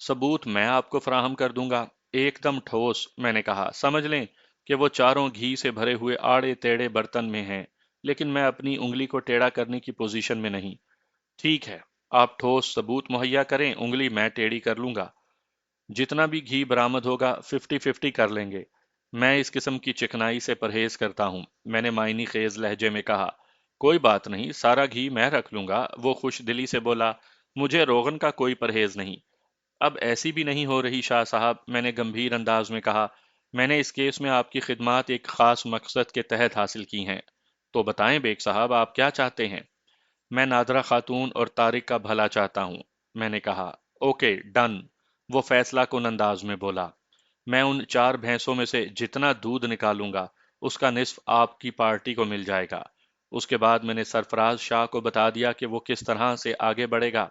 ثبوت میں آپ کو فراہم کر دوں گا، ایک دم ٹھوس، میں نے کہا۔ سمجھ لیں کہ وہ چاروں گھی سے بھرے ہوئے آڑے تیڑے برتن میں ہیں، لیکن میں اپنی انگلی کو ٹیڑھا کرنے کی پوزیشن میں نہیں۔ ٹھیک ہے، آپ ٹھوس ثبوت مہیا کریں، انگلی میں ٹیڑھی کر لوں گا۔ جتنا بھی گھی برآمد ہوگا 50-50 کر لیں گے۔ میں اس قسم کی چکنائی سے پرہیز کرتا ہوں، میں نے معنی خیز لہجے میں کہا۔ کوئی بات نہیں، سارا گھی میں رکھ لوں گا، وہ خوش دلی سے بولا۔ مجھے روغن کا کوئی پرہیز نہیں۔ اب ایسی بھی نہیں ہو رہی شاہ صاحب، میں نے گمبھیر انداز میں کہا، میں نے اس کیس میں آپ کی خدمات ایک خاص مقصد کے تحت حاصل کی ہیں۔ تو بتائیں بیگ صاحب، آپ کیا چاہتے ہیں؟ میں نادرہ خاتون اور طارق کا بھلا چاہتا ہوں، میں نے کہا۔ اوکے ڈن، وہ فیصلہ کن انداز میں بولا۔ میں ان چار بھینسوں میں سے جتنا دودھ نکالوں گا اس کا نصف آپ کی پارٹی کو مل جائے گا۔ اس کے بعد میں نے سرفراز شاہ کو بتا دیا کہ وہ کس طرح سے آگے بڑھے گا۔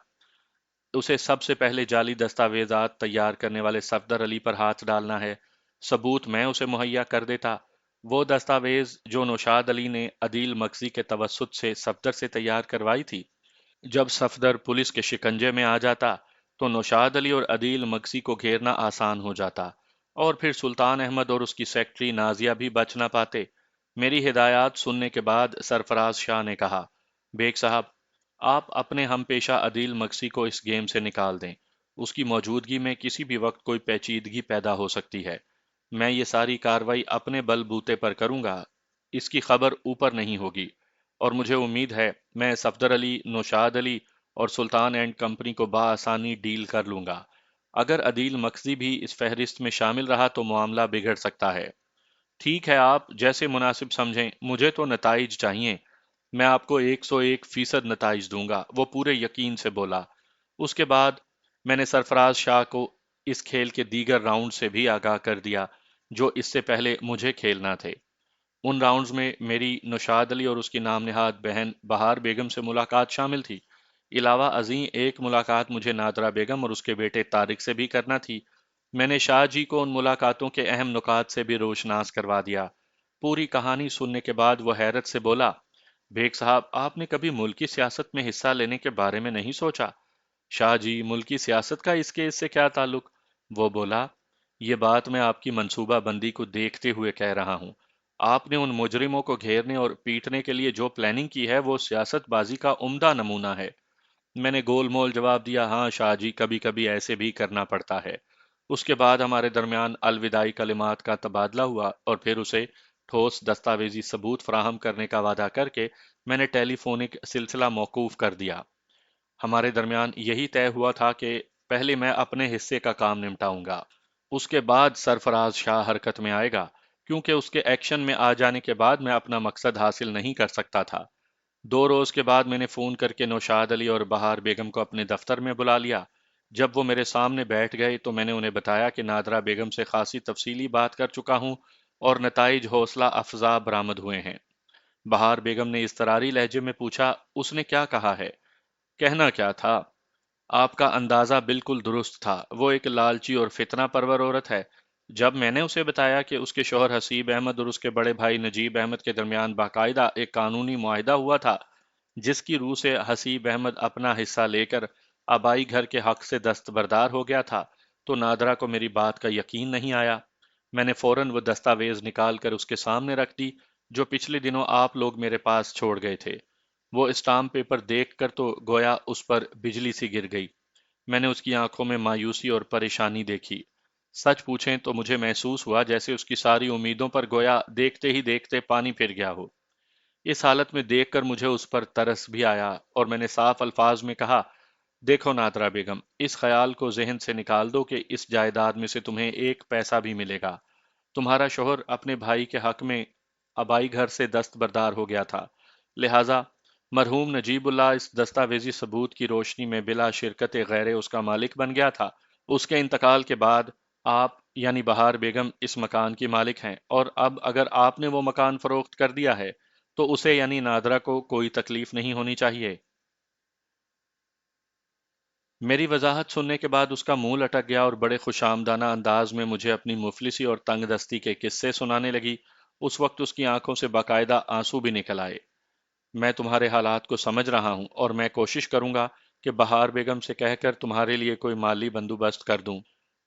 اسے سب سے پہلے جعلی دستاویزات تیار کرنے والے صفدر علی پر ہاتھ ڈالنا ہے۔ ثبوت میں اسے مہیا کر دیتا، وہ دستاویز جو نوشاد علی نے عدیل مکسی کے توسط سے صفدر سے تیار کروائی تھی۔ جب صفدر پولیس کے شکنجے میں آ جاتا تو نوشاد علی اور عدیل مکسی کو گھیرنا آسان ہو جاتا، اور پھر سلطان احمد اور اس کی سیکٹری نازیہ بھی بچ نہ پاتے۔ میری ہدایات سننے کے بعد سرفراز شاہ نے کہا، بیگ صاحب، آپ اپنے ہم پیشہ عدیل مکسی کو اس گیم سے نکال دیں، اس کی موجودگی میں کسی بھی وقت کوئی پیچیدگی پیدا ہو سکتی ہے۔ میں یہ ساری کاروائی اپنے بل بوتے پر کروں گا، اس کی خبر اوپر نہیں ہوگی، اور مجھے امید ہے میں صفدر علی، نوشاد علی اور سلطان اینڈ کمپنی کو بآسانی ڈیل کر لوں گا۔ اگر عدیل مکسی بھی اس فہرست میں شامل رہا تو معاملہ بگڑ سکتا ہے۔ ٹھیک ہے، آپ جیسے مناسب سمجھیں، مجھے تو نتائج چاہیے۔ میں آپ کو 101% نتائج دوں گا، وہ پورے یقین سے بولا۔ اس کے بعد میں نے سرفراز شاہ کو اس کھیل کے دیگر راؤنڈ سے بھی آگاہ کر دیا جو اس سے پہلے مجھے کھیلنا تھے۔ ان راؤنڈز میں میری نوشاد علی اور اس کی نام نہاد بہن بہار بیگم سے ملاقات شامل تھی۔ علاوہ ازیں ایک ملاقات مجھے نادرہ بیگم اور اس کے بیٹے طارق سے بھی کرنا تھی۔ میں نے شاہ جی کو ان ملاقاتوں کے اہم نکات سے بھی روشناس کروا دیا۔ پوری کہانی سننے کے بعد وہ حیرت سے بولا، بیگ صاحب آپ نے کبھی ملکی سیاست میں حصہ لینے کے بارے میں نہیں سوچا؟ شاہ جی ملکی سیاست کا اس سے کیا تعلق؟ وہ بولا، یہ بات میں آپ کی منصوبہ بندی کو دیکھتے ہوئے کہہ رہا ہوں۔ آپ نے ان مجرموں کو گھیرنے اور پیٹنے کے لیے جو پلاننگ کی ہے وہ سیاست بازی کا عمدہ نمونہ ہے۔ میں نے گول مول جواب دیا، ہاں شاہ جی کبھی کبھی ایسے بھی کرنا پڑتا ہے۔ اس کے بعد ہمارے درمیان الوداعی کلمات کا تبادلہ ہوا اور پھر اسے ٹھوس دستاویزی ثبوت فراہم کرنے کا وعدہ کر کے میں نے ٹیلی فونک سلسلہ موقوف کر دیا۔ ہمارے درمیان یہی طے ہوا تھا کہ پہلے میں اپنے حصے کا کام نمٹاؤں گا، اس کے بعد سرفراز شاہ حرکت میں آئے گا، کیونکہ اس کے ایکشن میں آ جانے کے بعد میں اپنا مقصد حاصل نہیں کر سکتا تھا۔ 2 روز کے بعد میں نے فون کر کے نوشاد علی اور بہار بیگم کو اپنے دفتر میں بلا لیا۔ جب وہ میرے سامنے بیٹھ گئے تو میں نے انہیں بتایا کہ نادرہ بیگم سے خاصی تفصیلی بات کر چکا ہوں اور نتائج حوصلہ افزا برآمد ہوئے ہیں۔ بہار بیگم نے اضطراری لہجے میں پوچھا، اس نے کیا کہا ہے؟ کہنا کیا تھا؟ آپ کا اندازہ بالکل درست تھا، وہ ایک لالچی اور فتنہ پرور عورت ہے۔ جب میں نے اسے بتایا کہ اس کے شوہر حسیب احمد اور اس کے بڑے بھائی نجیب احمد کے درمیان باقاعدہ ایک قانونی معاہدہ ہوا تھا جس کی روح سے حسیب احمد اپنا حصہ لے کر آبائی گھر کے حق سے دستبردار ہو گیا تھا، تو نادرہ کو میری بات کا یقین نہیں آیا۔ میں نے فوراً وہ دستاویز نکال کر اس کے سامنے رکھ دی جو پچھلے دنوں آپ لوگ میرے پاس چھوڑ گئے تھے۔ وہ اسٹامپ پیپر دیکھ کر تو گویا اس پر بجلی سی گر گئی۔ میں نے اس کی آنکھوں میں مایوسی اور پریشانی دیکھی۔ سچ پوچھیں تو مجھے محسوس ہوا جیسے اس کی ساری امیدوں پر گویا دیکھتے ہی دیکھتے پانی پھر گیا ہو۔ اس حالت میں دیکھ کر مجھے اس پر ترس بھی آیا اور میں نے صاف الفاظ میں کہا، دیکھو نادرہ بیگم، اس خیال کو ذہن سے نکال دو کہ اس جائیداد میں سے تمہیں ایک پیسہ بھی ملے گا۔ تمہارا شوہر اپنے بھائی کے حق میں آبائی گھر سے دستبردار ہو گیا تھا، لہٰذا مرحوم نجیب اللہ اس دستاویزی ثبوت کی روشنی میں بلا شرکت غیر اس کا مالک بن گیا تھا۔ اس کے انتقال کے بعد آپ یعنی بہار بیگم اس مکان کی مالک ہیں، اور اب اگر آپ نے وہ مکان فروخت کر دیا ہے تو اسے یعنی نادرہ کو کوئی تکلیف نہیں ہونی چاہیے۔ میری وضاحت سننے کے بعد اس کا منہ لٹک گیا اور بڑے خوش آمدانہ انداز میں مجھے اپنی مفلسی اور تنگ دستی کے قصے سنانے لگی۔ اس وقت اس کی آنکھوں سے باقاعدہ آنسو بھی نکل آئے۔ میں تمہارے حالات کو سمجھ رہا ہوں اور میں کوشش کروں گا کہ بہار بیگم سے کہہ کر تمہارے لیے کوئی مالی بندوبست کر دوں۔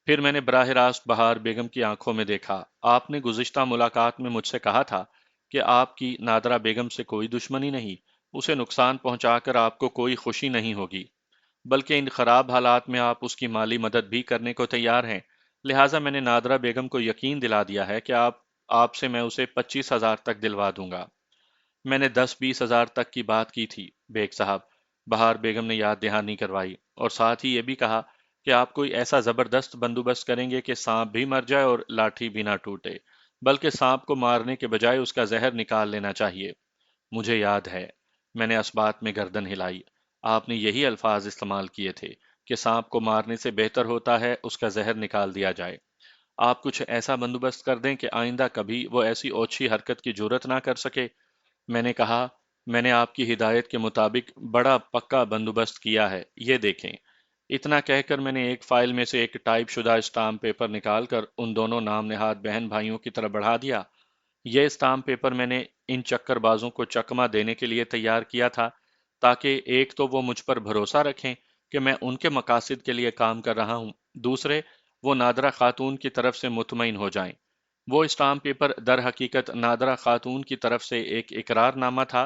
پھر میں نے براہ راست بہار بیگم کی آنکھوں میں دیکھا۔ آپ نے گزشتہ ملاقات میں مجھ سے کہا تھا کہ آپ کی نادرہ بیگم سے کوئی دشمنی نہیں، اسے نقصان پہنچا کر آپ کو کوئی خوشی نہیں ہوگی، بلکہ ان خراب حالات میں آپ اس کی مالی مدد بھی کرنے کو تیار ہیں۔ لہٰذا میں نے نادرہ بیگم کو یقین دلا دیا ہے کہ آپ سے میں اسے 25,000 تک دلوا دوں گا۔ میں نے 10-20 ہزار تک کی بات کی تھی بیگ صاحب، بہار بیگم نے یاد دہانی کروائی، اور ساتھ ہی یہ بھی کہا کہ آپ کوئی ایسا زبردست بندوبست کریں گے کہ سانپ بھی مر جائے اور لاٹھی بھی نہ ٹوٹے، بلکہ سانپ کو مارنے کے بجائے اس کا زہر نکال لینا چاہیے۔ مجھے یاد ہے، میں نے اس بات میں گردن ہلائی، آپ نے یہی الفاظ استعمال کیے تھے کہ سانپ کو مارنے سے بہتر ہوتا ہے اس کا زہر نکال دیا جائے۔ آپ کچھ ایسا بندوبست کر دیں کہ آئندہ کبھی وہ ایسی اوچھی حرکت کی جرت نہ کر سکے۔ میں نے کہا، میں نے آپ کی ہدایت کے مطابق بڑا پکا بندوبست کیا ہے، یہ دیکھیں۔ اتنا کہہ کر میں نے ایک فائل میں سے ایک ٹائپ شدہ اسٹامپ پیپر نکال کر ان دونوں نام نہاد بہن بھائیوں کی طرف بڑھا دیا۔ یہ اسٹامپ پیپر میں نے ان چکر بازوں کو چکمہ دینے کے لیے تیار کیا تھا تاکہ ایک تو وہ مجھ پر بھروسہ رکھیں کہ میں ان کے مقاصد کے لیے کام کر رہا ہوں، دوسرے وہ نادرہ خاتون کی طرف سے مطمئن ہو جائیں۔ وہ اسٹامپ پیپر در حقیقت نادرہ خاتون کی طرف سے ایک اقرار نامہ تھا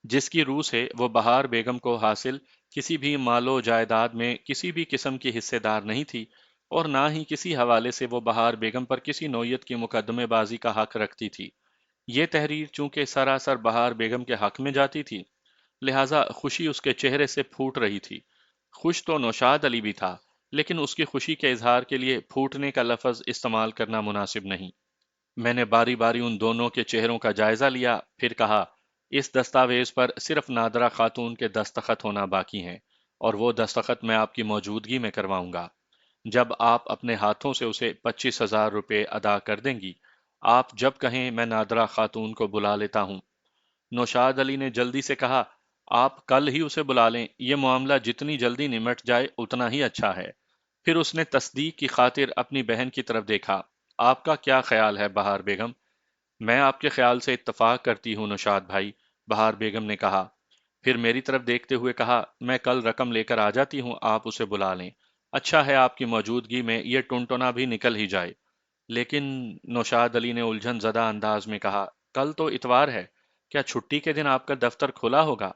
جس کی روح سے وہ بہار بیگم کو حاصل کسی بھی مال و جائیداد میں کسی بھی قسم کی حصے دار نہیں تھی، اور نہ ہی کسی حوالے سے وہ بہار بیگم پر کسی نوعیت کی مقدمے بازی کا حق رکھتی تھی۔ یہ تحریر چونکہ سراسر بہار بیگم کے حق میں جاتی تھی، لہٰذا خوشی اس کے چہرے سے پھوٹ رہی تھی۔ خوش تو نوشاد علی بھی تھا، لیکن اس کی خوشی کے اظہار کے لیے پھوٹنے کا لفظ استعمال کرنا مناسب نہیں۔ میں نے باری باری ان دونوں کے چہروں کا جائزہ لیا، پھر کہا، اس دستاویز پر صرف نادرہ خاتون کے دستخط ہونا باقی ہیں، اور وہ دستخط میں آپ کی موجودگی میں کرواؤں گا۔ جب آپ اپنے ہاتھوں سے اسے 25,000 روپے ادا کر دیں گی، آپ جب کہیں میں نادرہ خاتون کو بلا لیتا ہوں۔ نوشاد علی نے جلدی سے کہا، آپ کل ہی اسے بلا لیں، یہ معاملہ جتنی جلدی نمٹ جائے اتنا ہی اچھا ہے۔ پھر اس نے تصدیق کی خاطر اپنی بہن کی طرف دیکھا۔ آپ کا کیا خیال ہے بہار بیگم؟ میں آپ کے خیال سے اتفاق کرتی ہوں نوشاد بھائی، بہار بیگم نے کہا۔ پھر میری طرف دیکھتے ہوئے کہا، میں کل رقم لے کر آ جاتی ہوں، آپ اسے بلا لیں۔ اچھا ہے آپ کی موجودگی میں یہ ٹنٹنا بھی نکل ہی جائے۔ لیکن نوشاد علی نے الجھن زدہ انداز میں کہا، کل تو اتوار ہے، کیا چھٹی کے دن آپ کا دفتر کھلا ہوگا؟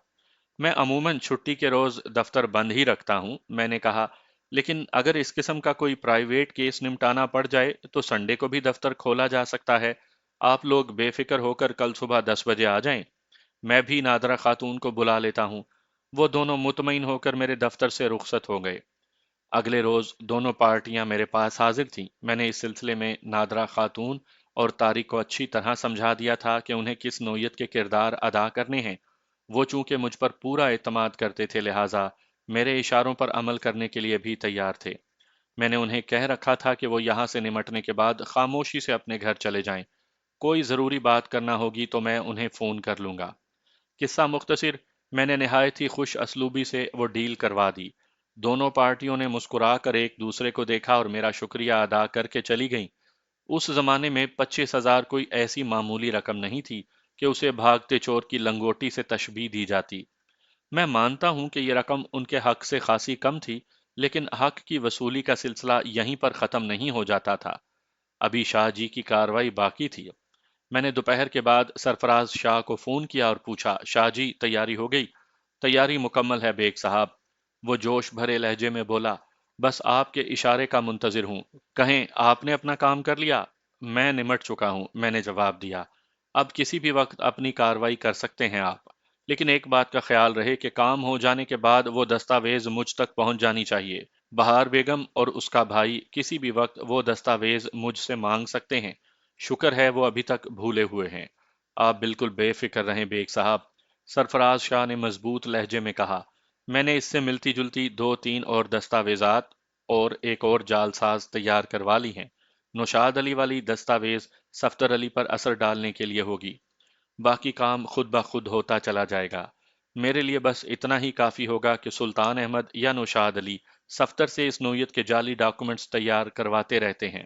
میں عموماً چھٹی کے روز دفتر بند ہی رکھتا ہوں، میں نے کہا، لیکن اگر اس قسم کا کوئی پرائیویٹ کیس نمٹانا پڑ جائے تو سنڈے کو بھی دفتر کھولا جا سکتا ہے۔ آپ لوگ بے فکر ہو کر کل صبح 10 بجے آ جائیں، میں بھی نادرہ خاتون کو بلا لیتا ہوں۔ وہ دونوں مطمئن ہو کر میرے دفتر سے رخصت ہو گئے۔ اگلے روز دونوں پارٹیاں میرے پاس حاضر تھیں۔ میں نے اس سلسلے میں نادرہ خاتون اور طارق کو اچھی طرح سمجھا دیا تھا کہ انہیں کس نوعیت کے کردار ادا کرنے ہیں۔ وہ چونکہ مجھ پر پورا اعتماد کرتے تھے، لہٰذا میرے اشاروں پر عمل کرنے کے لیے بھی تیار تھے۔ میں نے انہیں کہہ رکھا تھا کہ وہ یہاں سے نمٹنے کے بعد خاموشی سے اپنے گھر چلے جائیں۔ کوئی ضروری بات کرنا ہوگی تو میں انہیں فون کر لوں گا۔ قصہ مختصر، میں نے نہایت ہی خوش اسلوبی سے وہ ڈیل کروا دی۔ دونوں پارٹیوں نے مسکرا کر ایک دوسرے کو دیکھا اور میرا شکریہ ادا کر کے چلی گئیں۔ اس زمانے میں 25,000 کوئی ایسی معمولی رقم نہیں تھی کہ اسے بھاگتے چور کی لنگوٹی سے تشبیہ دی جاتی۔ میں مانتا ہوں کہ یہ رقم ان کے حق سے خاصی کم تھی، لیکن حق کی وصولی کا سلسلہ یہیں پر ختم نہیں ہو جاتا تھا۔ ابھی شاہ جی کی کاروائی باقی تھی۔ میں نے دوپہر کے بعد سرفراز شاہ کو فون کیا اور پوچھا، شاہ جی تیاری ہو گئی؟ تیاری مکمل ہے بیگ صاحب، وہ جوش بھرے لہجے میں بولا، بس آپ کے اشارے کا منتظر ہوں۔ کہیں آپ نے اپنا کام کر لیا؟ میں نمٹ چکا ہوں، میں نے جواب دیا۔ اب کسی بھی وقت اپنی کاروائی کر سکتے ہیں آپ، لیکن ایک بات کا خیال رہے کہ کام ہو جانے کے بعد وہ دستاویز مجھ تک پہنچ جانی چاہیے۔ بہار بیگم اور اس کا بھائی کسی بھی وقت وہ دستاویز مجھ سے مانگ سکتے ہیں۔ شکر ہے وہ ابھی تک بھولے ہوئے ہیں۔ آپ بالکل بے فکر رہیں بیگ صاحب، سرفراز شاہ نے مضبوط لہجے میں کہا۔ میں نے اس سے ملتی جلتی 2-3 اور دستاویزات اور ایک اور جعل ساز تیار کروا لی ہیں۔ نوشاد علی والی دستاویز صفدر علی پر اثر ڈالنے کے لیے ہوگی، باقی کام خود بخود ہوتا چلا جائے گا۔ میرے لیے بس اتنا ہی کافی ہوگا کہ سلطان احمد یا نوشاد علی صفدر سے اس نوعیت کے جعلی ڈاکومنٹس تیار کرواتے رہتے ہیں۔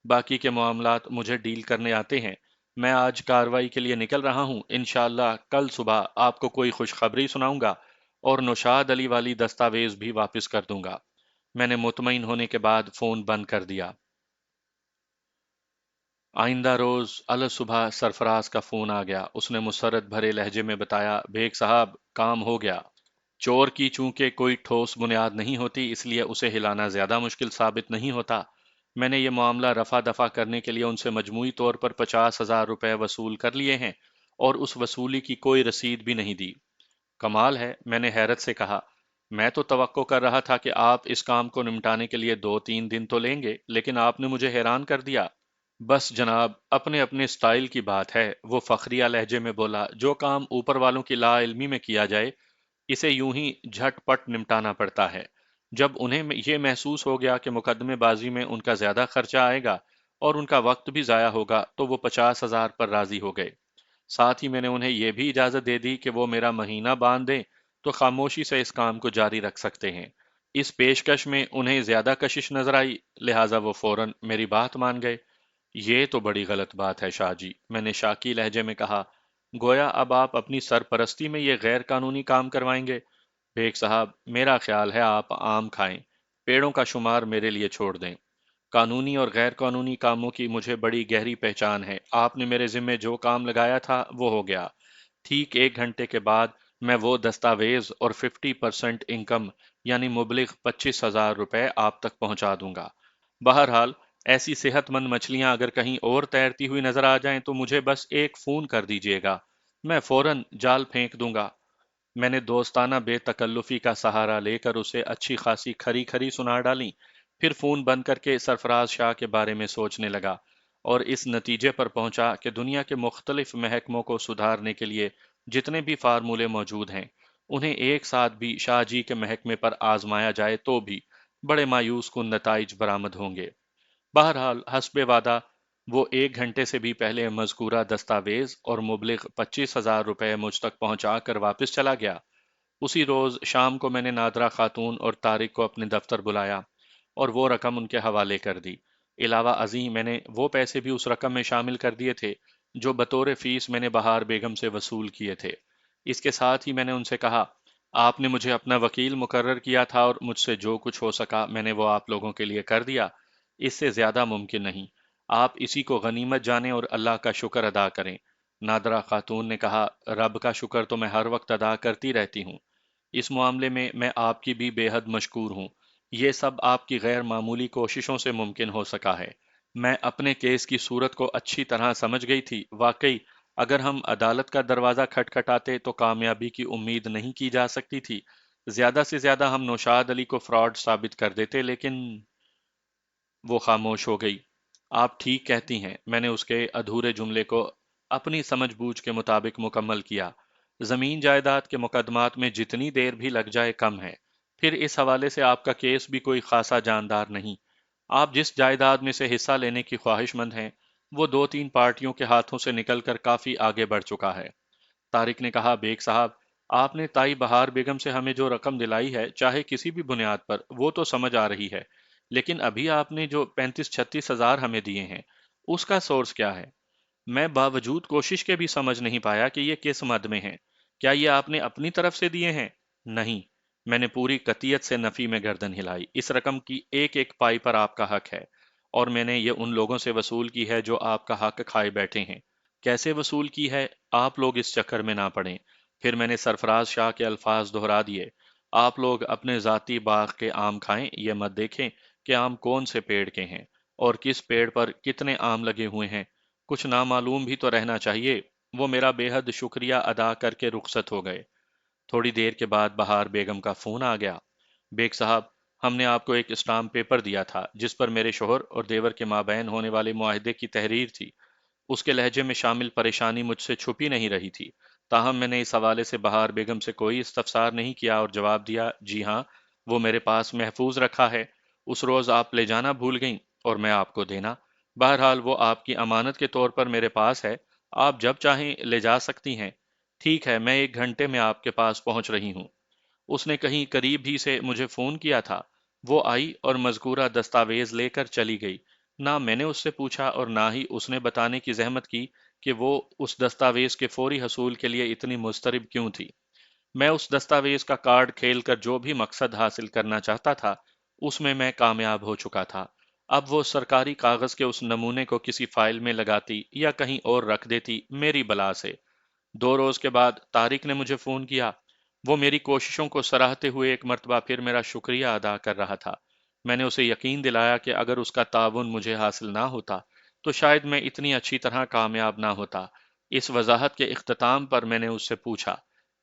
باقی کے معاملات مجھے ڈیل کرنے آتے ہیں۔ میں آج کاروائی کے لیے نکل رہا ہوں، انشاءاللہ کل صبح آپ کو کوئی خوشخبری سناؤں گا اور نوشاد علی والی دستاویز بھی واپس کر دوں گا۔ میں نے مطمئن ہونے کے بعد فون بند کر دیا۔ آئندہ روز الصبح سرفراز کا فون آ گیا۔ اس نے مسرت بھرے لہجے میں بتایا، بیگ صاحب کام ہو گیا۔ چور کی چونکہ کوئی ٹھوس بنیاد نہیں ہوتی، اس لیے اسے ہلانا زیادہ مشکل ثابت نہیں ہوتا۔ میں نے یہ معاملہ رفع دفع کرنے کے لیے ان سے مجموعی طور پر 50,000 روپے وصول کر لیے ہیں اور اس وصولی کی کوئی رسید بھی نہیں دی۔ کمال ہے، میں نے حیرت سے کہا۔ میں تو توقع کر رہا تھا کہ آپ اس کام کو نمٹانے کے لیے 2-3 دن تو لیں گے، لیکن آپ نے مجھے حیران کر دیا۔ بس جناب، اپنے اپنے سٹائل کی بات ہے، وہ فخریہ لہجے میں بولا۔ جو کام اوپر والوں کی لا علمی میں کیا جائے، اسے یوں ہی جھٹ پٹ نمٹانا پڑتا ہے۔ جب انہیں یہ محسوس ہو گیا کہ مقدمے بازی میں ان کا زیادہ خرچہ آئے گا اور ان کا وقت بھی ضائع ہوگا، تو وہ 50,000 پر راضی ہو گئے۔ ساتھ ہی میں نے انہیں یہ بھی اجازت دے دی کہ وہ میرا مہینہ باندھ دیں تو خاموشی سے اس کام کو جاری رکھ سکتے ہیں۔ اس پیشکش میں انہیں زیادہ کشش نظر آئی، لہٰذا وہ فوراً میری بات مان گئے۔ یہ تو بڑی غلط بات ہے شاہ جی، میں نے شاکی لہجے میں کہا۔ گویا اب آپ اپنی سرپرستی میں یہ غیر قانونی کام کروائیں گے؟ بیگ صاحب، میرا خیال ہے آپ آم کھائیں، پیڑوں کا شمار میرے لیے چھوڑ دیں۔ قانونی اور غیر قانونی کاموں کی مجھے بڑی گہری پہچان ہے۔ آپ نے میرے ذمے جو کام لگایا تھا وہ ہو گیا۔ ٹھیک 1 گھنٹے کے بعد میں وہ دستاویز اور 50% انکم یعنی مبلغ 25,000 روپے آپ تک پہنچا دوں گا۔ بہرحال ایسی صحت مند مچھلیاں اگر کہیں اور تیرتی ہوئی نظر آ جائیں تو مجھے بس ایک فون کر دیجیے گا، میں فوراً جال پھینک دوں گا۔ میں نے دوستانہ بے تکلفی کا سہارا لے کر اسے اچھی خاصی کھری کھری سنا ڈالی، پھر فون بند کر کے سرفراز شاہ کے بارے میں سوچنے لگا اور اس نتیجے پر پہنچا کہ دنیا کے مختلف محکموں کو سدھارنے کے لیے جتنے بھی فارمولے موجود ہیں، انہیں ایک ساتھ بھی شاہ جی کے محکمے پر آزمایا جائے تو بھی بڑے مایوس کن نتائج برآمد ہوں گے۔ بہرحال حسب وعدہ وہ 1 گھنٹے سے بھی پہلے مذکورہ دستاویز اور مبلغ 25,000 روپے مجھ تک پہنچا کر واپس چلا گیا۔ اسی روز شام کو میں نے نادرہ خاتون اور طارق کو اپنے دفتر بلایا اور وہ رقم ان کے حوالے کر دی۔ علاوہ ازیں میں نے وہ پیسے بھی اس رقم میں شامل کر دیے تھے جو بطور فیس میں نے بہار بیگم سے وصول کیے تھے۔ اس کے ساتھ ہی میں نے ان سے کہا، آپ نے مجھے اپنا وکیل مقرر کیا تھا اور مجھ سے جو کچھ ہو سکا میں نے وہ آپ لوگوں کے لیے کر دیا، اس سے زیادہ ممکن نہیں۔ آپ اسی کو غنیمت جانیں اور اللہ کا شکر ادا کریں۔ نادرہ خاتون نے کہا، رب کا شکر تو میں ہر وقت ادا کرتی رہتی ہوں۔ اس معاملے میں آپ کی بھی بے حد مشکور ہوں۔ یہ سب آپ کی غیر معمولی کوششوں سے ممکن ہو سکا ہے۔ میں اپنے کیس کی صورت کو اچھی طرح سمجھ گئی تھی۔ واقعی اگر ہم عدالت کا دروازہ کھٹکھٹاتے تو کامیابی کی امید نہیں کی جا سکتی تھی۔ زیادہ سے زیادہ ہم نوشاد علی کو فراڈ ثابت کر دیتے، لیکن وہ خاموش ہو گئی۔ آپ ٹھیک کہتی ہیں، میں نے اس کے ادھورے جملے کو اپنی سمجھ بوجھ کے مطابق مکمل کیا۔ زمین جائیداد کے مقدمات میں جتنی دیر بھی لگ جائے کم ہے۔ پھر اس حوالے سے آپ کا کیس بھی کوئی خاصا جاندار نہیں۔ آپ جس جائیداد میں سے حصہ لینے کی خواہش مند ہیں، وہ 2 3 پارٹیوں کے ہاتھوں سے نکل کر کافی آگے بڑھ چکا ہے۔ طارق نے کہا، بیگ صاحب، آپ نے تائی بہار بیگم سے ہمیں جو رقم دلائی ہے، چاہے کسی بھی بنیاد پر، وہ تو سمجھ آ رہی ہے، لیکن ابھی آپ نے جو 35 36 ہزار ہمیں دیے ہیں، اس کا سورس کیا ہے؟ میں باوجود کوشش کے بھی سمجھ نہیں پایا کہ یہ کس مد میں ہیں۔ کیا یہ آپ نے اپنی طرف سے دیے ہیں؟ نہیں۔ میں نے پوری قطعیت سے نفی میں گردن ہلائی۔ اس رقم کی ایک ایک پائی پر آپ کا حق ہے، اور میں نے یہ ان لوگوں سے وصول کی ہے جو آپ کا حق کھائے بیٹھے ہیں۔ کیسے وصول کی ہے، آپ لوگ اس چکر میں نہ پڑیں۔ پھر میں نے سرفراز شاہ کے الفاظ دہرا دیے، آپ لوگ اپنے ذاتی باغ کے آم کھائیں، یہ مت دیکھیں کہ آم کون سے پیڑ کے ہیں اور کس پیڑ پر کتنے آم لگے ہوئے ہیں۔ کچھ نامعلوم بھی تو رہنا چاہیے۔ وہ میرا بے حد شکریہ ادا کر کے رخصت ہو گئے۔ تھوڑی دیر کے بعد بہار بیگم کا فون آ گیا۔ بیگ صاحب، ہم نے آپ کو ایک اسٹامپ پیپر دیا تھا جس پر میرے شوہر اور دیور کے مابین ہونے والے معاہدے کی تحریر تھی۔ اس کے لہجے میں شامل پریشانی مجھ سے چھپی نہیں رہی تھی۔ تاہم میں نے اس حوالے سے بہار بیگم سے کوئی استفسار نہیں کیا اور جواب دیا، جی ہاں، وہ میرے پاس محفوظ رکھا ہے۔ اس روز آپ لے جانا بھول گئیں اور میں آپ کو دینا۔ بہرحال وہ آپ کی امانت کے طور پر میرے پاس ہے، آپ جب چاہیں لے جا سکتی ہیں۔ ٹھیک ہے، میں 1 گھنٹے میں آپ کے پاس پہنچ رہی ہوں۔ اس نے کہیں قریب ہی سے مجھے فون کیا تھا۔ وہ آئی اور مذکورہ دستاویز لے کر چلی گئی۔ نہ میں نے اس سے پوچھا اور نہ ہی اس نے بتانے کی زحمت کی کہ وہ اس دستاویز کے فوری حصول کے لیے اتنی مضطرب کیوں تھی۔ میں اس دستاویز کا کارڈ کھیل کر جو بھی مقصد حاصل کرنا چاہتا تھا، اس میں کامیاب ہو چکا تھا۔ اب وہ سرکاری کاغذ کے اس نمونے کو کسی فائل میں لگاتی یا کہیں اور رکھ دیتی، میری بلا سے۔ 2 روز کے بعد طارق نے مجھے فون کیا۔ وہ میری کوششوں کو سراہتے ہوئے ایک مرتبہ پھر میرا شکریہ ادا کر رہا تھا۔ میں نے اسے یقین دلایا کہ اگر اس کا تعاون مجھے حاصل نہ ہوتا تو شاید میں اتنی اچھی طرح کامیاب نہ ہوتا۔ اس وضاحت کے اختتام پر میں نے اس سے پوچھا،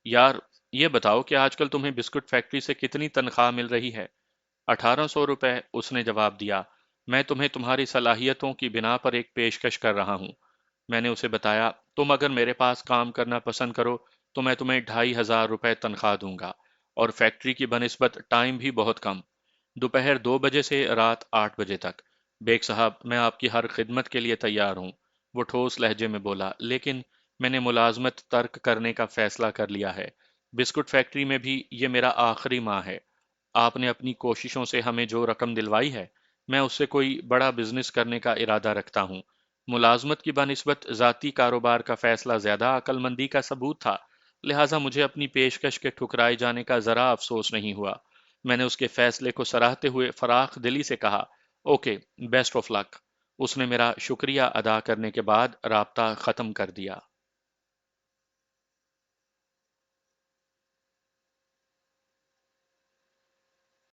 یار، یہ بتاؤ کہ آج کل تمہیں بسکٹ فیکٹری سے کتنی تنخواہ مل رہی ہے؟ 1800 روپے، اس نے جواب دیا۔ میں تمہیں تمہاری صلاحیتوں کی بنا پر ایک پیشکش کر رہا ہوں۔ میں نے اسے بتایا، تم اگر میرے پاس کام کرنا پسند کرو تو میں تمہیں 2500 روپے تنخواہ دوں گا، اور فیکٹری کی بنسبت ٹائم بھی بہت کم، دوپہر 2 بجے سے رات 8 بجے تک۔ بیگ صاحب، میں آپ کی ہر خدمت کے لیے تیار ہوں، وہ ٹھوس لہجے میں بولا، لیکن میں نے ملازمت ترک کرنے کا فیصلہ کر لیا ہے۔ بسکٹ فیکٹری میں بھی یہ میرا آخری ماہ ہے۔ آپ نے اپنی کوششوں سے ہمیں جو رقم دلوائی ہے، میں اس سے کوئی بڑا بزنس کرنے کا ارادہ رکھتا ہوں۔ ملازمت کی بنسبت ذاتی کاروبار کا فیصلہ زیادہ عقل مندی کا ثبوت تھا، لہٰذا مجھے اپنی پیشکش کے ٹھکرائے جانے کا ذرا افسوس نہیں ہوا۔ میں نے اس کے فیصلے کو سراہتے ہوئے فراخ دلی سے کہا، اوکے، بیسٹ آف لک۔ اس نے میرا شکریہ ادا کرنے کے بعد رابطہ ختم کر دیا۔